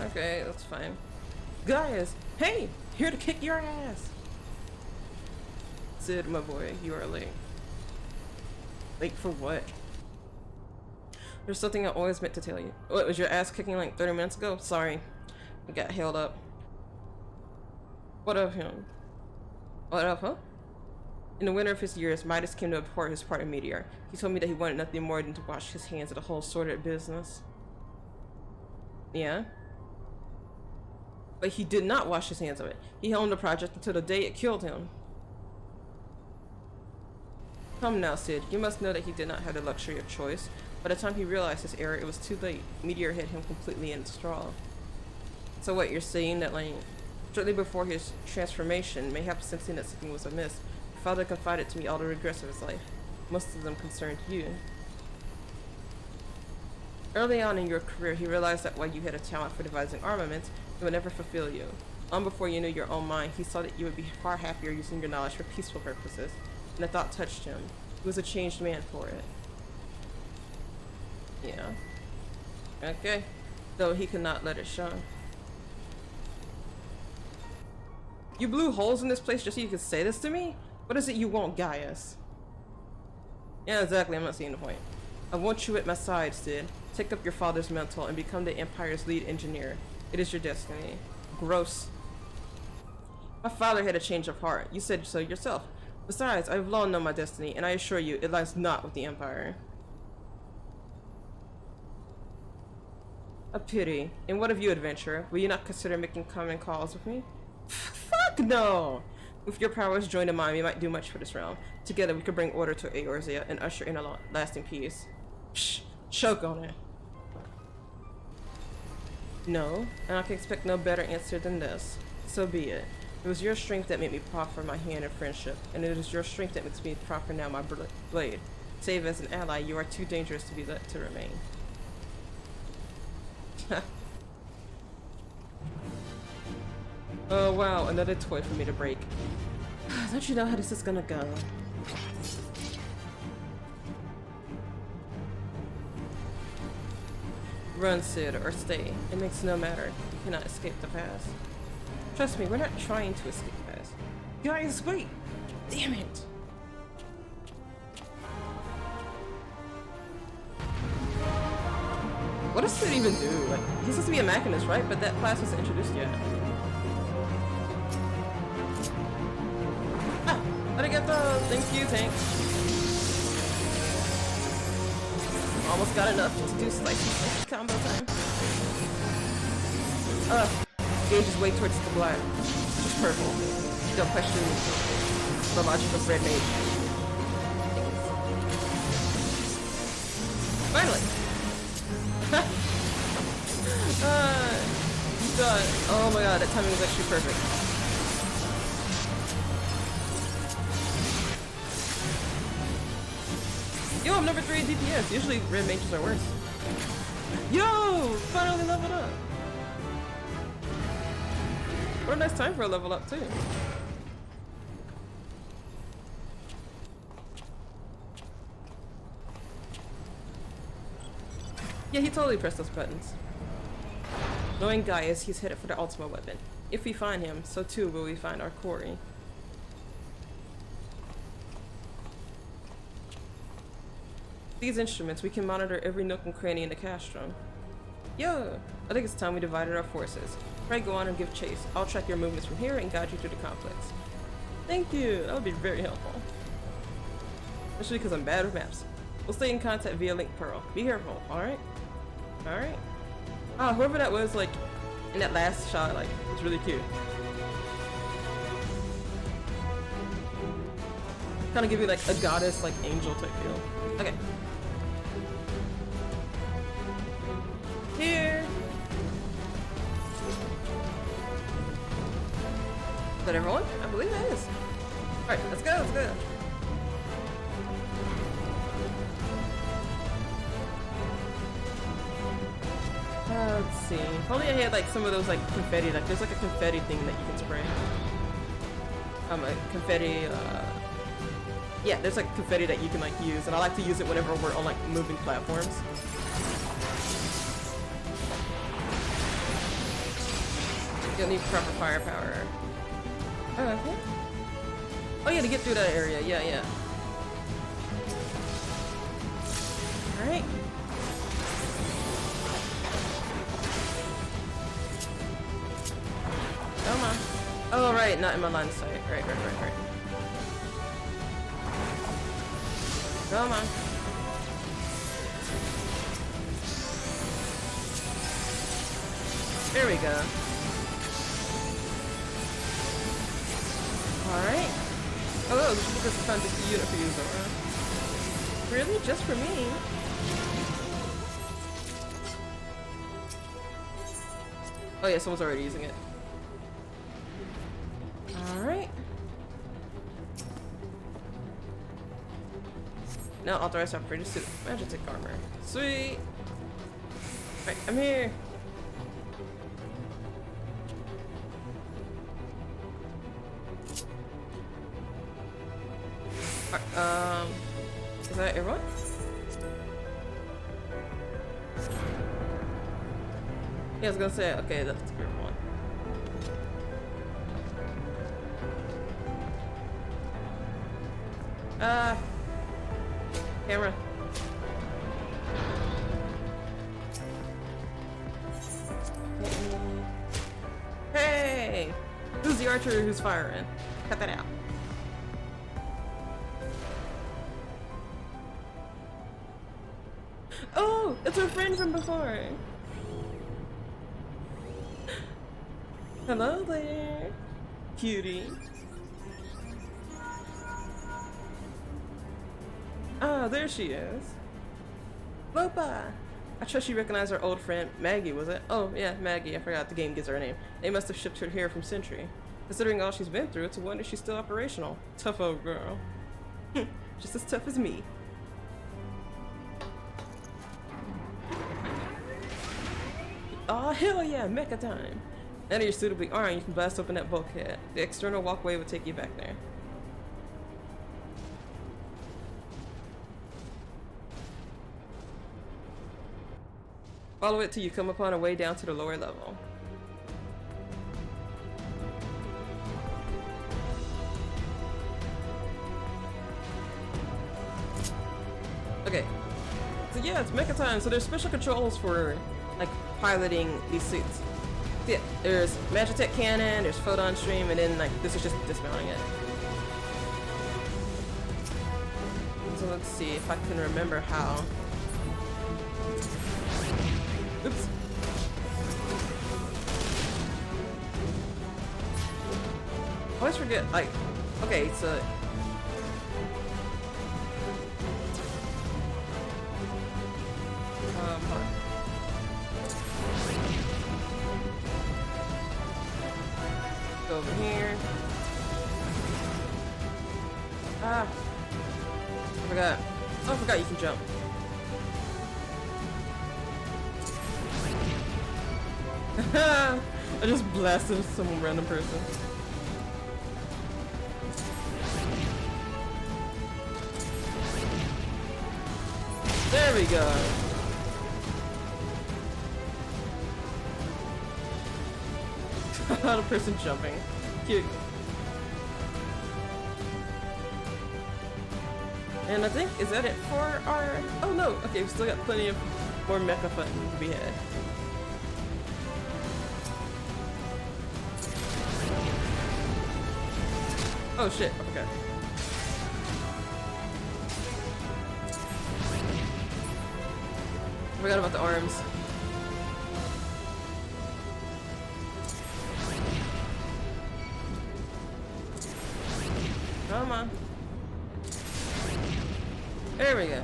Okay, that's fine. Guys, hey, here to kick your ass. Sid, my boy, you are late. Late for what? There's something I always meant to tell you. What, was your ass kicking like 30 minutes ago? Sorry. I got held up. What of him? What of, huh? In the winter of his years, Midas came to abhor his part in Meteor. He told me that he wanted nothing more than to wash his hands of the whole sordid business. Yeah? But he did not wash his hands of it. He held the project until the day it killed him. Come now, Sid. You must know that he did not have the luxury of choice. By the time he realized his error, it was too late. Meteor hit him completely in its straw. So what, you're saying that, like, shortly before his transformation, mayhaps sensing that something was amiss, your father confided to me all the regrets of his life. Most of them concerned you. Early on in your career, he realized that while you had a talent for devising armaments, it would never fulfill you. Long before you knew your own mind, he saw that you would be far happier using your knowledge for peaceful purposes, and the thought touched him. He was a changed man for it. Yeah. Okay. Though he could not let it show. You blew holes in this place just so you could say this to me? What is it you want, Gaius? Yeah, exactly. I'm not seeing the point. I want you at my side, Sid. Take up your father's mantle and become the Empire's lead engineer. It is your destiny. Gross. My father had a change of heart. You said so yourself. Besides, I have long known my destiny, and I assure you, it lies not with the Empire. A pity. And what of you, adventurer? Will you not consider making common cause with me? Fuck no! With your powers joined in mine, we might do much for this realm. Together, we could bring order to Eorzea and usher in a lasting peace. Psh, choke on it. No, and I can expect no better answer than this. So be it. It was your strength that made me proffer my hand in friendship, and it is your strength that makes me proffer now my blade. Save as an ally, you are too dangerous to be let to remain. Oh wow, another toy for me to break. Don't you know how this is gonna go? Run, Sid, or stay. It makes no matter. You cannot escape the past. Trust me, we're not trying to escape the past. Guys, wait! Damn it! What does Sid even do? Like, he's supposed to be a machinist, right? But that class wasn't introduced yet. Ah! Arigato! Thank you, tank. Almost got enough to do slice combo time. Gauge is way towards the black. Just purple. Don't question the logic of red mage. Finally! God. Oh my god, that timing was actually perfect. Yo, I'm number 3 in DPS. Usually red mages are worse. Yo! Finally leveled up! What a nice time for a level up too. Yeah, he totally pressed those buttons. Knowing Gaius, he's headed for the ultimate weapon. If we find him, so too will we find our quarry. These instruments, we can monitor every nook and cranny in the castrum. Yo! I think it's time we divided our forces. Pray go on and give chase. I'll track your movements from here and guide you through the complex. Thank you! That would be very helpful. Especially because I'm bad with maps. We'll stay in contact via Link Pearl. Be careful, alright? Alright? Ah, whoever that was, like, in that last shot, like, it's really cute. Kind of give you, like, a goddess, like, angel type feel. Okay. Here! Is that everyone? I believe that is. Alright, let's go, let's go. Let's see. If only I had like some of those like confetti, like there's like a confetti thing that you can spray. A confetti, yeah, there's like confetti that you can like use, and I like to use it whenever we're on like moving platforms. You'll need proper firepower. Oh, okay. Oh yeah, to get through that area, yeah. Alright. Come on. Oh, right, not in my line of sight. Right. Come on. There we go. Alright. Oh, this is a fantasy unit for you, Zora. Really? Just for me? Oh yeah, someone's already using it. Alright. Now authorized operators to magic armor. Sweet! Alright, I'm here! Is that everyone? Yeah, I was gonna say, okay, that's everyone. Camera. Hey! Who's the archer who's firing? Cut that out. Oh, it's our friend from before. Hello there, cutie. Ah, there she is. Lopa! I trust you recognize our old friend Maggie, was it? Oh, yeah, Maggie. I forgot the game gives her a name. They must have shipped her here from Sentry. Considering all she's been through, it's a wonder she's still operational. Tough old girl. Just as tough as me. Aw, hell yeah, mecha time! Now that you're suitably armed, you can blast open that bulkhead. The external walkway will take you back there. Follow it till you come upon a way down to the lower level. Okay. So yeah, it's mecha time. So there's special controls for like piloting these suits. So yeah, there's Magitech cannon, there's photon stream, and then like this is just dismounting it. So let's see if I can remember how. Oops. I always forget, like, okay, so hold on. Go over here. Ah, I forgot. Oh, I forgot you can jump. I just blasted some random person. There we go. Not a person jumping. Cute. And I think, is that it for our... Oh no, okay, we've still got plenty of more mecha fun to be had. Oh shit, I forgot. I forgot about the arms. Come on. There we go.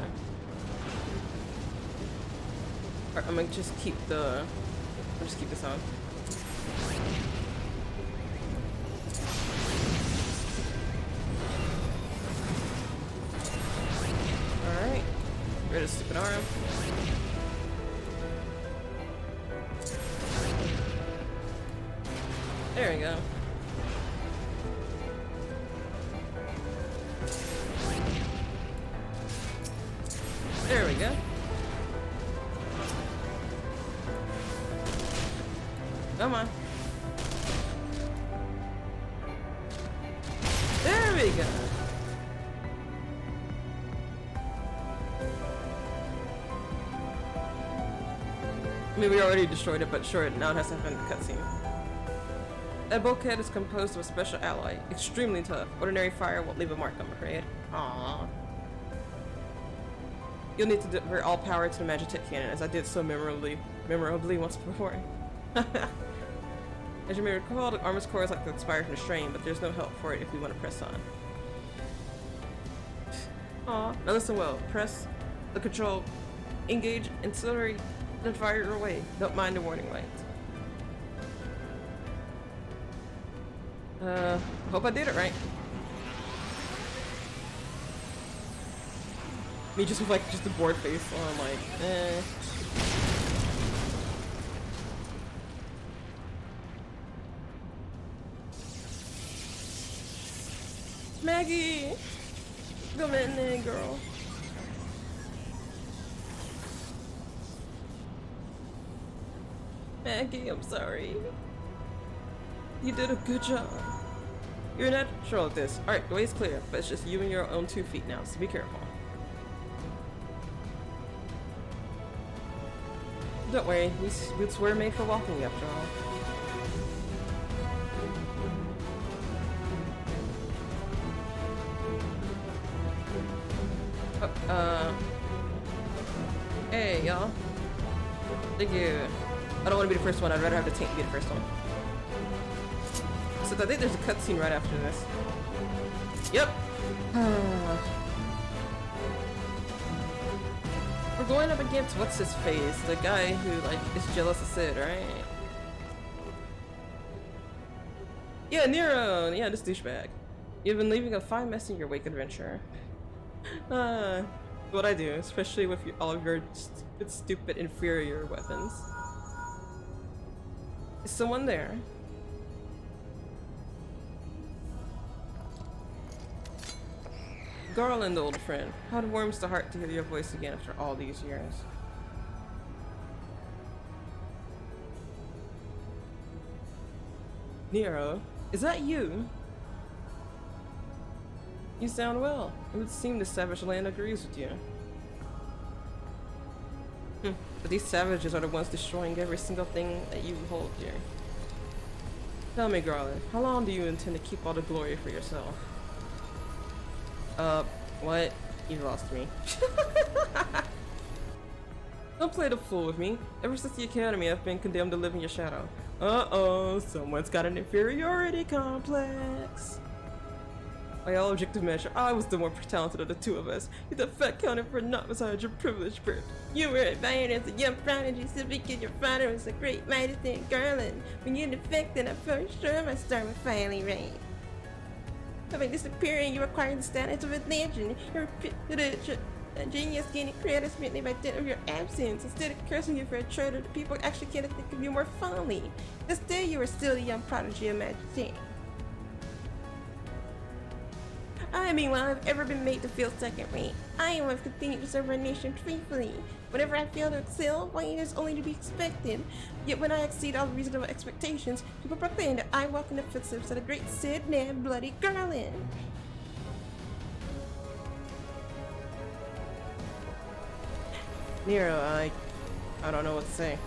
Alright, I'm gonna just keep the... I'll just keep this on. Alright. Get rid of stupid arm. There we go. There we go. Come on. There we go. I mean, we already destroyed it, but sure, now it has to happen in the cutscene. That bulkhead is composed of a special alloy. Extremely tough. Ordinary fire won't leave a mark, I'm afraid. Aww. You'll need to divert all power to the Magitech cannon, as I did so memorably once before. As you may recall, the armor's core is like the expired from the strain, but there's no help for it if we want to press on. Aw, now listen well. Press the control, engage, ancillary, then fire your way. Don't mind the warning lights. Hope I did it right. Me just with like just a bored face on, like, eh. Maggie! Come in there, girl. Maggie, I'm sorry. You did a good job. You're natural at this. Alright, the way's clear, but it's just you and your own 2 feet now, so be careful. Don't worry, these boots were made for walking after all. Hey, y'all. Thank you. I don't want to be the first one, I'd rather have the tank be the first one. So I think there's a cutscene right after this. Yep. We're going up against what's his face, the guy who like is jealous of Sid, right? Yeah, Nero. Yeah, this douchebag. You've been leaving a fine mess in your wake, adventurer. What I do, especially with all of your stupid inferior weapons. Is someone there? Garland, old friend. How it warms the heart to hear your voice again after all these years. Nero, is that you? You sound well. It would seem the savage land agrees with you. But these savages are the ones destroying every single thing that you hold dear. Tell me, Garland, how long do you intend to keep all the glory for yourself? What? You lost me. Don't play the fool with me. Ever since the academy, I've been condemned to live in your shadow. Uh-oh, someone's got an inferiority complex. By all objective measure, I was the more talented of the 2 of us. You're the fat counted for not beside your privileged birth. You were admired as a young prodigy simply because your father was a great mighty thing, Garland. When you defected, I felt sure my star would finally reign. Having disappearing, you acquired the status of a legend. Your genius gaining credit mainly by dint of your absence. Instead of cursing you for a traitor, the people actually can't think of you more fondly. Instead, you are still the young prodigy of Magic. I, meanwhile, have ever been made to feel second rate. I am have continued to serve our nation faithfully. Whenever I fail to excel, why it is only to be expected. Yet when I exceed all reasonable expectations, people proclaim that I walk in the footsteps of the great Sid Ned Bloody Garland. Nero, I don't know what to say.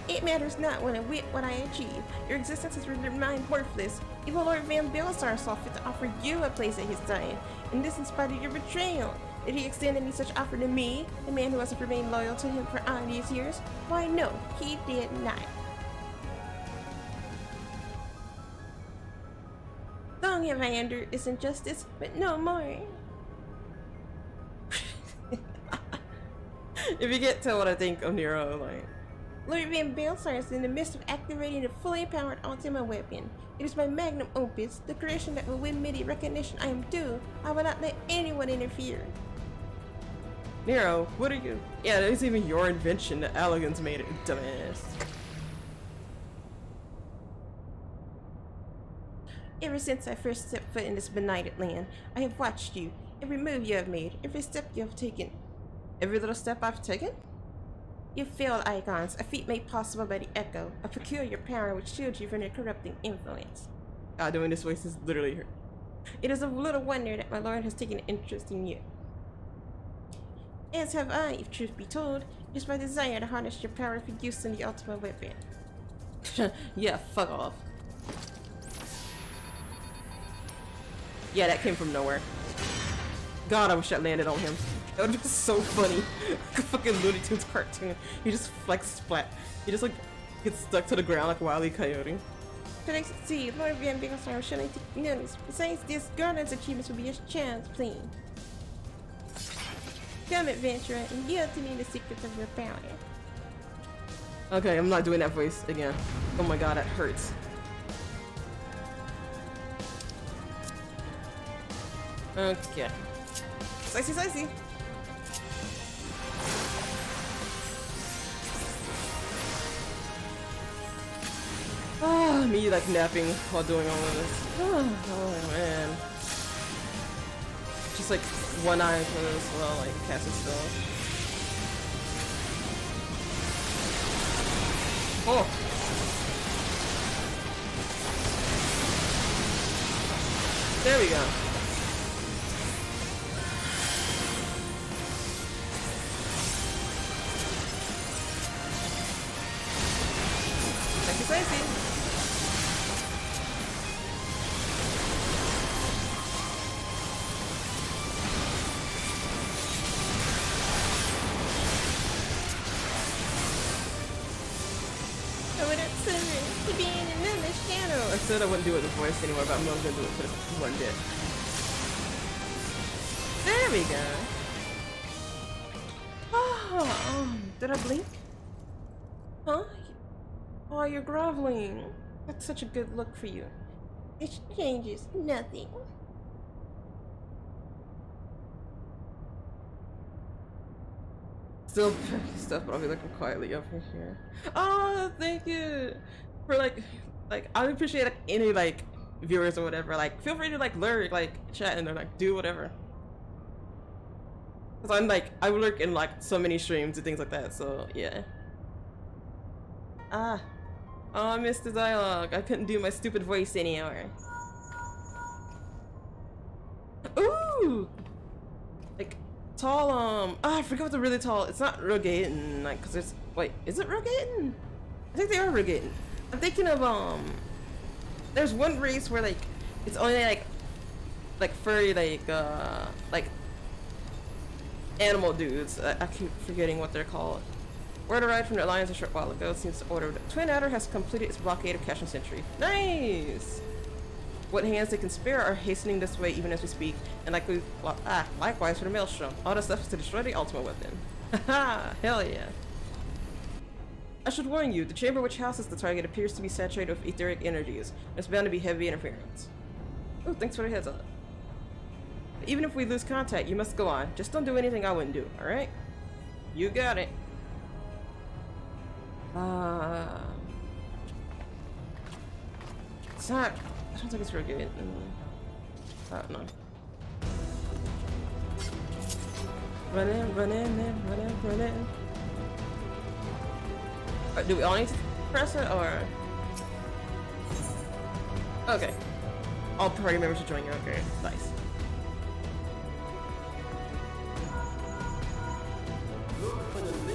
It matters not when I wit what I achieve. Your existence has rendered mine worthless. Even Lord Van Belisar saw fit to offer you a place at his side, and this in spite of your betrayal. Did he extend any such offer to me, a man who hasn't remained loyal to him for all these years? Why, no, he did not. Long have I endured this injustice, but no more. If you can't tell what I think of Nero, like... Lord Van Belisar is in the midst of activating a fully powered ultimate weapon. It is my magnum opus, the creation that will win me the recognition I am due. I will not let anyone interfere. Nero, what are you? Yeah, that is even your invention. The Allagans made it, dumbass. Ever since I first stepped foot in this benighted land, I have watched you. Every move you have made, every step you have taken. Every little step I've taken? You failed icons, a feat made possible by the Echo, a peculiar power which shields you from their corrupting influence. God, doing this voice is literally her. It is of little wonder that my lord has taken an interest in you. As have I, if truth be told. It is my desire to harness your power for use in the ultimate weapon. Yeah, fuck off. Yeah, that came from nowhere. God, I wish I landed on him. That would be so funny. Like a fucking Looney Tunes cartoon. He just splat. He just like gets stuck to the ground like Wile E. Coyote. Should I succeed? Lord Van Bigglestar, should I take notice? Besides this, Garland's achievements will be your chance, please. Come, adventurer, and yield to me the secrets of your power. Okay, I'm not doing that voice again. Oh my god, that hurts. Okay. Slicey. Ah, me like napping while doing all of this. Oh man. Just like one eye closed while like casting still. Oh. There we go. Slicey. I said I wouldn't do it with the voice anymore, but I'm not gonna do it for this one bit. There we go. Oh, did I blink? Huh? Oh, you're groveling. That's such a good look for you. It changes nothing. Still stuff, but I'll be looking quietly up here. Oh, thank you for like I appreciate like any like viewers or whatever. Like, feel free to like lurk, like chat, and like do whatever. Cause I'm like I lurk in like so many streams and things like that. So yeah. Ah. Oh, I missed the dialogue. I couldn't do my stupid voice anymore. Ooh! Like, tall, oh, I forgot what the really tall, it's not Rogaten, like, cause there's, wait, is it Rogaten? I think they are Rogaten. I'm thinking of, there's one race where, like, it's only, like furry, like animal dudes. I keep forgetting what they're called. Word arrived from the Alliance a short while ago. Seems to order. Twin Adder has completed its blockade of Cash and Sentry. Nice! What hands they can spare are hastening this way even as we speak, and likewise for the Maelstrom. All the stuff is to destroy the ultimate weapon. Haha! Hell yeah! I should warn you, the chamber which houses the target appears to be saturated with etheric energies. There's bound to be heavy interference. Oh, thanks for the heads up. Even if we lose contact, you must go on. Just don't do anything I wouldn't do, alright? You got it. It's not. I don't think it's real good. I don't know. Run in. Do we all need to press it or? Okay. All party members should join you. Okay, nice.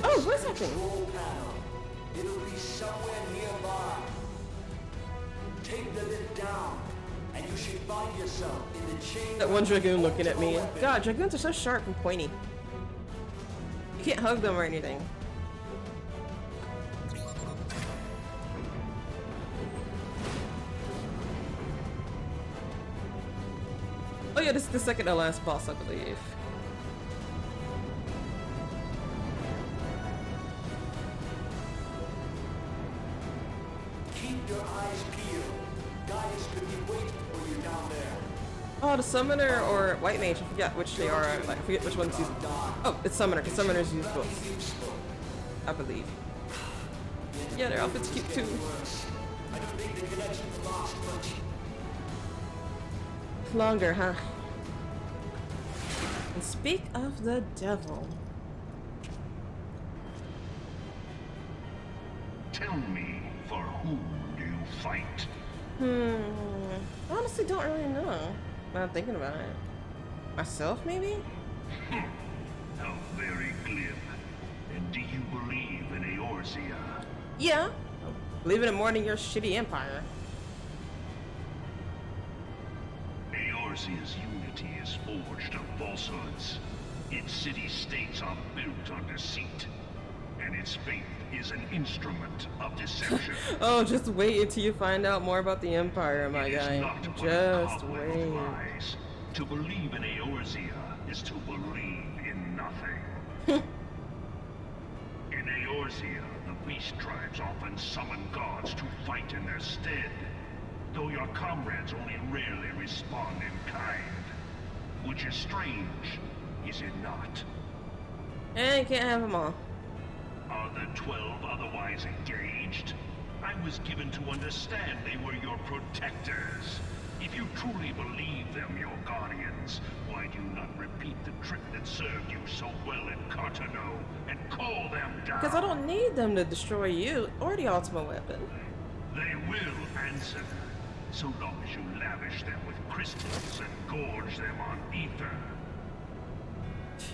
Oh, what's happening? It'll be somewhere nearby. Take the lid down, and you should find yourself in the chamber. That one dragoon looking at me. God, dragoons are so sharp and pointy. You can't hug them or anything. Oh yeah, this is the second to last boss, I believe. Oh, the summoner or white mage, I forget which they are. Like, I forget which one's used. Oh, it's summoner, because summoners use both, I believe. Yeah, their outfit's cute too. Longer, huh? And speak of the devil. Tell me, for whom do you fight? Honestly, don't really know. Now I'm thinking about it. Myself, maybe? How very glib. And do you believe in Eorzea? Yeah. Believe in it more than your shitty empire. Eorzea Eorzea's unity is forged of falsehoods. Its city-states are built on deceit. And its faith is an instrument of deception. Oh, just wait until you find out more about the Empire, my guy. Just wait. Lies. To believe in Eorzea is to believe in nothing. In Eorzea, the beast tribes often summon gods to fight in their stead, though your comrades only rarely respond in kind. Which is strange, is it not? And you can't have them all. Are the 12 otherwise engaged? I was given to understand they were your protectors. If you truly believe them your guardians, why do you not repeat the trick that served you so well in Cartano and call them down? Because I don't need them to destroy you or the ultimate weapon. They will answer, so long as you lavish them with crystals and gorge them on ether.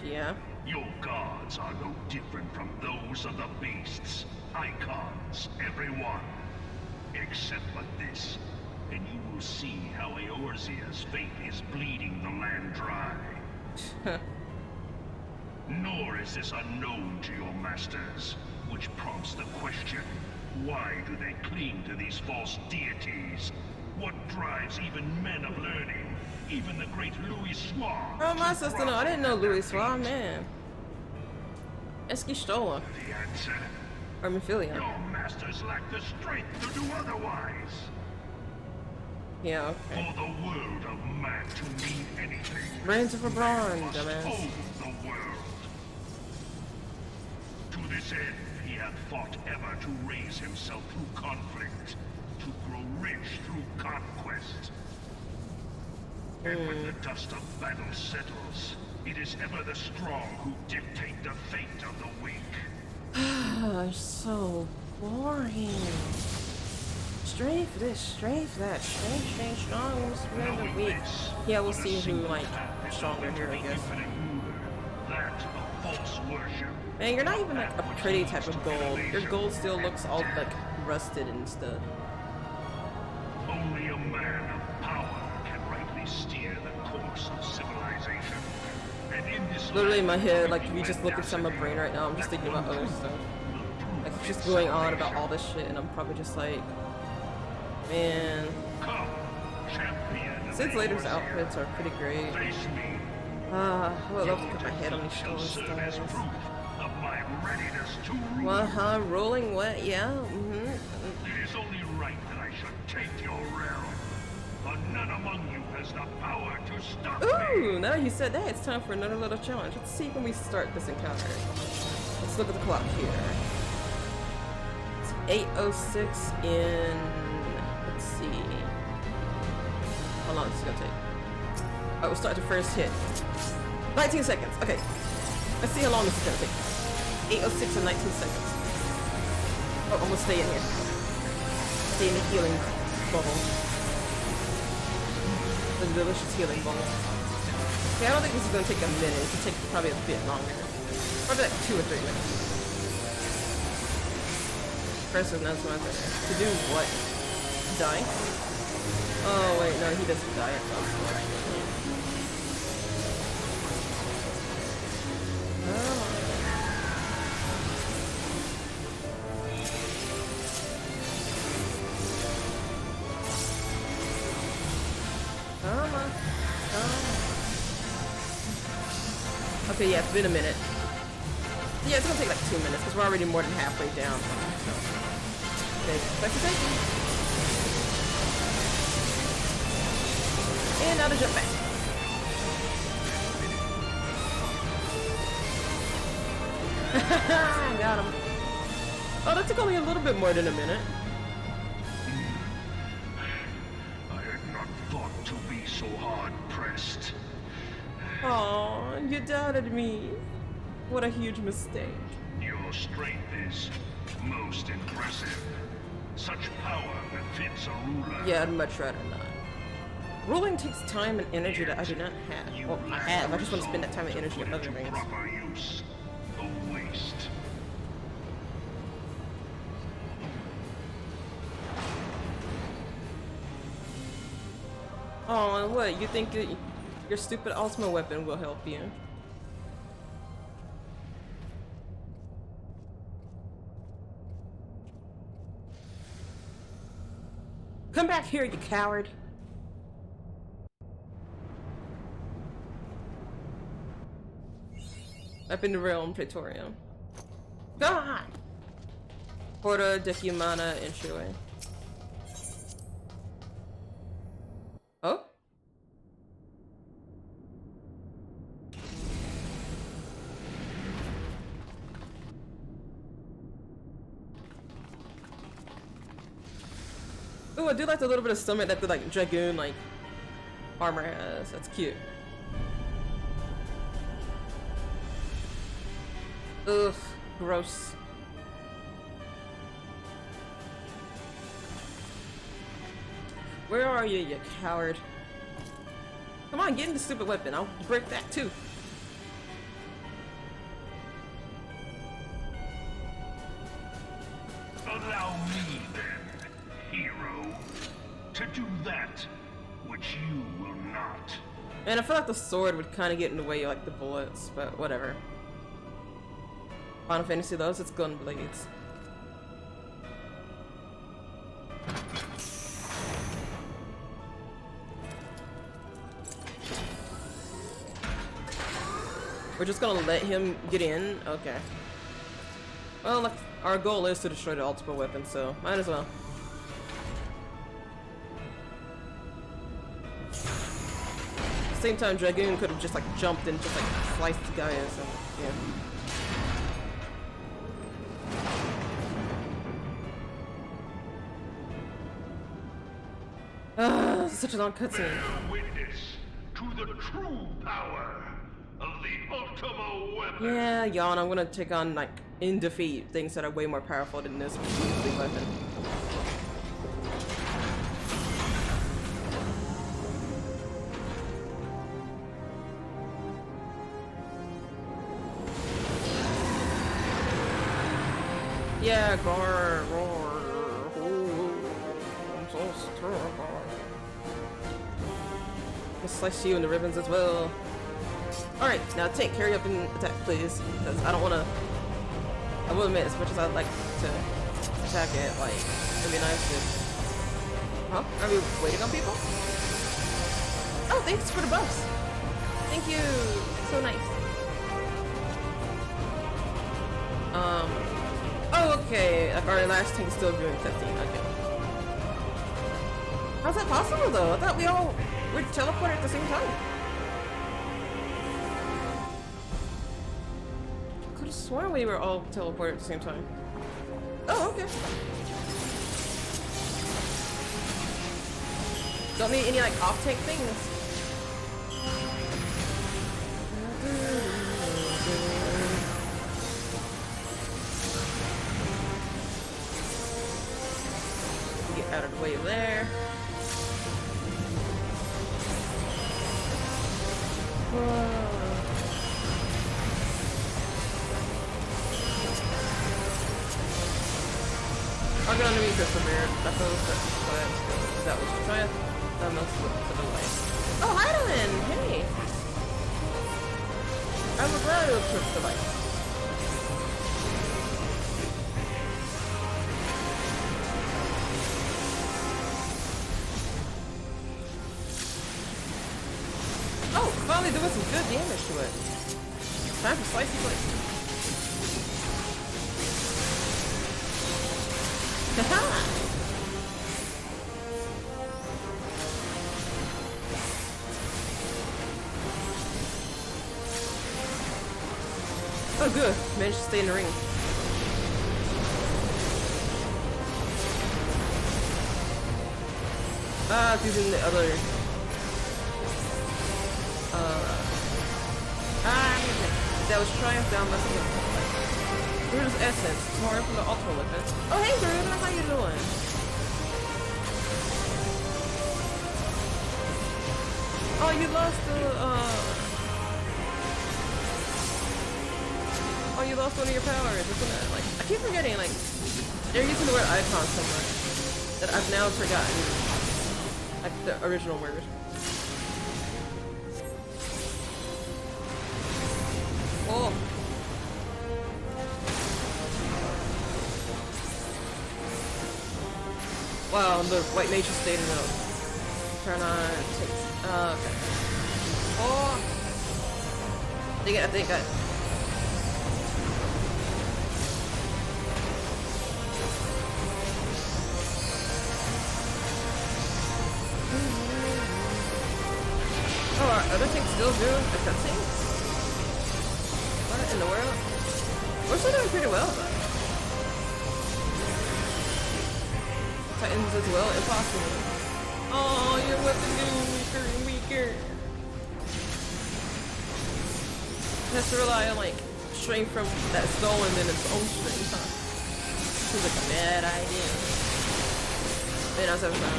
Yeah. Your gods are no different from those of the beasts. Icons, everyone. Except for this, and you will see how Eorzea's faith is bleeding the land dry. Nor is this unknown to your masters, which prompts the question, why do they cling to these false deities? What drives even men of learning? Even the great Louis Soir. Oh, my sister, no, I didn't know Louis Soir, man. Eski Stola. The answer? Armophilia. Your masters lack the strength to do otherwise. Yeah, okay. For the world of man to mean anything, Brains of a man brawn, must dumbass. own the world. To this end, he hath fought ever to raise himself through conflict, to grow rich through conquest. And when the dust of battle settles, it is ever the strong who dictate the fate of the weak. So boring. Strength this, strength that, strength, strong, strength, weak. Yeah, we'll see who, like, stronger here, I guess. That of false worship. Man, you're not even, like, a pretty type of gold. Your gold still looks all, like, rusted and stuff. Only a man of power can rightly steer the course of civilization. And in this Literally in my head, like, if you just look inside my brain right now, I'm just thinking about other stuff. Like, just going on about all this shit, and I'm probably just like, man. Sid Slater's outfits are pretty great. I would love to put my head on these shoulders. Rolling wet, yeah. It is only right that I should take your realm. But none among you has the power to stop Ooh, me. now you said that, it's time for another little challenge. Let's see when we start this encounter. Let's look at the clock here. It's 8:06 in... let's see. How long is this gonna take? Alright, we'll start the first hit. 19 seconds, okay. Let's see how long this is gonna take. 8:06 and 19 seconds. Oh, I'm gonna stay in here. Stay in the healing bubble. The delicious healing bubble. Okay, I don't think this is gonna take a minute. It's gonna take probably a bit longer. Probably like 2 or 3 minutes. First announcement. To do what? Die? Oh wait, no, he doesn't die at some point. Oh. Come on. Okay, yeah, it's been a minute. Yeah, it's gonna take like 2 minutes because we're already more than halfway down. So. Okay, back to safety. And now to jump back. Got him. Oh, that took only a little bit more than a minute. I had not thought to be so hard pressed. Aw, you doubted me. What a huge mistake. Your strength is most impressive. Such power befits a ruler. Yeah, I'd much rather not. Ruling takes time and energy that I do not have. Well, I have. I just want to spend that time and energy on other things. Proper use. A waste. Oh, and what? You think your stupid Ultima weapon will help you? Come back here, you coward! Up in the realm, Praetorium. God! Porta, Decumana, and Shue. Oh? Ooh, I do like the little bit of stomach that the like dragoon like armor has. That's cute. Ugh, gross. Where are you, you coward? Come on, get in the stupid weapon. I'll break that too. Allow me then, hero, to do that which you will not. And I feel like the sword would kind of get in the way of like the bullets, but whatever. Final Fantasy those, it's gun blades. We're just gonna let him get in? Okay. Well, like, our goal is to destroy the Ultima weapon, so might as well. At the same time, Dragoon could have just like jumped and just like sliced the guy, so yeah. Such a long cutscene. Bear witness to the true power of the Ultima weapon. Yeah, yawn. I'm gonna take on like in defeat things that are way more powerful than this big weapon. Yeah, roar, roar. Oh, I'm so strong. I'll slice you in the ribbons as well. Alright, now take carry up and attack, please. Because I don't want to. I will admit, as much as I'd like to attack it, like, it'd be nice to. Huh? Are we waiting on people? Oh, thanks for the buffs. Thank you. So nice. Oh, okay. Like, our last thing is still doing 15. Okay. How's that possible, though? I thought we all were teleported at the same time. Could have sworn we were all teleported at the same time. Oh, okay. Don't need any, like, off-take things. Get out of the way there. I'll get underneath this a bit. That's what that was trying. That must look to the light. Oh, hi, Dylan! Hey! I was glad to eclipse the light. Oh, finally doing some good damage to it. Time for slice and slice. Haha! Oh good, managed to stay in the ring. Ah, it's using the other... that was triumph down by some Brutus Essence, torn from the Ultima weapon. Oh hey Brutus, how you doing? Oh, you lost the, oh, you lost one of your powers, isn't it? Like, I keep forgetting, like, they're using the word icon so much that I've now forgotten Like the original word. Oh. Wow, the white nature stayed in the turn on takes okay. Oh, I think I oh, are other things still doing the cutscenes? What in the world? We're still doing pretty well though. Titans as well, impossible. Oh, your weapon getting weaker and weaker. It has to rely on like strength from that stolen and its own strength, huh? Seems like a bad idea. Man, I was having fun.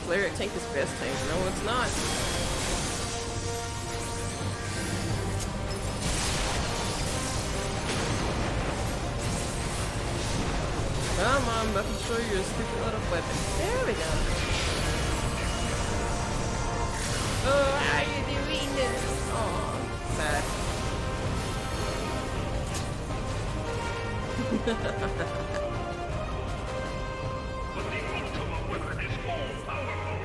Cleric tank is best tank. No, it's not. Come on, I'm about to show you a stupid little weapon. There we go. Oh, how are you doing this? Oh, sad. But the ultimate weapon is all powerful.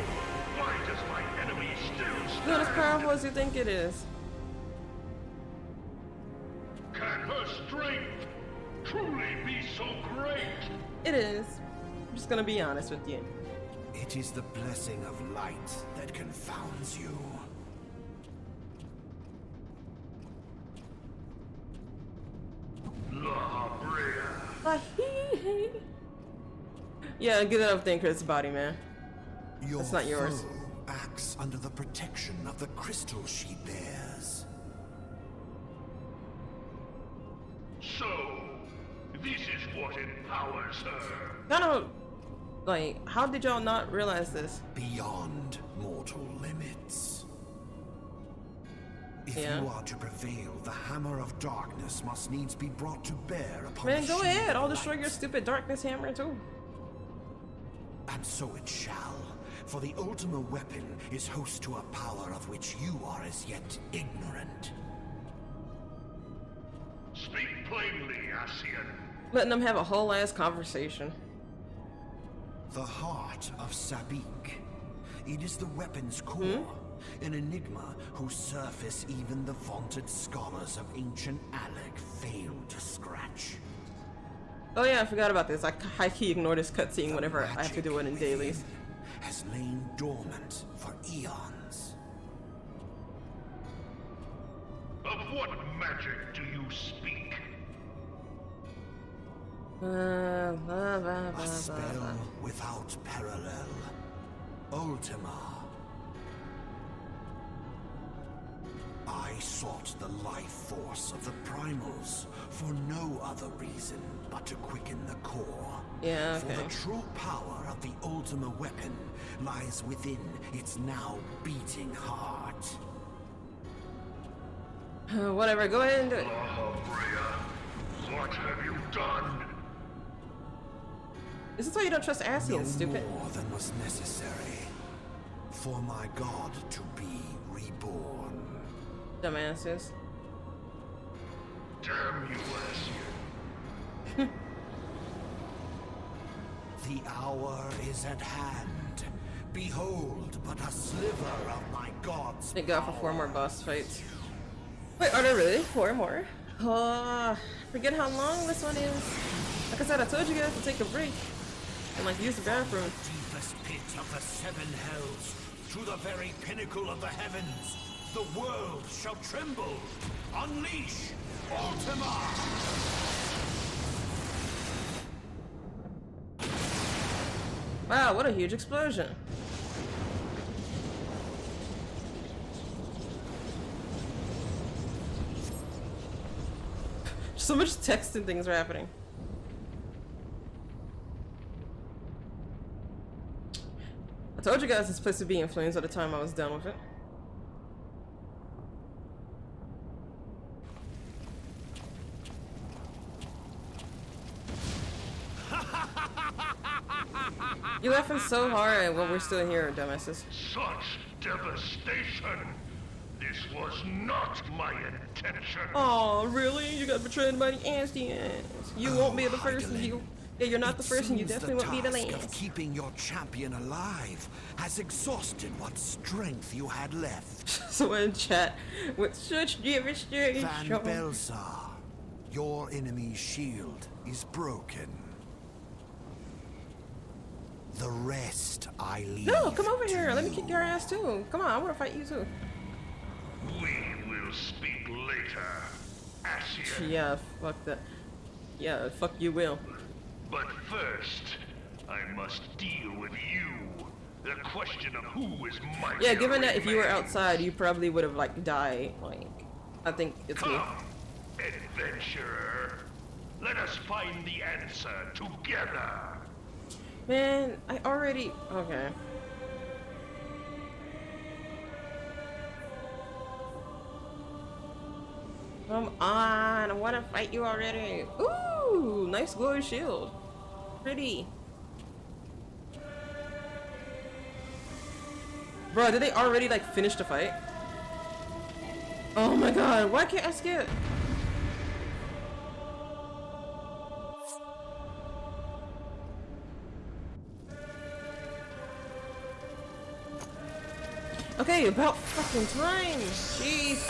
Why does my enemy still stand? Not as powerful as you think it is. Can her strength truly be so great? It is. I'm just gonna be honest with you. It is the blessing of light that confounds you. La Brea. Yeah, get it up there, Chris' body, man. Your That's not yours. foe acts under the protection of the crystal she bears. So, this is what empowers her. Kind of, like, how did y'all not realize this? Beyond mortal limits. If Yeah. you are to prevail, the hammer of darkness must needs be brought to bear upon Man, the go shield ahead. of I'll destroy light. your stupid darkness hammer, too. And so it shall, for the ultimate weapon is host to a power of which you are as yet ignorant. Speak plainly, Asian. Letting them have a whole ass conversation. The heart of Sabik. It is the weapon's core. An enigma whose surface even the vaunted scholars of ancient Alec failed to scratch. Oh yeah, I forgot about this. I high-key ignore this cutscene whenever I have to do it in dailies. Has lain dormant for eons. Of what magic do you speak? A spell without parallel. Ultima. I sought the life force of the primals for no other reason but to quicken the core. Yeah, For okay. the true power of the Ultima weapon lies within its now beating heart. Whatever, go ahead and do it. La Brea, what have you done? This is why you don't trust No Asians, stupid. more than was necessary for my god to be reborn. Dumbasses. Damn you, Asian. The hour is at hand. Behold, but a sliver of my god's Thank God for 4 more boss fights. Wait, are there really 4 more? Forget how long this one is. Like I said, I told you guys to take a break and like use the bathroom. Deepest pit of the 7 hells, to the very pinnacle of the heavens, the world shall tremble. Unleash Ultima! Wow, what a huge explosion. So much text and things are happening. I told you guys it's supposed to be in flames by the time I was done with it. You're laughing so hard while we're still here, dumbasses. Such devastation! This was not my intention! Oh, really? You got betrayed by the Astians. You won't be the first, and you... Yeah, you're not the first, and you definitely won't be the task last. of keeping your champion alive has exhausted what strength you had left. So in chat, with such devastation... Van Belsar, your enemy's shield is broken. The rest I leave. No, come over here. Let me kick your ass too. Come on, I want to fight you too. We will speak later, Ascian. Yeah, fuck that. Yeah, fuck you will. But first, I must deal with you. The question of who is mightier. Yeah, given that if you were remains. outside, you probably would have like died. Like, I think it's me. Come, adventurer. Let us find the answer together. Man, I already... Okay. Come on, I want to fight you already. Ooh, nice glowy shield. Pretty. Bro, did they already like finish the fight? Oh my god, why can't I skip? Okay, about fucking time. Jeez.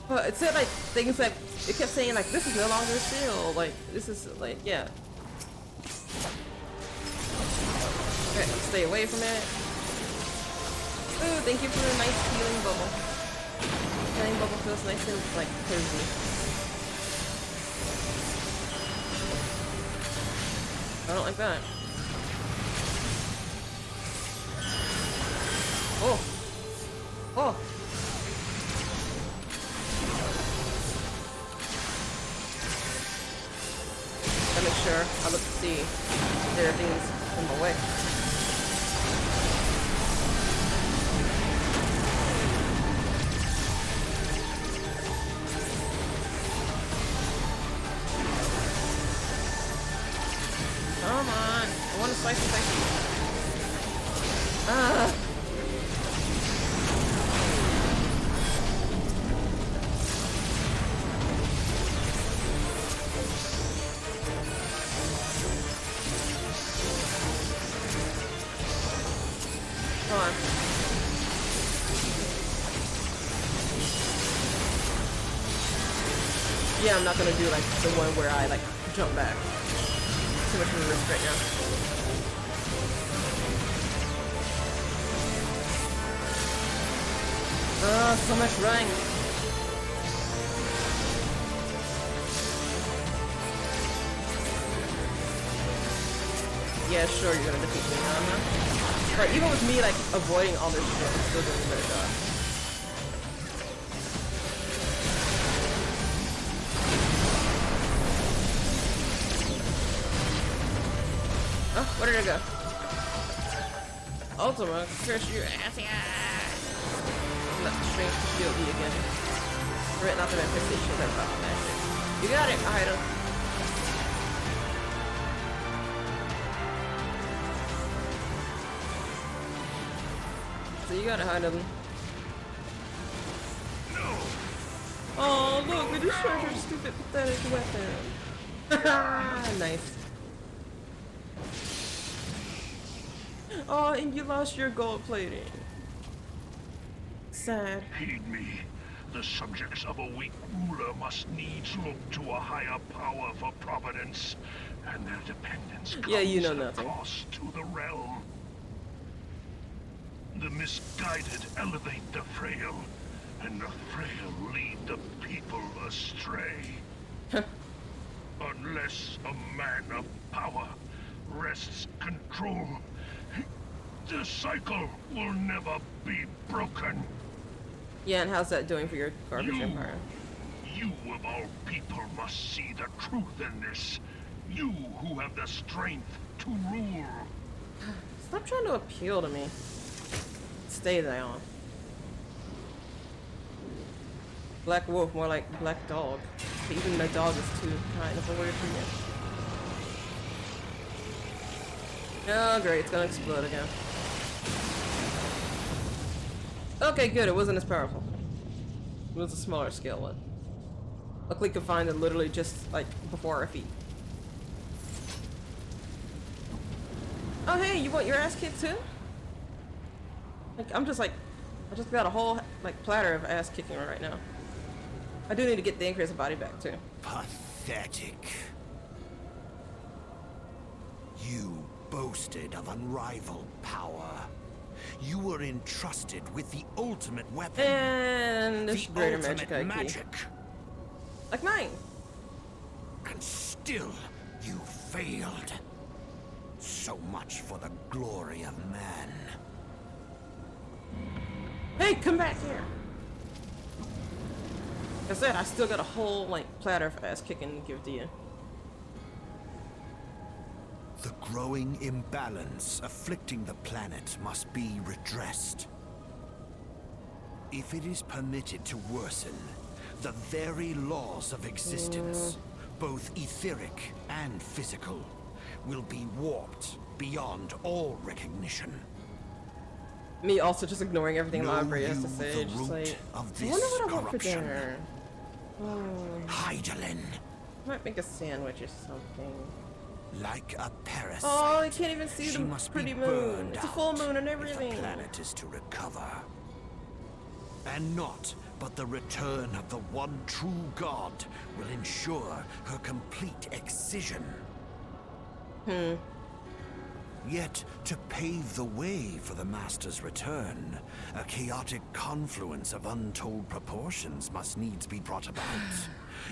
But it said like things like it kept saying like this is no longer a shield. Like this is like yeah. Okay, let's stay away from it. Ooh, thank you for the nice healing bubble. Healing bubble feels nice and like cozy. I don't like that. Oh! Oh! I make sure I look to see if there are things in my way. Come on! I want to slice and dice. Ah! Come on. Yeah, I'm not gonna do like the one where I like jump back. Too much of a risk right now. Oh, so much running. Yeah, sure, you're gonna defeat me, huh? But even with me, like, avoiding all this shit, I'm still doing a better job. Oh, where did it go? Ultima, curse your ass, yeah! Let the strength to shield me again. Right, not the manifestation, that's not magic. You got it, Ida. So you gotta hide them. No. Oh, look, we destroyed your stupid, pathetic weapon. Nice. Oh, and you lost your gold plating. Sad. Heed me. The subjects of a weak ruler must needs look to a higher power for providence, and their dependence comes Yeah, you know at a nothing. cost to the realm. The misguided elevate the frail, and the frail lead the people astray. Unless a man of power wrests control, the cycle will never be broken. Yeah, and how's that doing for your garbage empire? You of all people must see the truth in this. You who have the strength to rule. Stop trying to appeal to me. Stay down. Black wolf, more like black dog. Even my dog is too kind of a word for me. Oh great, it's gonna explode again. Okay, good, it wasn't as powerful. It was a smaller scale one. Luckily could find it literally just like before our feet. Oh hey, you want your ass kicked too? Like I just got a whole like platter of ass kicking right now. I do need to get the increase of body back too. Pathetic. You boasted of unrivaled power. You were entrusted with the ultimate weapon. And this the greater ultimate magic IQ. Like mine. And still, you failed. So much for the glory of man. Hey, come back here. Like I said, I still got a whole like platter of ass kicking to give to you. The growing imbalance afflicting the planet must be redressed. If it is permitted to worsen, the very laws of existence, both etheric and physical, will be warped beyond all recognition. Me also just ignoring everything Library has to Know say. you the Just root like, of I this wonder what I want for corruption. dinner. Heidelin, Might make a sandwich or something. like a parasite. Oh, I can't even see she the must pretty be moon. burned It's a full out moon and if everything. the planet is to recover. And not but the return of the one true god will ensure her complete excision. Yet, to pave the way for the Master's return, a chaotic confluence of untold proportions must needs be brought about.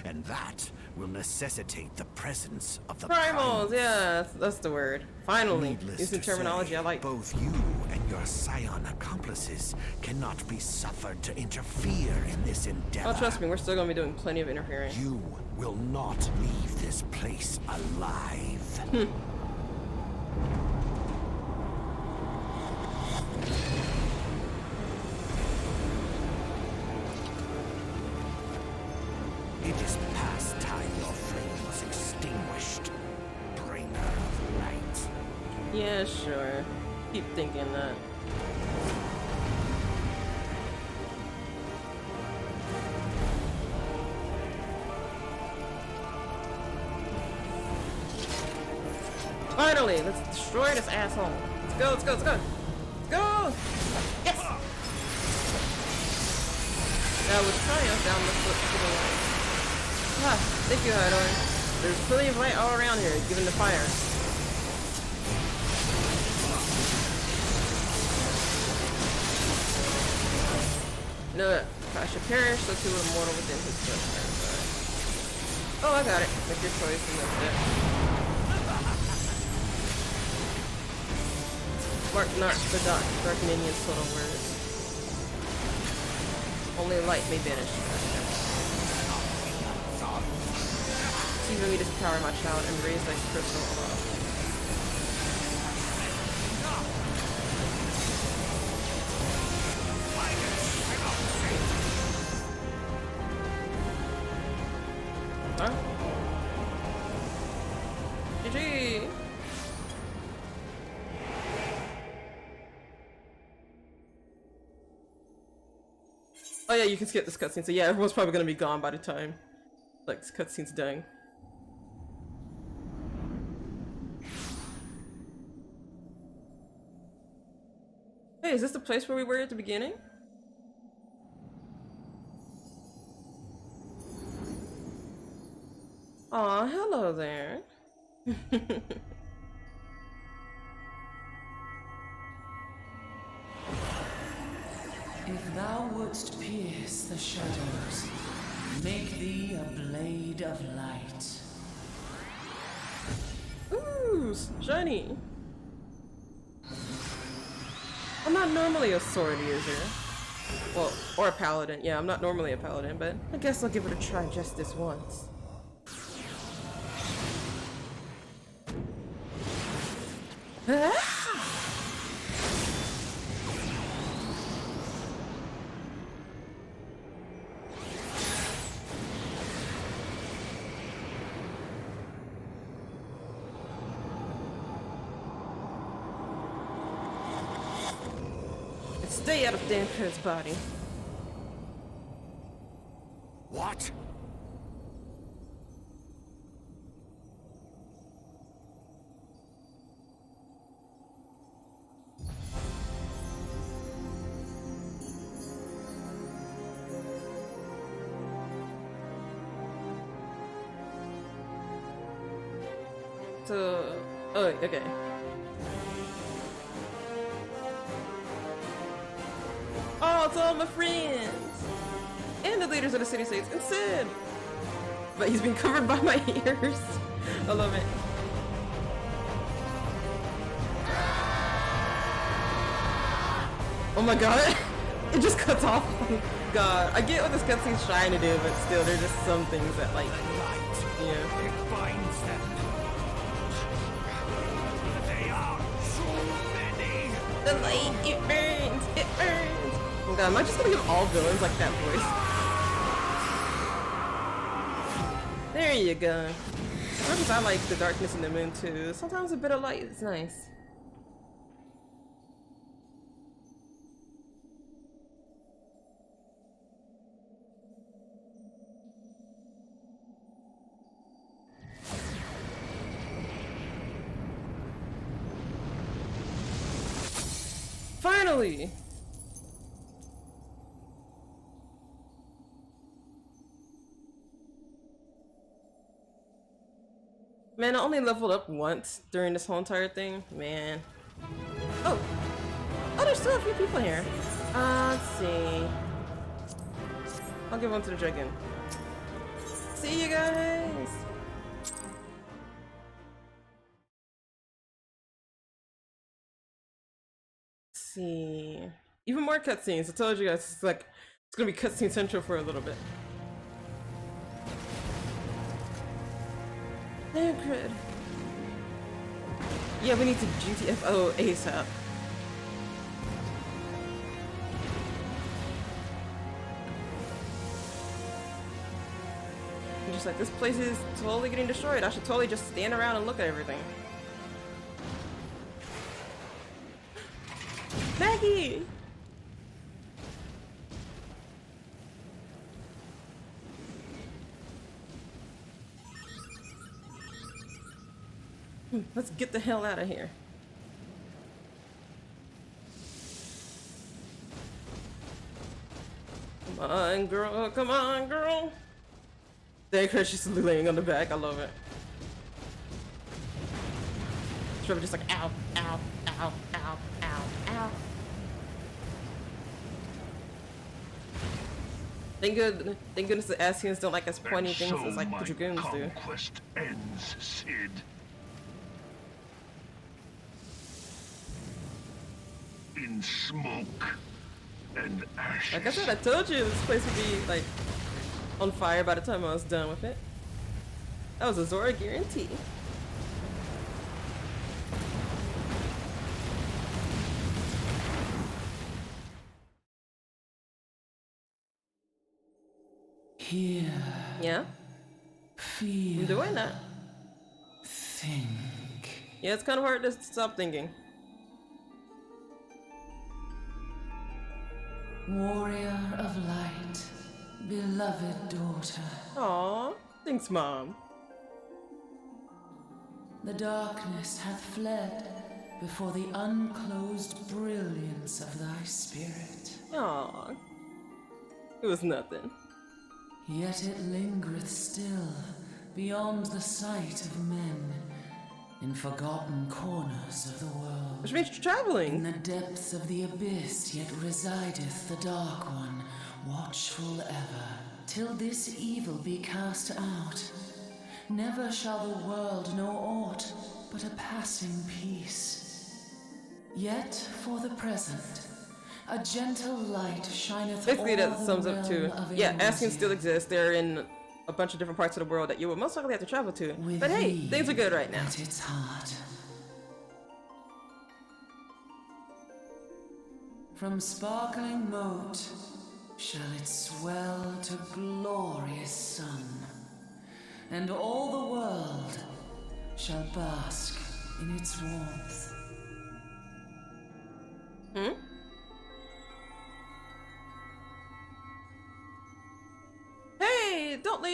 And that will necessitate the presence of the Primals, yeah, that's the word. Finally, Needless using to terminology say, I like. both you and your scion accomplices cannot be suffered to interfere in this endeavor. Oh, trust me, we're still gonna be doing plenty of interfering. You will not leave this place alive. It is past time your flame was extinguished, bringer of light. Yeah, sure. Keep thinking that. Finally, let's destroy this asshole. Let's go, let's go, let's go. Let's go! Yes! Now with triumph down the foot to the line. Ah, thank you, Hydor. There's plenty of light all around here, given the fire. No, if I should perish, so too immortal within his judgment. Oh, I got it. Make your choice and that's it. Mark not the dark minion's total words. Only light may banish. Even me just power my child and raise thy crystal aloft. Huh? GG! Oh yeah, you can skip this cutscene, so yeah, everyone's probably gonna be gone by the time like this cutscene's done. Hey, is this the place where we were at the beginning? Aw, hello there. If thou wouldst pierce the shadows, make thee a blade of light. Ooh, shiny. I'm not normally a sword user. Well, or a paladin. Yeah, I'm not normally a paladin, but I guess I'll give it a try just this once. Ah! Stay out of Dan Kurt's body. What? So, oh, okay. Oh, it's all my friends! And the leaders of the city-states, and Sid! But he's been covered by my ears. I love it. Oh my god, it just cuts off. God, I get what this cutscene's trying to do, but still, there's just some things that, like, yeah. It binds them. They are so many. The light, it burns, it burns. Oh god, am I just gonna give all villains like that voice? There you go. As much as I like the darkness in the moon too, sometimes a bit of light is nice. Finally! Man, I only leveled up once during this whole entire thing. Man. Oh! Oh, there's still a few people here. Let's see. I'll give one to the dragon. See you guys! See, even more cutscenes. I told you guys it's like it's gonna be cutscene central for a little bit. Damn cred. Yeah, we need to GTFO ASAP. I'm just like, this place is totally getting destroyed. I should totally just stand around and look at everything. Maggie! Let's get the hell out of here. Come on, girl. Come on, girl. Thank her. She's laying on the back. I love it. Trevor just like, ow, ow, ow, ow, ow, ow. Thank goodness the Asians don't like us pointy things as like the Dragoons do. Conquest ends, Sid. In smoke and ashes. Like I said, I told you this place would be like on fire by the time I was done with it. That was a Zora guarantee. Here. Yeah? Feel. I'm doing that. Think. Yeah, it's kind of hard to stop thinking. Warrior of light, beloved daughter. Aw, thanks, Mom. The darkness hath fled before the unclosed brilliance of thy spirit. Aw. It was nothing. Yet it lingereth still beyond the sight of men, in forgotten corners of the world. Which means you're In traveling. the depths of the abyss yet resideth the Dark One, watchful ever, till this evil be cast out. Never shall the world know aught but a passing peace. Yet for the present, a gentle light shineth Basically, o'er that the sums up realm to, of yeah, Elysium. Asians still exist. They're in a bunch of different parts of the world that you would most likely have to travel to. With But hey, thee things are good right now. at its heart. From sparkling moat shall it swell to glorious sun, and all the world shall bask in its warmth.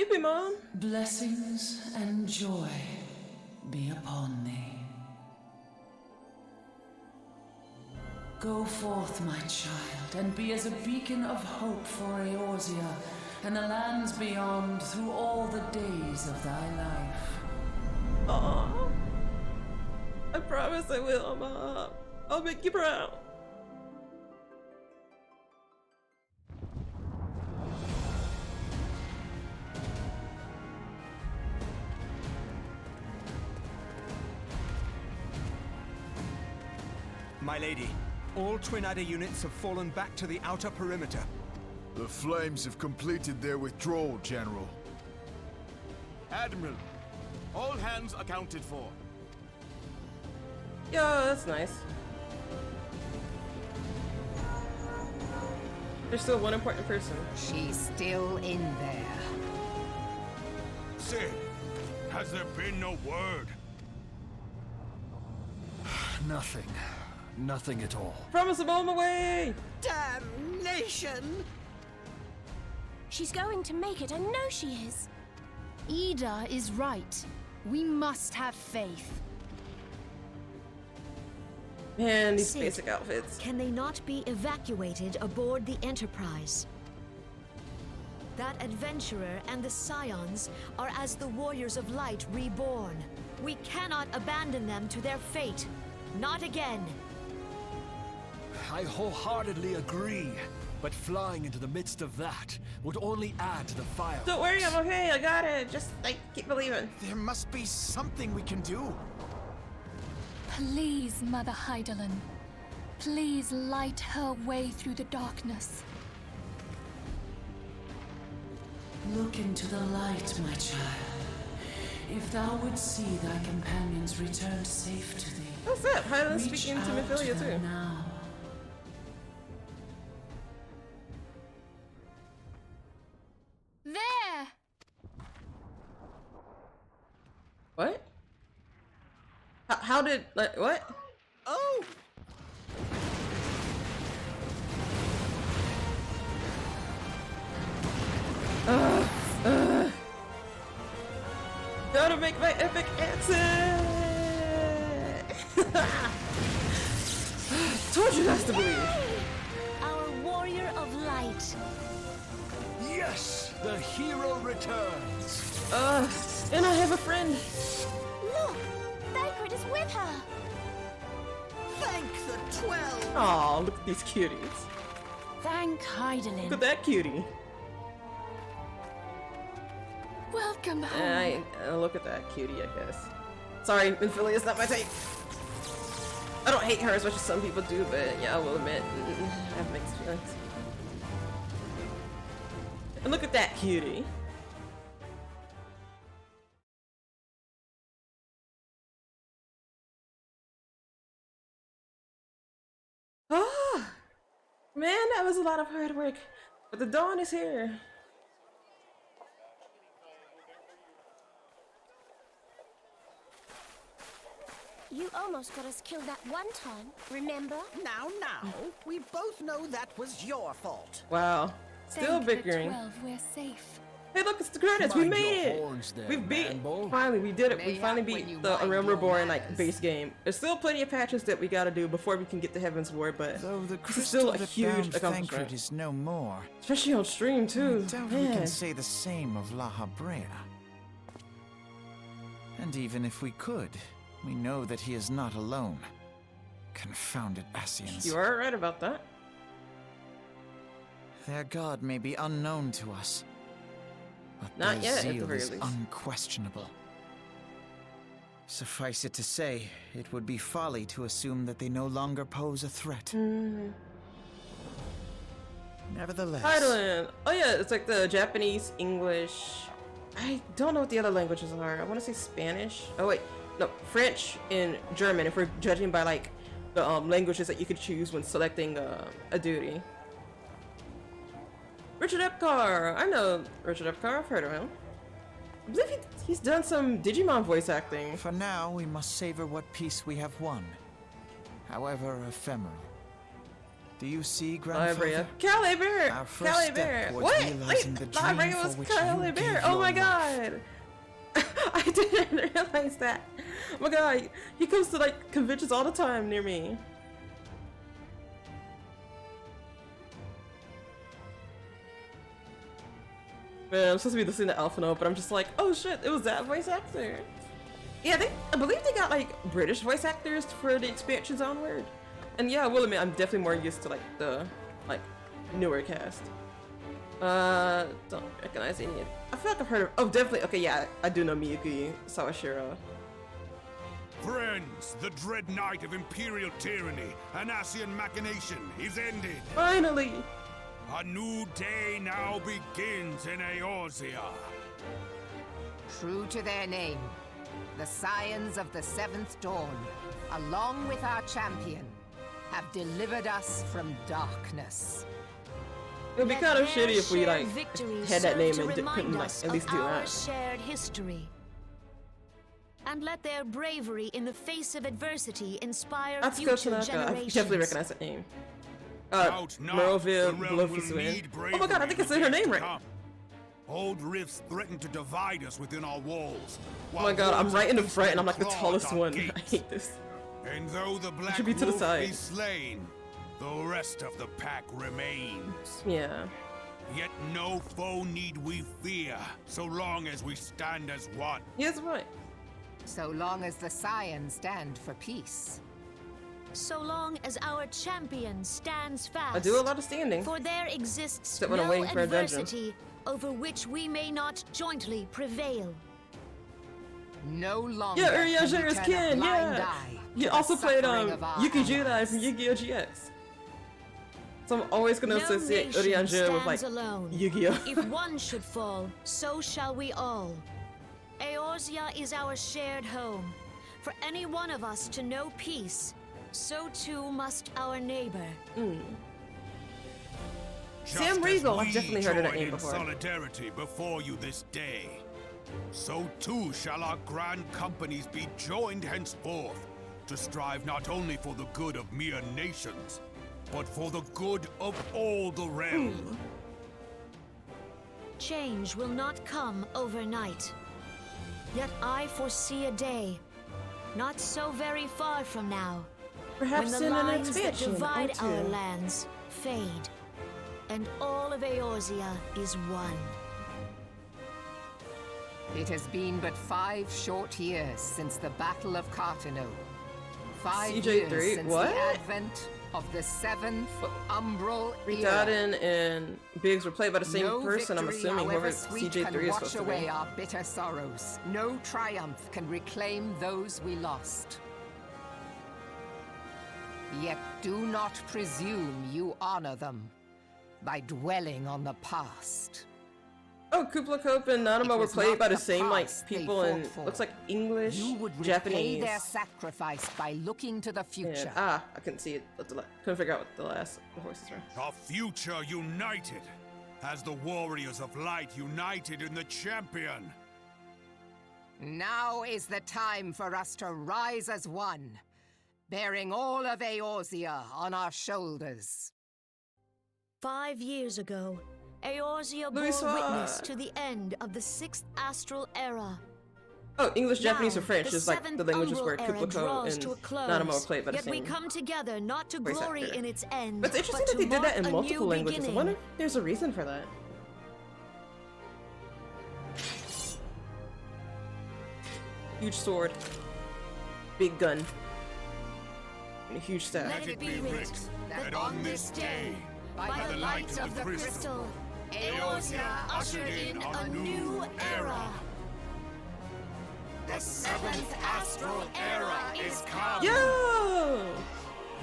leave me, Mom. Blessings and joy be upon thee. Go forth, my child, and be as a beacon of hope for Eorzea and the lands beyond through all the days of thy life. Aww. I promise I will, Mom. I'll make you proud. My lady, all Twin Adder units have fallen back to the outer perimeter. The Flames have completed their withdrawal, General. Admiral, all hands accounted for. Yo, that's nice. There's still one important person. She's still in there. Sid, has there been no word? Nothing. Nothing at all. Promise I'm on my way! Damnation! She's going to make it, I know she is. Ida is right. We must have faith. Man, these Sid, basic outfits. Can they not be evacuated aboard the Enterprise? That adventurer and the Scions are as the Warriors of Light reborn. We cannot abandon them to their fate. Not again. I wholeheartedly agree, but flying into the midst of that would only add to the fire. Don't worry, I'm okay, I got it. Just, like, keep believing. There must be something we can do. Please, Mother Heidelin. Please light her way through the darkness. Look into the light, my child. If thou would see thy companions returned safe to thee. What's up? Highland's Reach speaking to out Mephilia them too. now. There! What? How did, like, what? Oh! Gotta make my epic exit! Told you guys to believe. Our warrior of light. Yes! The hero returns! And I have a friend. Look! Thancred is with her! Thank the 12! Aw, look at these cuties. Thank Look Heidelin. at that cutie. Welcome home. Look at that cutie, I guess. Sorry, Mephilia, not my type. I don't hate her as much as some people do, but yeah, I will admit, I have mixed feelings. And look at that cutie. Oh, man, that was a lot of hard work. But the dawn is here. You almost got us killed that one time, remember? Now, we both know that was your fault. Wow. Still Thank bickering. The 12, we're safe. Hey, look, it's the credits. We Mind made your it. horns there, We've beat. Rambo. Finally, we did it. We Mayhap finally when you beat the mind your Reborn like manners. base game. There's still plenty of patches that we gotta do before we can get to Heaven's Ward, but Though the this is crystal still a that huge bound accomplishment. Thancred is no more. Especially on stream too. I doubt we Man. can say the same of La Habrea. And even if we could, we know that he is not alone. Confounded Asians. You are right about that. Their god may be unknown to us, but Not their yet, at the zeal very is least. unquestionable. Suffice it to say, it would be folly to assume that they no longer pose a threat. Nevertheless, Heidelin. Oh yeah, it's like the Japanese, English. I don't know what the other languages are. I want to say Spanish. Oh wait, no, French and German. If we're judging by like the languages that you could choose when selecting a duty. Richard Epcar. I know Richard Epcar. I've heard of him. I believe he's done some Digimon voice acting. for now we must savor what peace we have won, however ephemeral. Do you see, grandfather? Calibur! Our first step Calibur! towards What? realizing the dream Library for was which you Calibur! gave Oh your my life. god! I didn't realize that. Oh my god, he comes to like conventions all the time near me. Man, I'm supposed to be listening to Alpha Note, but I'm just like, oh shit, it was that voice actor. Yeah, I believe they got like British voice actors for the expansions onward. And yeah, I will admit, I'm definitely more used to like the newer cast. Don't recognize any. I feel like I've heard of. Oh, definitely. Okay, yeah, I do know Miyuki Sawashiro. Friends, the dread night of Imperial tyranny and Asian machination is ended. Finally! A new day now begins in Eorzea. True to their name, the Scions of the Seventh Dawn, along with our champion, have delivered us from darkness. It would be kind of shitty if we like victories had that name serve and to couldn't remind like us at least of do our that. shared history. And let their bravery in the face of adversity inspire That's future Tanaka. I generations. definitely recognize that name. Doubt not, Merovia the realm will Blofuswin. need Oh my god, I think I said her name right. come. Old rifts threaten to divide us within our walls. Oh my god, I'm right in the front and I'm like the tallest one. I hate this. And though the black should be to the wolf side. be slain, the rest of the pack remains. Yeah. Yet no foe need we fear, so long as we stand as one. Yes, right. So long as the Scions stand for peace. So long as our champion stands fast. I do a lot of standing. For there exists Except when I'm no waiting for a dungeon. adversity over which we may not jointly prevail. No longer Yeah, can we Uria's turn a Kin, blind yeah. eye He to the also played suffering of our Yuki Judai allies. from Yu-Gi-Oh! GX. So I'm always gonna No associate nation Urianger with like stands alone. Yu-Gi-Oh! If one should fall, so shall we all. Eorzea is our shared home. For any one of us to know peace, so too must our neighbor. Sam Just Riegel, as I've we definitely heard of that join name in before. solidarity before you this day, so too shall our grand companies be joined henceforth to strive not only for the good of mere nations, but for the good of all the realm. Change will not come overnight. Yet I foresee a day, not so very far from now, Perhaps when the in an lines that expansion divide or two. our lands fade, and all of Eorzea is one. It has been but 5 short years since the Battle of Cartano. 5 CJ3, years since what? the advent of the 7th Umbral era. Ridaden and Biggs were played by the same No person, I'm victory, assuming, however whoever sweet, CJ3 can is wash supposed to away be. our bitter sorrows. No triumph can reclaim those we lost. Yet do not presume you honor them by dwelling on the past. Oh, Kublai Cope and Nanamo were was played not by the the same like past they people fought in for. looks like English, You would repay Japanese. their sacrifice by looking to the future. I couldn't see it. Couldn't figure out what the last voices were. A future united, as the warriors of light united in the champion. Now is the time for us to rise as one, bearing all of Eorzea on our shoulders. 5 years ago, Eorzea bore Louis witness to the end of the 6th Astral Era. Oh, English, Japanese, Now, or French the is like the 7th languages Umbral where Era Kublai Cope draws and to a close, Nanamo were played by the yet we same. come together not to voice glory actor. in its end, But it's interesting but that they to did that mark in a multiple new languages. I beginning. wonder if there's a reason for that. Huge sword, big gun, and a huge staff. Let it be writ that on this day, by the light of the crystal, Eorzea ushered in a new era. The 7th Astral Era is come. Yo!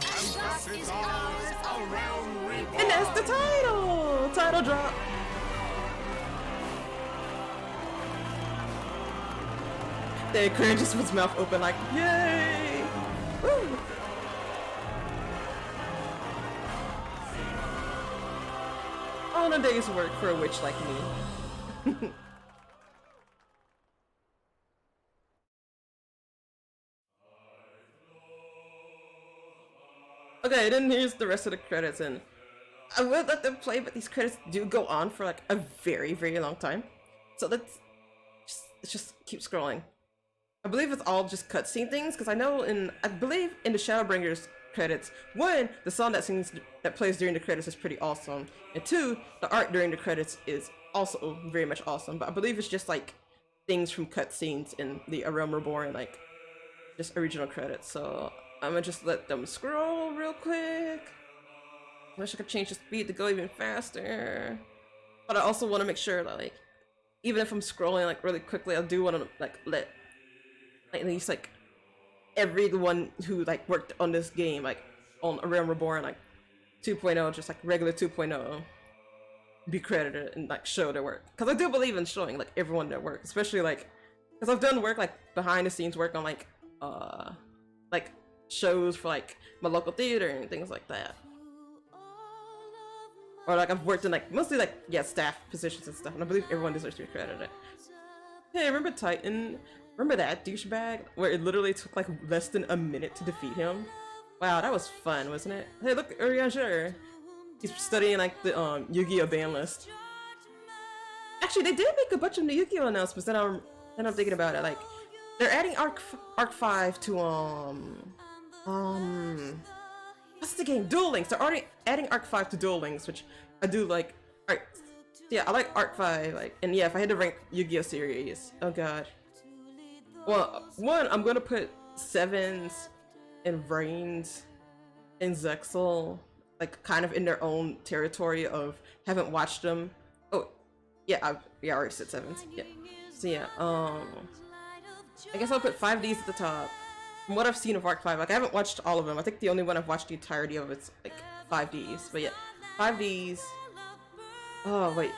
And thus is ours a realm reborn. And that's the title! Title drop. There, Corinne just with his mouth open like, yay! Woo! All a day's work for a witch like me. Okay, then here's the rest of the credits, and I would let them play, but these credits do go on for like a very, very long time. So let's just keep scrolling. I believe it's all just cutscene things, because I believe in the Shadowbringers credits, one, the song that plays during the credits is pretty awesome, and two, the art during the credits is also very much awesome. But I believe it's just like things from cutscenes in the A Realm Reborn, like just original credits. So I'm gonna just let them scroll real quick. I wish I could change the speed to go even faster. But I also want to make sure that, like, even if I'm scrolling like really quickly, I do want to like let at least like everyone who like worked on this game, like on A Realm Reborn, like 2.0, just like regular 2.0, be credited and like show their work. Because I do believe in showing like everyone their work, especially like because I've done work like behind the scenes work on like shows for like my local theater and things like that. Or like I've worked in like mostly like staff positions and stuff, and I believe everyone deserves to be credited. Hey, remember Titan? Remember that douchebag where it literally took like less than a minute to defeat him? Wow, that was fun, wasn't it? Hey, look, Urianger. He's studying like the Yu-Gi-Oh ban list. Actually, they did make a bunch of new Yu-Gi-Oh announcements. Then I'm thinking about it. Like, they're adding Arc 5 to what's the game? Duel Links. They're already adding Arc 5 to Duel Links, which I do like. Alright, yeah, I like Arc 5. Like, and yeah, if I had to rank Yu-Gi-Oh series, oh god. Well, one, I'm gonna put Sevens and Reigns and Zexal like kind of in their own territory of haven't watched them. Oh, yeah, I already said Sevens. Yeah. So yeah, I guess I'll put 5Ds at the top. From what I've seen of Arc 5, like I haven't watched all of them. I think the only one I've watched the entirety of it's like 5Ds. But yeah, 5Ds. Oh wait.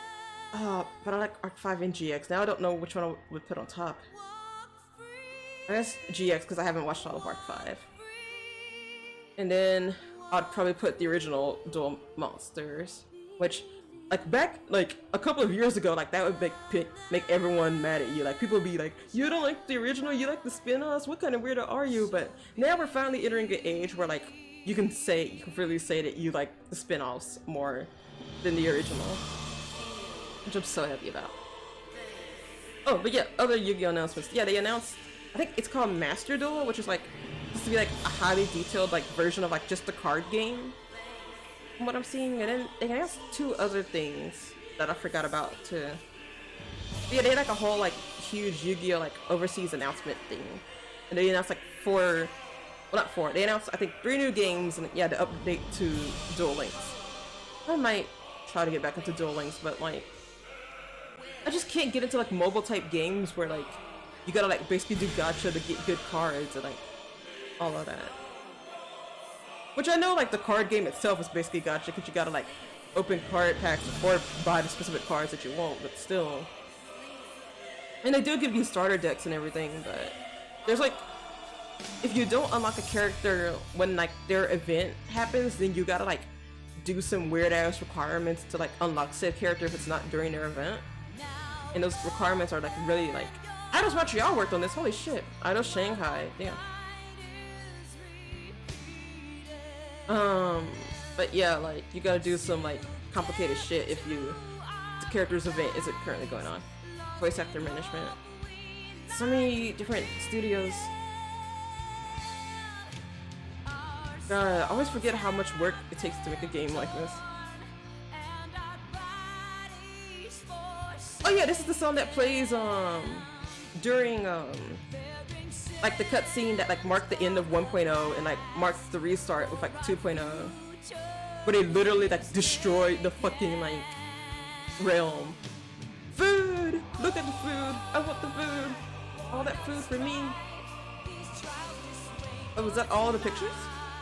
But I like Arc 5 and GX. Now I don't know which one I would put on top. I guess GX because I haven't watched all of Arc 5. And then I'd probably put the original Duel Monsters, which like back like a couple of years ago, like that would make everyone mad at you. Like people would be like, you don't like the original, you like the spin-offs, what kind of weirdo are you? But now we're finally entering an age where like you can really say that you like the spin-offs more than the original, which I'm so happy about. Oh, but yeah, other Yu-Gi-Oh announcements. Yeah, they announced, I think it's called Master Duel, which is like supposed to be like a highly detailed like version of like just the card game, from what I'm seeing. And then they announced 2 other things that I forgot about too. But yeah, they had like a whole like huge Yu-Gi-Oh like overseas announcement thing, and they announced like 4, well not 4, they announced I think 3 new games, and yeah, the update to Duel Links. I might try to get back into Duel Links, but like I just can't get into like mobile type games where like you gotta like basically do gacha to get good cards and like all of that. Which I know like the card game itself is basically gacha because you gotta like open card packs or buy the specific cards that you want, but still. And they do give you starter decks and everything, but there's like, if you don't unlock a character when like their event happens, then you gotta like do some weird ass requirements to like unlock said character if it's not during their event. And those requirements are like really like, Idols Montreal worked on this, holy shit. Idols Shanghai, damn. But yeah, like you gotta do some like complicated shit if the character's event isn't currently going on. Voice actor management. So many different studios. God, I always forget how much work it takes to make a game like this. Oh yeah, this is the song that plays during like the cutscene that like marked the end of 1.0 and like marks the restart with like 2.0, where they literally like destroyed the fucking like realm. Food! Look at the food! I want the food! All that food for me! Oh, was that all the pictures?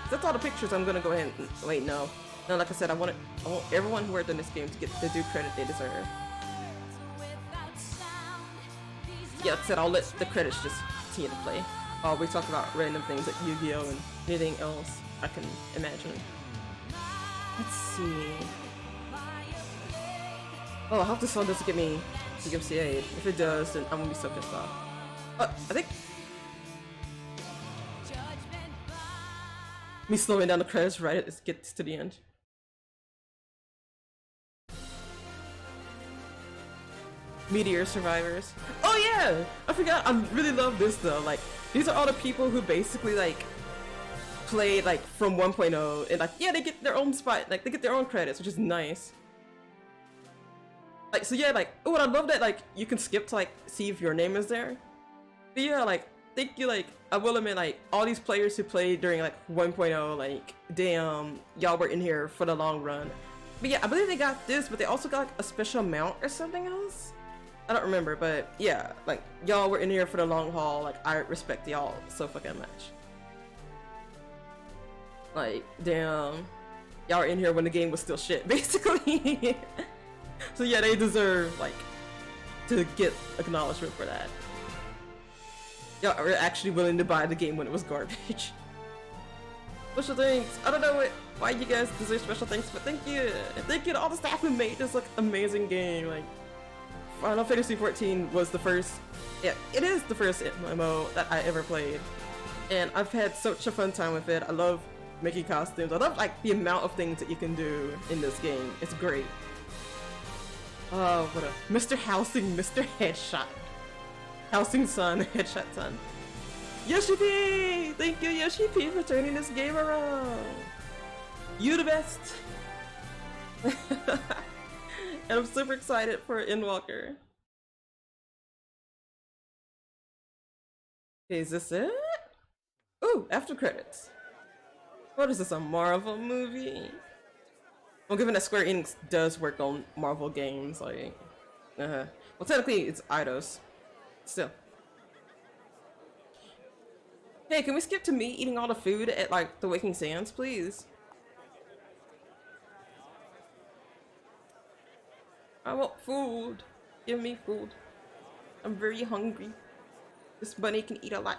If that's all the pictures, I'm gonna go ahead and wait, no. No, like I said, I want everyone who worked on this game to get the due credit they deserve. Yeah, like I said, I'll let the credits just continue to play. We talk about random things like Yu-Gi-Oh! And anything else I can imagine. Let's see. Oh, I hope this song doesn't get me to give CA. If it does, then I'm gonna be so pissed off. I think... Me slowing down the credits right as it gets to the end. Meteor survivors. Oh yeah! I forgot, I really love this though. Like, these are all the people who basically like played like from 1.0 and like, yeah, they get their own spot, like they get their own credits, which is nice. Like, so yeah, like, oh, and I love that like you can skip to like see if your name is there. But yeah, like, thank you, like, I will admit, like, all these players who played during like 1.0, like, damn, y'all were in here for the long run. But yeah, I believe they got this, but they also got like a special mount or something else. I don't remember, but yeah, like, y'all were in here for the long haul. Like, I respect y'all so fucking much. Like, damn, y'all were in here when the game was still shit, basically. So yeah, they deserve, like, to get acknowledgement for that. Y'all are actually willing to buy the game when it was garbage. Special thanks. I don't know why you guys deserve special thanks, but thank you. And thank you to all the staff who made this, like, amazing game. Like, Final Fantasy XIV was the first, yeah, it is the first MMO that I ever played. And I've had such a fun time with it. I love making costumes. I love, like, the amount of things that you can do in this game. It's great. Oh, what a Mr. Housing, Mr. Headshot. Housing Sun, Headshot Sun. Yoshi P! Thank you, Yoshi P, for turning this game around. You the best. And I'm super excited for Endwalker. Okay, is this it? Ooh, after credits. What is this, a Marvel movie? Well, given that Square Enix does work on Marvel games, like, well, technically it's Eidos. Still. Hey, can we skip to me eating all the food at, like, the Waking Sands, please? I want food. Give me food. I'm very hungry. This bunny can eat a lot.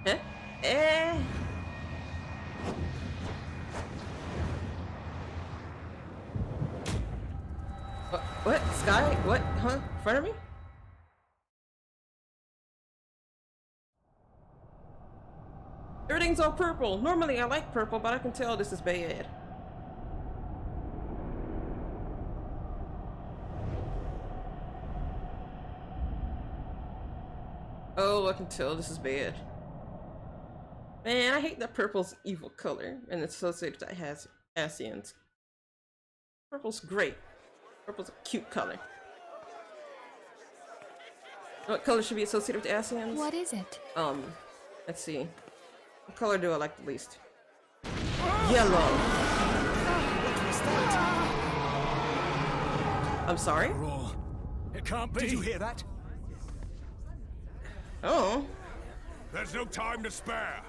Huh? Eh? What? Sky? What? Huh? In front of me? Everything's all purple. Normally I like purple, but I can tell this is bad. Oh, I can tell this is bad. Man, I hate that purple's evil color and it's associated that has Asians. Purple's great. Purple's a cute color. What color should be associated with Asians? What is it? Let's see. What color do I like the least? Yellow. I'm sorry? It can't be. Did you hear that? Oh. There's no time to spare.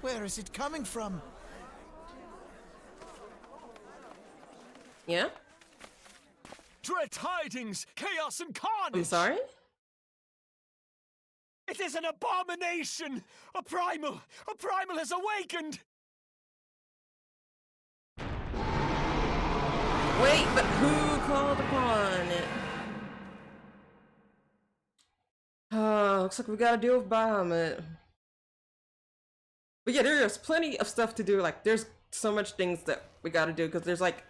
Where is it coming from? Yeah? Dread tidings, chaos and carnage! I'm sorry? It is an abomination! A primal has awakened! Wait, but who called upon it? Looks like we gotta deal with Bahamut. But yeah, there's plenty of stuff to do. Like, there's so much things that we gotta do, because there's, like,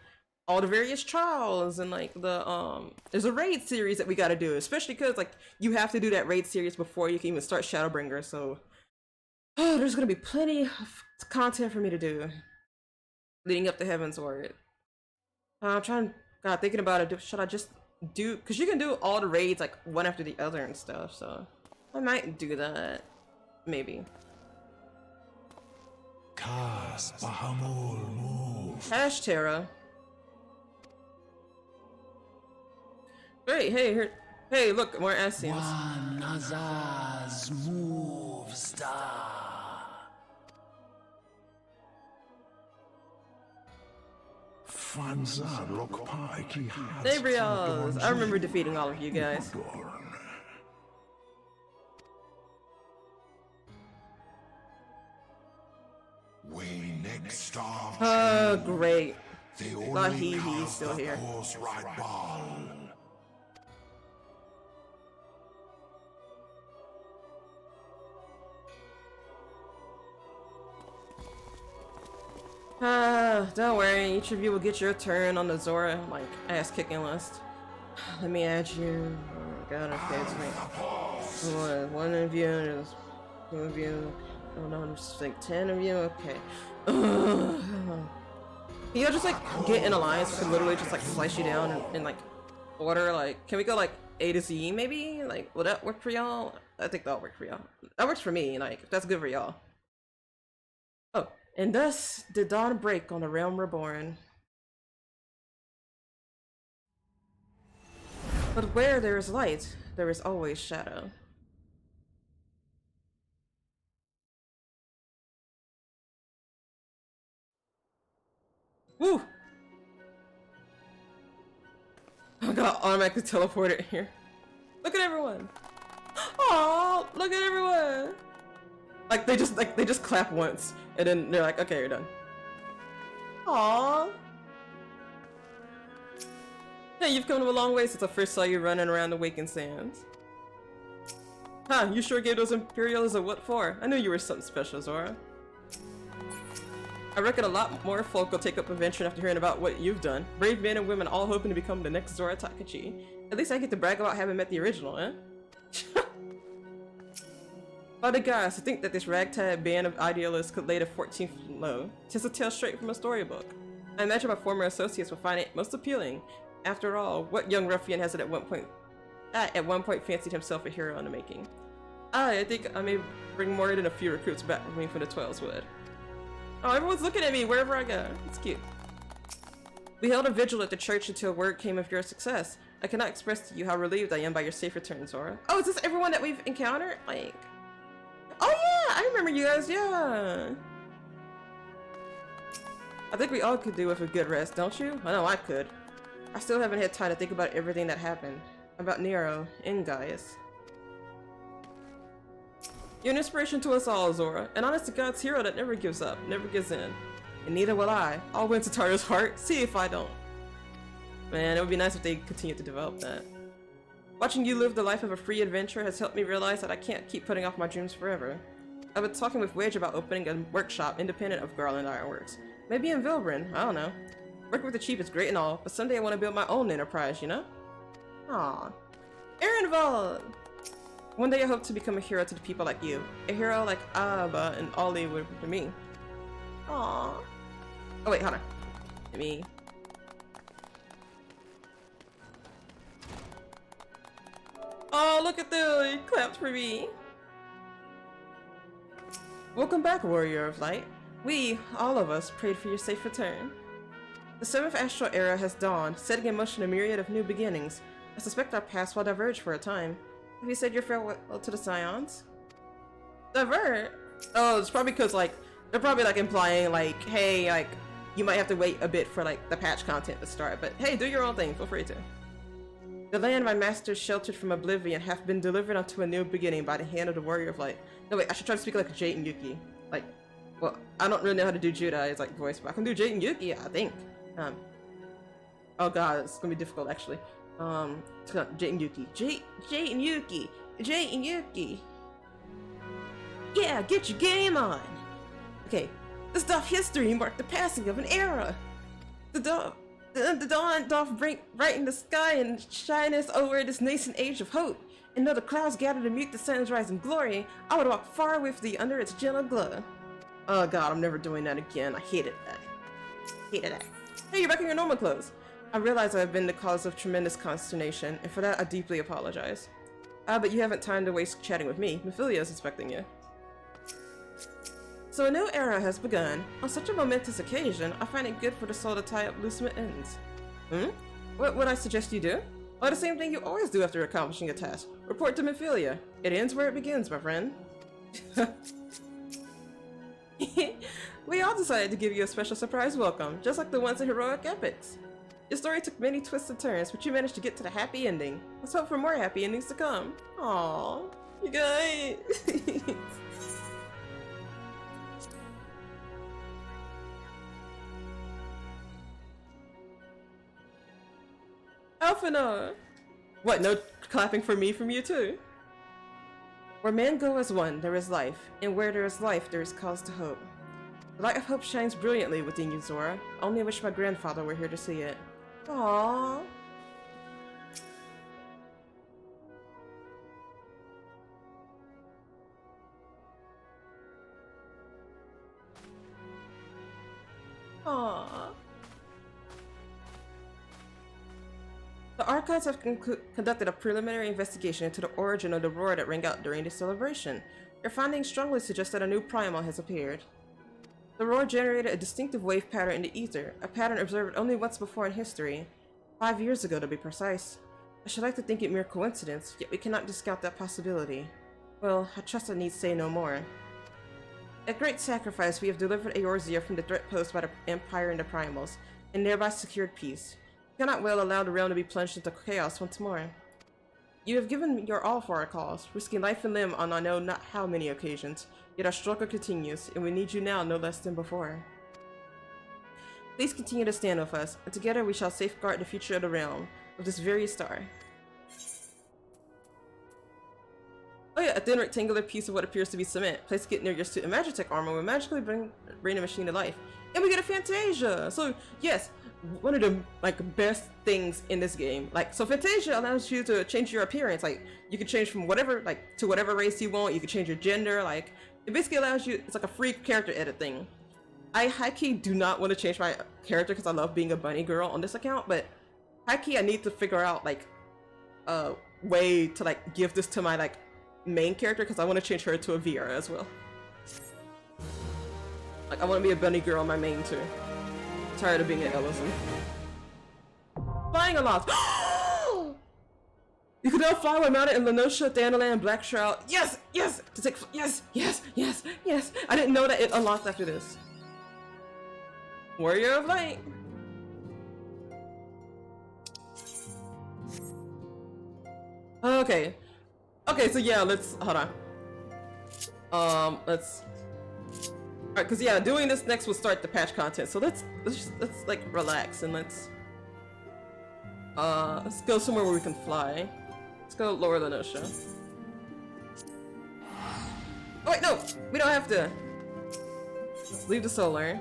all the various trials and, like, the, there's a raid series that we gotta do, especially because, like, you have to do that raid series before you can even start Shadowbringer, so, oh, there's gonna be plenty of content for me to do leading up to Heavensward. I'm thinking about it. Should I just do, because you can do all the raids, like, one after the other and stuff, so I might do that, maybe. Hash Terra. Great, hey, here, hey, look, more Asians. One Azaz move star. Sabriels! I remember defeating all of you guys. Oh, great. Thought he's still here. Don't worry, each of you will get your turn on the Zora, like, ass-kicking list. Let me add you. Oh god, okay, it's like one of you, there's two of you. Oh no, there's like 10 of you, okay. Can you just like get in a line so I can literally just like slice you down in like order? Like, can we go like A to Z maybe? Like, will that work for y'all? I think that'll work for y'all. That works for me, like, if that's good for y'all. Oh, and thus did dawn break on the realm reborn. But where there is light, there is always shadow. Woo! I got automatically teleported here. Look at everyone! Oh, look at everyone! Like they just clap once, and then they're like, okay, you're done. Aww. Hey, you've come a long way since I first saw you running around the Wakened Sands. Huh, you sure gave those Imperials a what for? I knew you were something special, Zora. I reckon a lot more folk will take up adventure after hearing about what you've done. Brave men and women all hoping to become the next Zora Takachi. At least I get to brag about having met the original, eh? By the gods, to think that this ragtag band of idealists could lay the 14th low. Tis a tale straight from a storybook. I imagine my former associates will find it most appealing. After all, what young ruffian has it at one point fancied himself a hero in the making? I think I may bring more than a few recruits back with me from the 12s would. Oh, everyone's looking at me wherever I go. It's cute. We held a vigil at the church until word came of your success. I cannot express to you how relieved I am by your safe return, Zora. Oh, is this everyone that we've encountered? Like... Oh yeah, I remember you guys, yeah. I think we all could do with a good rest, don't you? I know I could. I still haven't had time to think about everything that happened. About Nero and Gaius. You're an inspiration to us all, Zora. An honest to God's hero that never gives up, never gives in. And neither will I. I'll win Tataru's heart, see if I don't. Man, it would be nice if they continued to develop that. Watching you live the life of a free adventurer has helped me realize that I can't keep putting off my dreams forever. I've been talking with Wedge about opening a workshop independent of Garland Ironworks. Maybe in Vilbrin, I don't know. Working with the chief is great and all, but someday I want to build my own enterprise, you know? Aww. Ehrenwald! One day I hope to become a hero to the people like you. A hero like Abba and Ollie were to me. Aww. Oh wait, hold on. Me. Oh, look at them! He clapped for me! Welcome back, Warrior of Light. We, all of us, prayed for your safe return. The 7th Astral Era has dawned, setting in motion a myriad of new beginnings. I suspect our paths will diverge for a time. Have you said your farewell to the Scions? Divert? Oh, it's probably because, like, they're probably, like, implying, like, hey, like, you might have to wait a bit for, like, the patch content to start, but hey, do your own thing, feel free to. The land my masters sheltered from oblivion hath been delivered unto a new beginning by the hand of the Warrior of Light. No, wait, I should try to speak like Jade and Yuki. Like, well, I don't really know how to do Judai's, like, voice, but I can do Jade and Yuki, I think. Oh god, it's gonna be difficult, actually. Jade and Yuki. Jade and Yuki. Jade and Yuki. Yeah, get your game on! Okay, this doth history mark the passing of an era. The dawn doth brighten the sky and shine us over this nascent age of hope. And though the clouds gather to mute the sun's rising glory, I would walk far with thee under its gentle glow. Oh god, I'm never doing that again. I hated that. Hated that. Hey, you're back in your normal clothes. I realize I have been the cause of tremendous consternation, and for that I deeply apologize. But you haven't time to waste chatting with me. Mephilia is expecting you. So a new era has begun. On such a momentous occasion, I find it good for the soul to tie up loose ends. What would I suggest you do? Well, the same thing you always do after accomplishing a task. Report to Mephilia. It ends where it begins, my friend. We all decided to give you a special surprise welcome, just like the ones in Heroic Epics. Your story took many twists and turns, but you managed to get to the happy ending. Let's hope for more happy endings to come. Aww, you guys. Alphina! What, no clapping for me from you too? Where men go as one, there is life, and where there is life, there is cause to hope. The light of hope shines brilliantly within you, Zora. I only wish my grandfather were here to see it. Aww. Aww. The archives have conducted a preliminary investigation into the origin of the roar that rang out during the celebration. Their findings strongly suggest that a new primal has appeared. The roar generated a distinctive wave pattern in the ether, a pattern observed only once before in history. 5 years ago, to be precise. I should like to think it mere coincidence, yet we cannot discount that possibility. Well, I trust I need say no more. At great sacrifice, we have delivered Eorzea from the threat posed by the Empire and the Primals, and thereby secured peace. We cannot well allow the realm to be plunged into chaos once more. You have given your all for our cause, risking life and limb on I know not how many occasions, yet our struggle continues, and we need you now no less than before. Please continue to stand with us, and together we shall safeguard the future of the realm, of this very star. Oh yeah, a thin rectangular piece of what appears to be cement. Place it near your suit and Magitech armor will magically bring the machine to life. And we get a Fantasia! So yes, one of the best things in this game. So Fantasia allows you to change your appearance. You can change from whatever, to whatever race you want. You can change your gender. It basically allows you, it's like a free character edit thing. I high-key do not want to change my character because I love being a bunny girl on this account, but high-key I need to figure out a way to give this to my main character because I want to change her to a VR as well. I want to be a bunny girl on my main too. Tired of being an Ellison. Flying aloft. You can now fly while mounted in Lenosha, Dandelion, Black Shroud. Yes! Yes! To take yes! Yes! Yes! Yes! I didn't know that it unlocked after this. Warrior of Light. Okay. Okay, so yeah, let's hold on. Let's alright, cause yeah, doing this next will start the patch content. So let's relax and let's go somewhere where we can fly. Let's go Lower Lenosha. Oh wait, no! We don't have to. Let's leave the solar.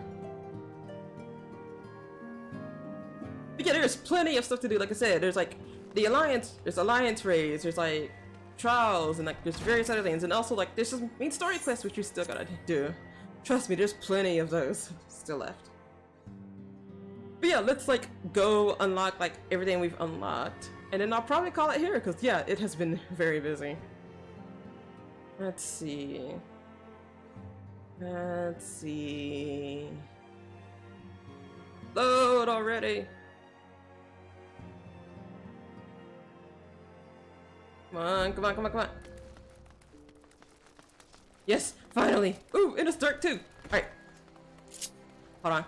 But yeah, there's plenty of stuff to do. Like I said, there's the Alliance, there's Alliance raids, there's trials, and there's various other things, and also there's just main story quests which you still gotta do. Trust me, there's plenty of those still left. But yeah, let's go unlock everything we've unlocked, and then I'll probably call it here because yeah, it has been very busy. Let's see. Let's see. Load already. Come on, come on, come on, come on. Yes, finally. Ooh, and it's dark too. Alright. Hold on.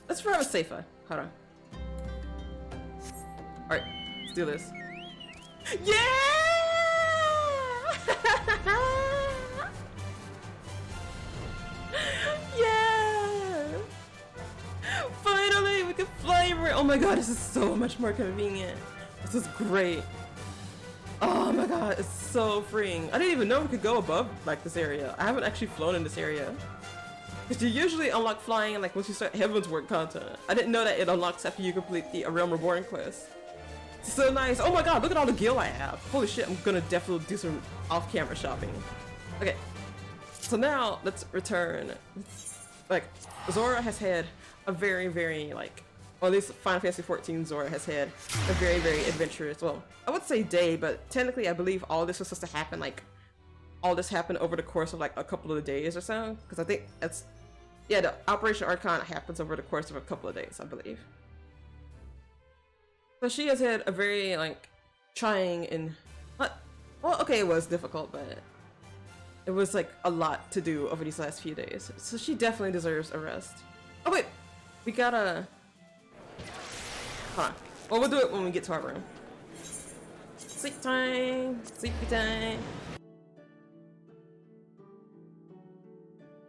Let's try a safer. Hold on. Alright, let's do this. Yeah! Yeah! Finally, we can fly everywhere. Oh my god, this is so much more convenient. This is great. Oh my god, it's so freeing. I didn't even know we could go above this area. I haven't actually flown in this area. Because you usually unlock flying once you start Heavensward content. I didn't know that it unlocks after you complete the Realm Reborn quest. It's so nice. Oh my god, look at all the gil I have. Holy shit, I'm gonna definitely do some off-camera shopping. Okay, so now let's return. Zora has had a very, very or at least Final Fantasy XIV Zora has had a very, very adventurous, well, I would say day, but technically I believe all this was supposed to happen, all this happened over the course of a couple of days or so, because I think that's, yeah, the Operation Archon happens over the course of a couple of days, I believe. So she has had a very, trying and, well, okay, it was difficult, but it was, a lot to do over these last few days, so she definitely deserves a rest. Oh wait, we gotta... Hold on. Well, we'll do it when we get to our room. Sleep time! Sleepy time!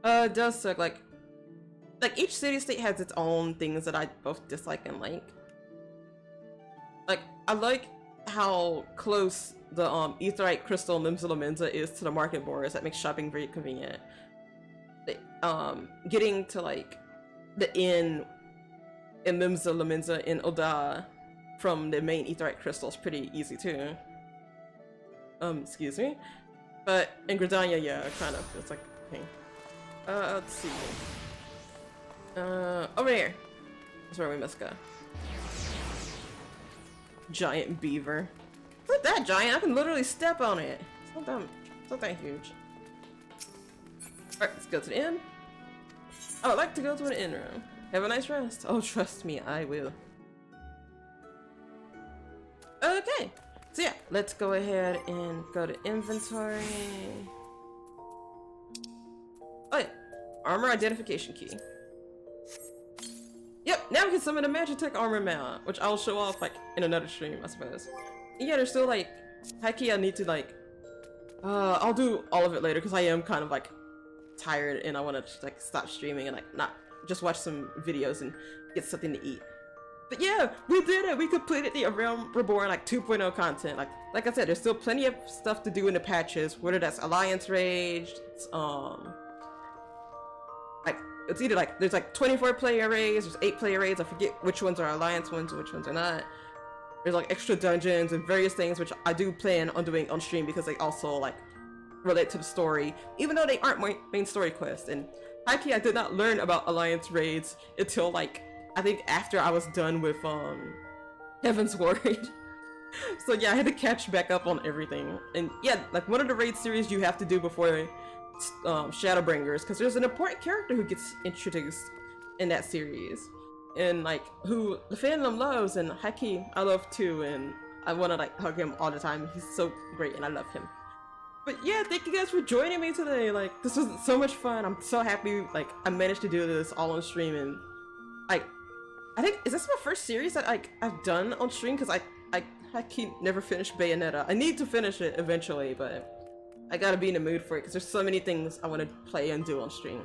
It does suck, each city-state has its own things that I both dislike and like. I like how close the Aetheryte Crystal Nimzula Menza is to the market boards. That makes shopping very convenient. getting to like the inn in Limsa in Oda from the main Aetheryte crystal is pretty easy too. Excuse me. But in Gridania, yeah, kind of feels like a pain. Let's see. Over here. That's where we must go. Giant beaver. It's not that giant, I can literally step on it. It's not that huge. Alright, let's go to the inn. I would like to go to an inn room. Have a nice rest. Oh, trust me, I will. Okay. So yeah, let's go ahead and go to inventory. Oh yeah, armor identification key. Yep, now we can summon a Magitech armor mount, which I'll show off like in another stream, I suppose. And yeah, there's still like, high-key I need to like, I'll do all of it later because I am kind of like tired and I want to like stop streaming and like not just watch some videos and get something to eat. But yeah, we did it! We completed the Realm Reborn like 2.0 content. Like I said, there's still plenty of stuff to do in the patches, whether that's Alliance Rage, it's, like, it's either like, there's like 24 player raids, there's 8 player raids, I forget which ones are Alliance ones and which ones are not. There's like extra dungeons and various things which I do plan on doing on stream because they also like relate to the story, even though they aren't my main story quests. And high-key, I did not learn about Alliance raids until like, I think after I was done with Heaven's Ward. So yeah, I had to catch back up on everything. And yeah, like one of the raid series you have to do before Shadowbringers, because there's an important character who gets introduced in that series. And like, who the fandom loves, and high-key, I love too, and I want to like hug him all the time. He's so great and I love him. But yeah, thank you guys for joining me today. Like, this was so much fun. I'm so happy like I managed to do this all on stream. And like, I think, is this my first series that like I've done on stream? Because I keep never finished Bayonetta. I need to finish it eventually, but I gotta be in the mood for it because there's so many things I want to play and do on stream.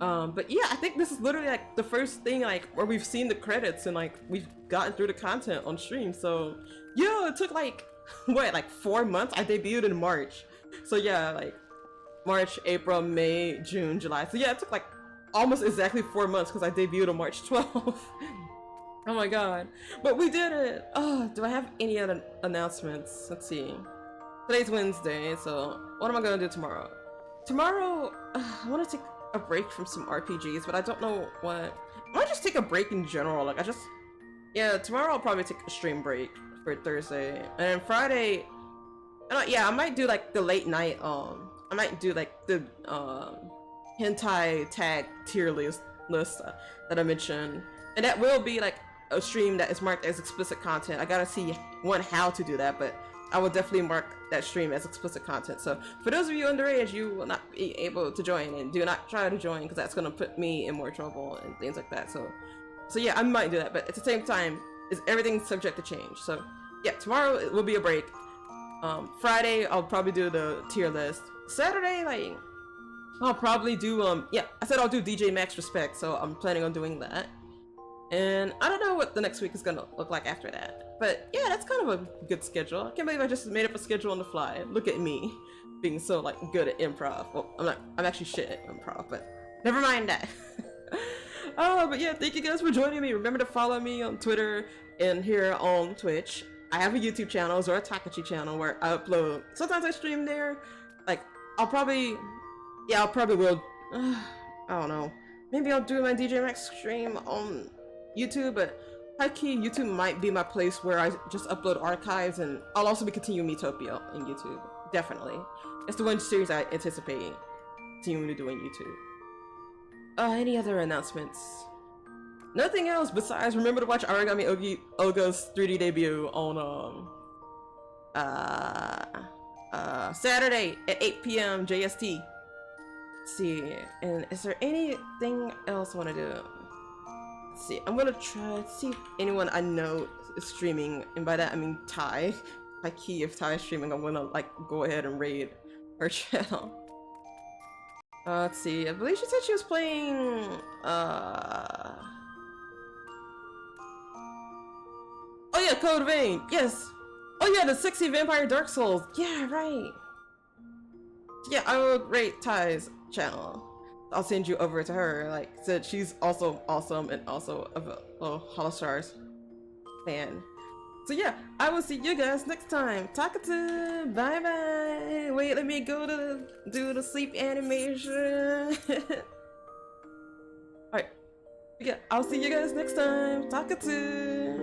But yeah, I think this is literally like the first thing like where we've seen the credits and like we've gotten through the content on stream. So yeah, it took like what, like 4 months? I debuted in March. So yeah, like March, April, May, June, July. So yeah, it took like almost exactly 4 months because I debuted on March 12th. Oh my god. But we did it! Oh, do I have any other announcements? Let's see. Today's Wednesday, so what am I gonna do tomorrow? Tomorrow, I want to take a break from some RPGs, but I don't know what. I might just take a break in general. Like, yeah, tomorrow I'll probably take a stream break for Thursday. And then Friday, yeah, I might do like the late night, I might do like the, hentai tag tier list that I mentioned. And that will be like a stream that is marked as explicit content. I gotta see how to do that, but I will definitely mark that stream as explicit content. So for those of you underage, you will not be able to join, and do not try to join because that's gonna put me in more trouble and things like that. So yeah, I might do that, but at the same time, everything's subject to change. So yeah, tomorrow it will be a break. Friday I'll probably do the tier list. Saturday, like, I'll probably do yeah, I said I'll do DJ Max Respect, so I'm planning on doing that. And I don't know what the next week is gonna look like after that. But yeah, that's kind of a good schedule. I can't believe I just made up a schedule on the fly. Look at me being so like good at improv. Well, I'm actually shit at improv, but never mind that. But yeah, thank you guys for joining me. Remember to follow me on Twitter and here on Twitch. I have a YouTube channel, Zora Takachi channel, where I upload. Sometimes I stream there. Like, I'll probably will. I don't know. Maybe I'll do my DJ Max stream on YouTube, but high-key, YouTube might be my place where I just upload archives, and I'll also be continuing Metopia on YouTube. Definitely. It's the one series I anticipate continuing to do on YouTube. Any other announcements? Nothing else besides remember to watch Origami Oga's 3D debut on Saturday at 8 p.m. JST. Let's see, and is there anything else I want to do? Let's see, I'm gonna try to see if anyone I know is streaming, and by that I mean Ty. Key, if Ty is streaming, I'm gonna like go ahead and raid her channel. Let's see, I believe she said she was playing oh yeah, Code Vein, yes! Oh yeah, the sexy vampire Dark Souls, yeah, right! Yeah, I will rate Ty's channel. I'll send you over to her. Like said, she's also awesome and also a Holostars fan. So yeah, I will see you guys next time. Takatu, bye bye. Wait, let me go to do the sleep animation. Alright, yeah, I'll see you guys next time. Takatu.